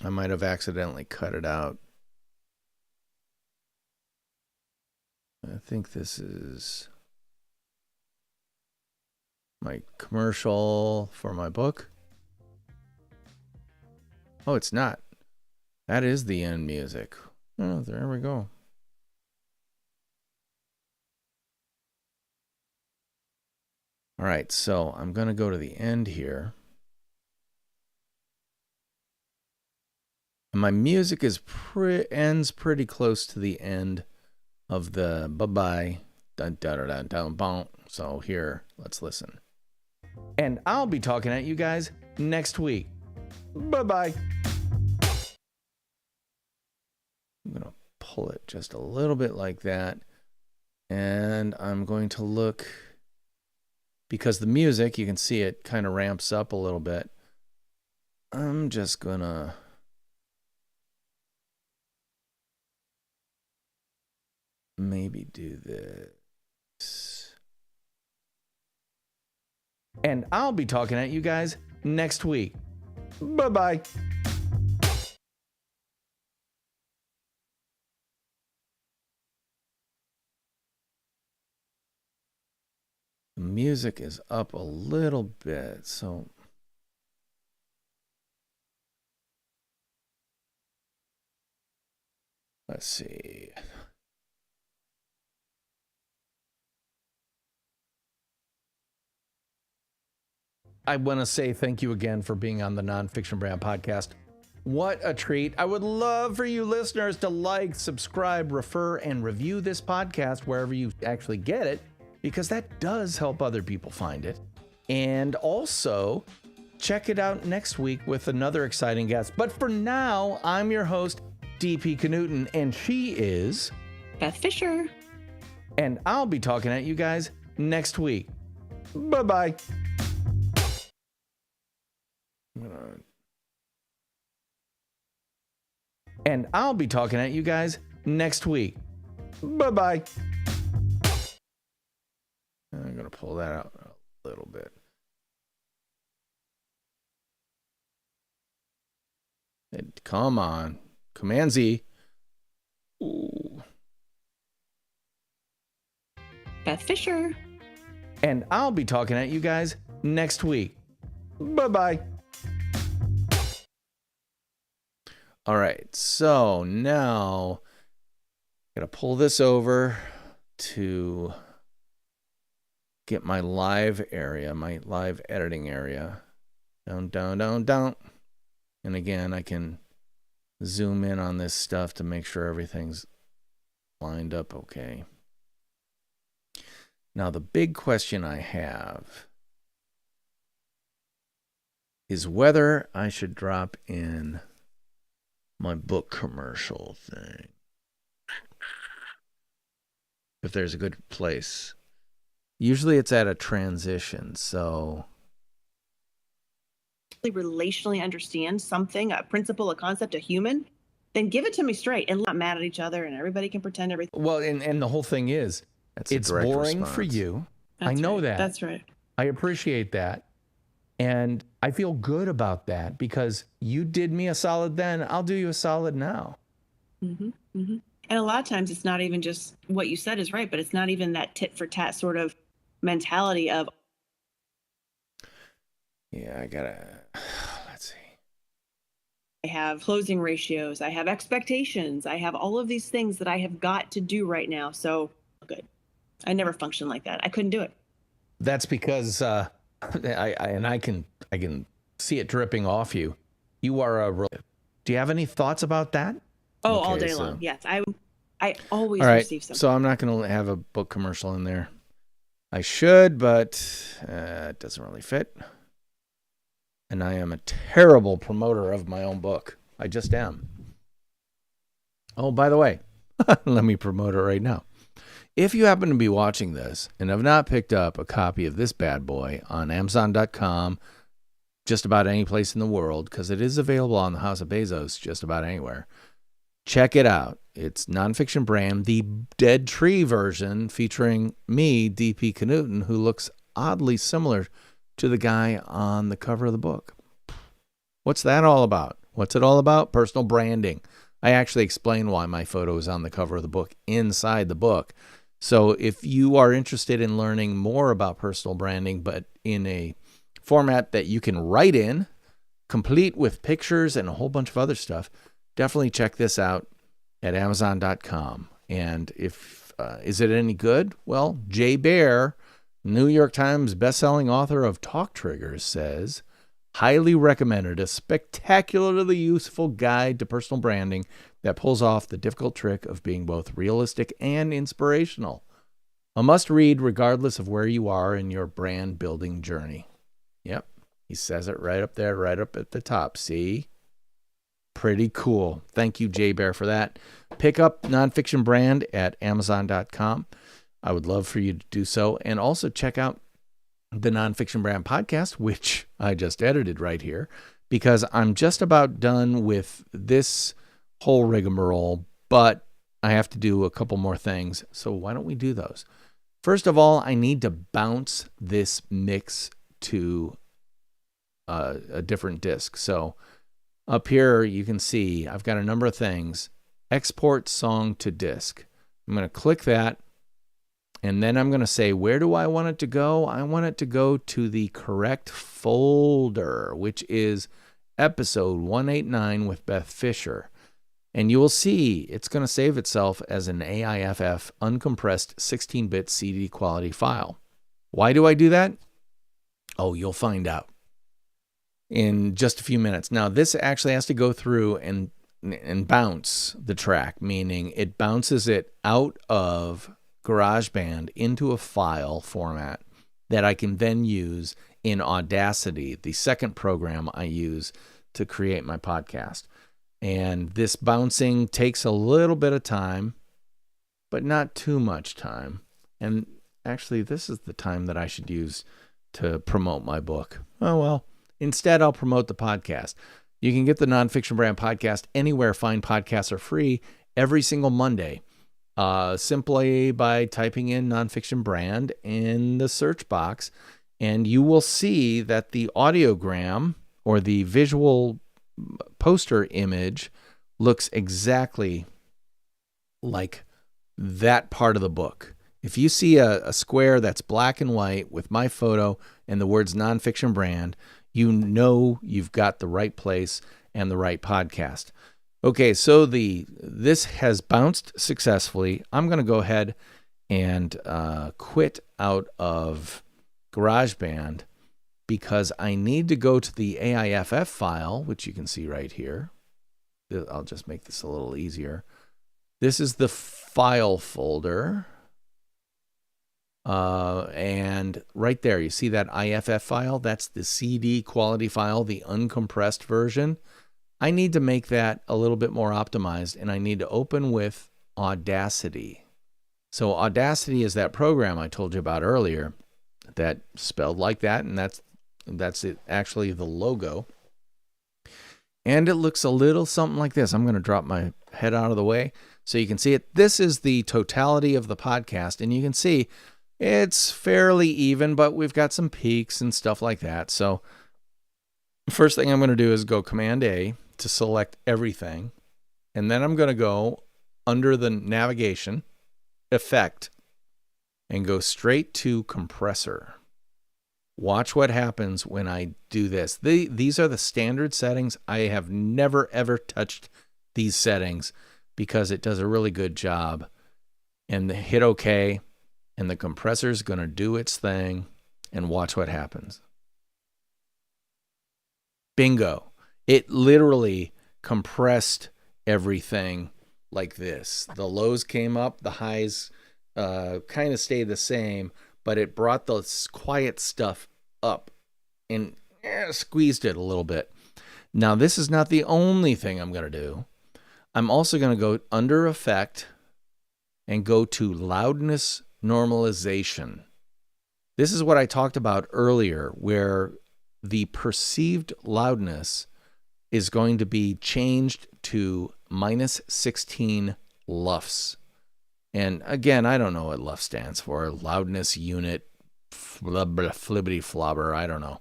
I might have accidentally cut it out. I think this is my commercial for my book. Oh, it's not. That is the end music. Oh, there we go. All right, so I'm going to go to the end here. And my music is ends pretty close to the end of the bye-bye. Dun, dun, dun, dun, dun, dun. So here, let's listen. And I'll be talking at you guys next week. Bye-bye. I'm going to pull it just a little bit like that. And I'm going to look, because the music, you can see it kind of ramps up a little bit. I'm just going to maybe do this. And I'll be talking at you guys next week. Bye-bye. The music is up a little bit, so let's see. I want to say thank you again for being on the Nonfiction Brand podcast. What a treat. I would love for you listeners to like, subscribe, refer, and review this podcast wherever you actually get it, because that does help other people find it. And also, check it out next week with another exciting guest. But for now, I'm your host, DP Knudten, and she is Beth Fisher. And I'll be talking at you guys next week. Bye-bye. And I'll be talking at you guys next week. Bye-bye. I'm going to pull that out a little bit. Come on. Command Z. Ooh. Beth Fisher. And I'll be talking at you guys next week. Bye-bye. All right, so now I'm going to pull this over to get my live area, my live editing area. Down, down, down, down. And again, I can zoom in on this stuff to make sure everything's lined up okay. Now, the big question I have is whether I should drop in my book commercial thing. If there's a good place. Usually it's at a transition, so... relationally understand something, a principle, a concept, a human, then give it to me straight and not mad at each other and everybody can pretend everything. Well, and the whole thing is, it's boring response for you. I know that. That's right. I appreciate that. And I feel good about that because you did me a solid then. I'll do you a solid now. Mm-hmm, mm-hmm. And a lot of times it's not even just what you said is right, but it's not even that tit for tat sort of mentality of. Yeah, I gotta, let's see. I have closing ratios. I have expectations. I have all of these things that I have got to do right now. So good. I never functioned like that. I couldn't do it. That's because I can see it dripping off you. You are do you have any thoughts about that? Oh, okay, all day long. Yes. I always receive something. So I'm not going to have a book commercial in there. I should, but it doesn't really fit. And I am a terrible promoter of my own book. I just am. Oh, by the way, let me promote it right now. If you happen to be watching this and have not picked up a copy of this bad boy on Amazon.com, just about any place in the world, because it is available on the House of Bezos just about anywhere, check it out. It's Nonfiction Brand, the Dead Tree version, featuring me, DP Knudten, who looks oddly similar to the guy on the cover of the book. What's that all about? What's it all about? Personal branding. I actually explain why my photo is on the cover of the book inside the book. So if you are interested in learning more about personal branding, but in a format that you can write in, complete with pictures and a whole bunch of other stuff, definitely check this out at Amazon.com. And if is it any good? Well, Jay Baer, New York Times bestselling author of Talk Triggers, says, highly recommended, a spectacularly useful guide to personal branding that pulls off the difficult trick of being both realistic and inspirational. A must-read regardless of where you are in your brand building journey. Yep, he says it right up there, right up at the top. See? Pretty cool. Thank you, Jay Bear, for that. Pick up Nonfiction Brand at Amazon.com. I would love for you to do so. And also check out the Nonfiction Brand podcast, which I just edited right here, because I'm just about done with this whole rigmarole, but I have to do a couple more things. So why don't we do those? First of all, I need to bounce this mix to a different disk. So up here, you can see I've got a number of things. Export song to disk. I'm going to click that. And then I'm going to say, where do I want it to go? I want it to go to the correct folder, which is episode 189 with Beth Fisher. And you will see it's going to save itself as an AIFF uncompressed 16-bit CD quality file. Why do I do that? Oh, you'll find out in just a few minutes. Now, this actually has to go through and bounce the track, meaning it bounces it out of GarageBand into a file format that I can then use in Audacity, the second program I use to create my podcast. And this bouncing takes a little bit of time, but not too much time. And actually, this is the time that I should use to promote my book. Oh, well, instead, I'll promote the podcast. You can get the Nonfiction Brand podcast anywhere fine podcasts are free every single Monday, simply by typing in Nonfiction Brand in the search box. And you will see that the audiogram or the visual poster image looks exactly like that part of the book. If you see a square that's black and white with my photo and the words Nonfiction Brand, you know you've got the right place and the right podcast. Okay, so this has bounced successfully. I'm going to go ahead and quit out of GarageBand because I need to go to the AIFF file, which you can see right here. I'll just make this a little easier. This is the file folder. And right there, you see that IFF file? That's the CD quality file, the uncompressed version. I need to make that a little bit more optimized, and I need to open with Audacity. So Audacity is that program I told you about earlier that spelled like that, and that's it, actually the logo. And it looks a little something like this. I'm going to drop my head out of the way so you can see it. This is the totality of the podcast, and you can see it's fairly even, but we've got some peaks and stuff like that. So first thing I'm going to do is go Command A to select everything. And then I'm going to go under the navigation, Effect, and go straight to Compressor. Watch what happens when I do this. These are the standard settings. I have never, ever touched these settings because it does a really good job. And hit OK. And the compressor is going to do its thing, and watch what happens. Bingo. It literally compressed everything like this. The lows came up, the highs kind of stayed the same, but it brought the quiet stuff up and squeezed it a little bit. Now, this is not the only thing I'm going to do. I'm also going to go under Effect and go to Loudness Normalization. This is what I talked about earlier, where the perceived loudness is going to be changed to minus 16 LUFS. And again, I don't know what LUF stands for. Loudness unit, flibbity flobber, I don't know.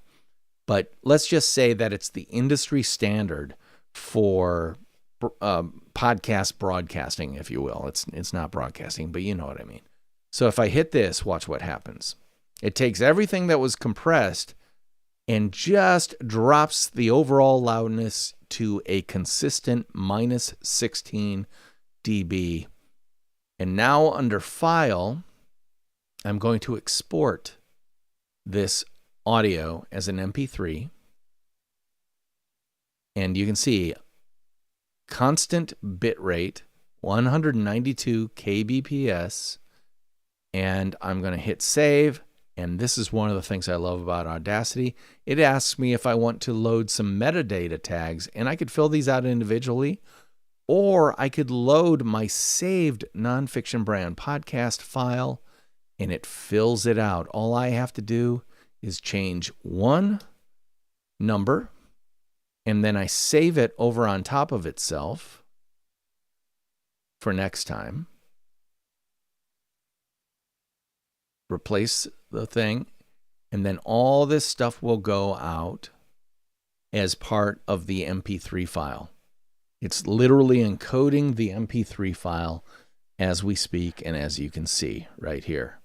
But let's just say that it's the industry standard for podcast broadcasting, if you will. It's not broadcasting, but you know what I mean. So if I hit this, watch what happens. It takes everything that was compressed and just drops the overall loudness to a consistent minus 16 dB. And now under File, I'm going to export this audio as an MP3. And you can see constant bitrate, 192 kbps. And I'm going to hit save. And this is one of the things I love about Audacity. It asks me if I want to load some metadata tags, and I could fill these out individually, or I could load my saved Nonfiction Brand podcast file, and it fills it out. All I have to do is change one number, and then I save it over on top of itself for next time. Replace the thing, and then all this stuff will go out as part of the MP3 file. It's literally encoding the MP3 file as we speak and as you can see right here.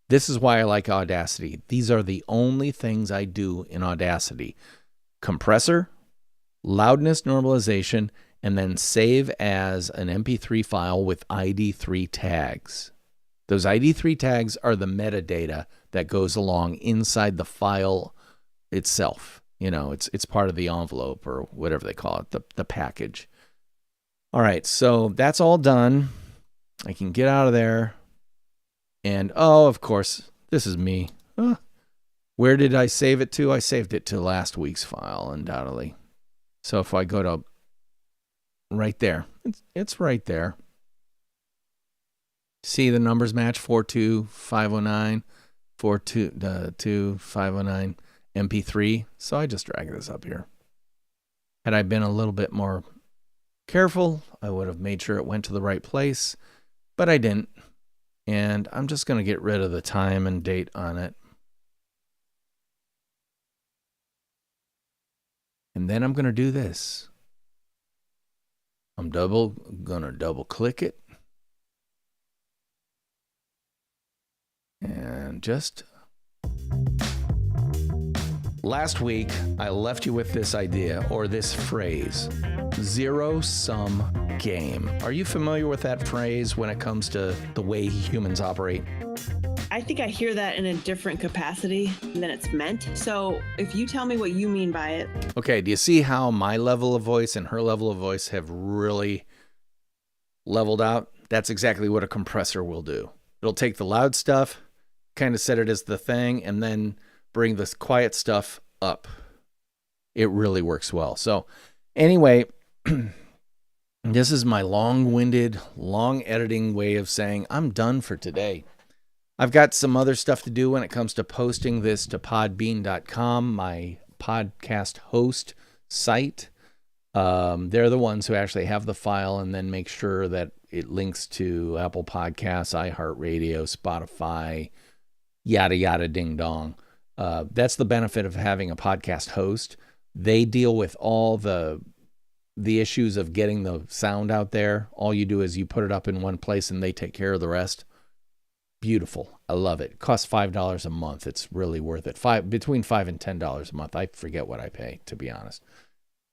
This is why I like Audacity. These are the only things I do in Audacity. Compressor, loudness normalization, and then save as an MP3 file with ID3 tags. Those ID3 tags are the metadata that goes along inside the file itself. You know, it's part of the envelope or whatever they call it, the package. All right, so that's all done. I can get out of there. And, oh, of course, this is me. Where did I save it to? I saved it to last week's file, undoubtedly. So if I go to right there, it's right there. See the numbers match, 42509, 42509 MP3. So I just drag this up here. Had I been a little bit more careful, I would have made sure it went to the right place, but I didn't. And I'm just going to get rid of the time and date on it. And then I'm going to do this. I'm going to double click it. And just Last week, I left you with this idea or this phrase, zero-sum game. Are you familiar with that phrase when it comes to the way humans operate? I think I hear that in a different capacity than it's meant. So if you tell me what you mean by it. Okay, do you see how my level of voice and her level of voice have really leveled out? That's exactly what a compressor will do. It'll take the loud stuff, kind of set it as the thing, and then bring this quiet stuff up. It really works well. So anyway, this is my long-winded, long editing way of saying I'm done for today. I've got some other stuff to do when it comes to posting this to podbean.com, my podcast host site. They're the ones who actually have the file and then make sure that it links to Apple Podcasts, iHeartRadio, Spotify, yada, yada, ding dong. That's the benefit of having a podcast host. They deal with all the issues of getting the sound out there. All you do is you put it up in one place and they take care of the rest. Beautiful. I love it. It costs $5 a month. It's really worth it. Between $5 and $10 a month. I forget what I pay, to be honest.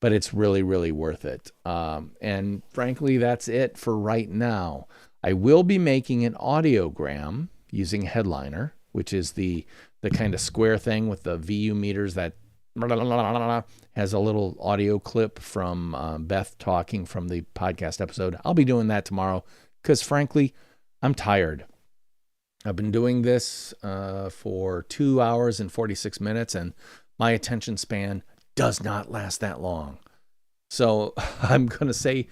But it's really, really worth it. And frankly, that's it for right now. I will be making an audiogram using Headliner, which is the kind of square thing with the VU meters that has a little audio clip from Beth talking from the podcast episode. I'll be doing that tomorrow because, frankly, I'm tired. I've been doing this for 2 hours and 46 minutes, and my attention span does not last that long. So I'm going to say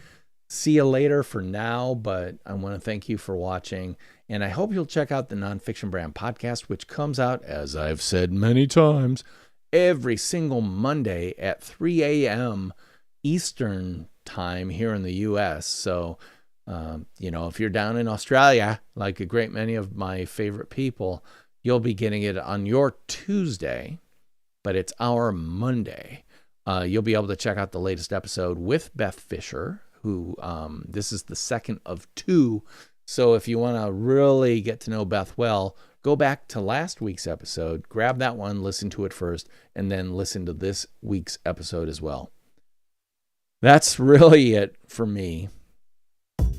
see you later for now, but I want to thank you for watching, and I hope you'll check out the Nonfiction Brand podcast, which comes out, as I've said many times, every single Monday at 3 a.m. Eastern time here in the U.S., so if you're down in Australia, like a great many of my favorite people, you'll be getting it on your Tuesday, but it's our Monday. You'll be able to check out the latest episode with Beth Fisher, who this is the second of 2. So if you want to really get to know Beth well, go back to last week's episode, grab that one, listen to it first, and then listen to this week's episode as well. That's really it for me.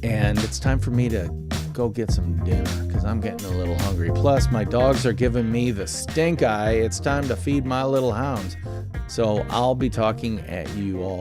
And it's time for me to go get some dinner because I'm getting a little hungry. Plus, my dogs are giving me the stink eye. It's time to feed my little hounds. So I'll be talking at you all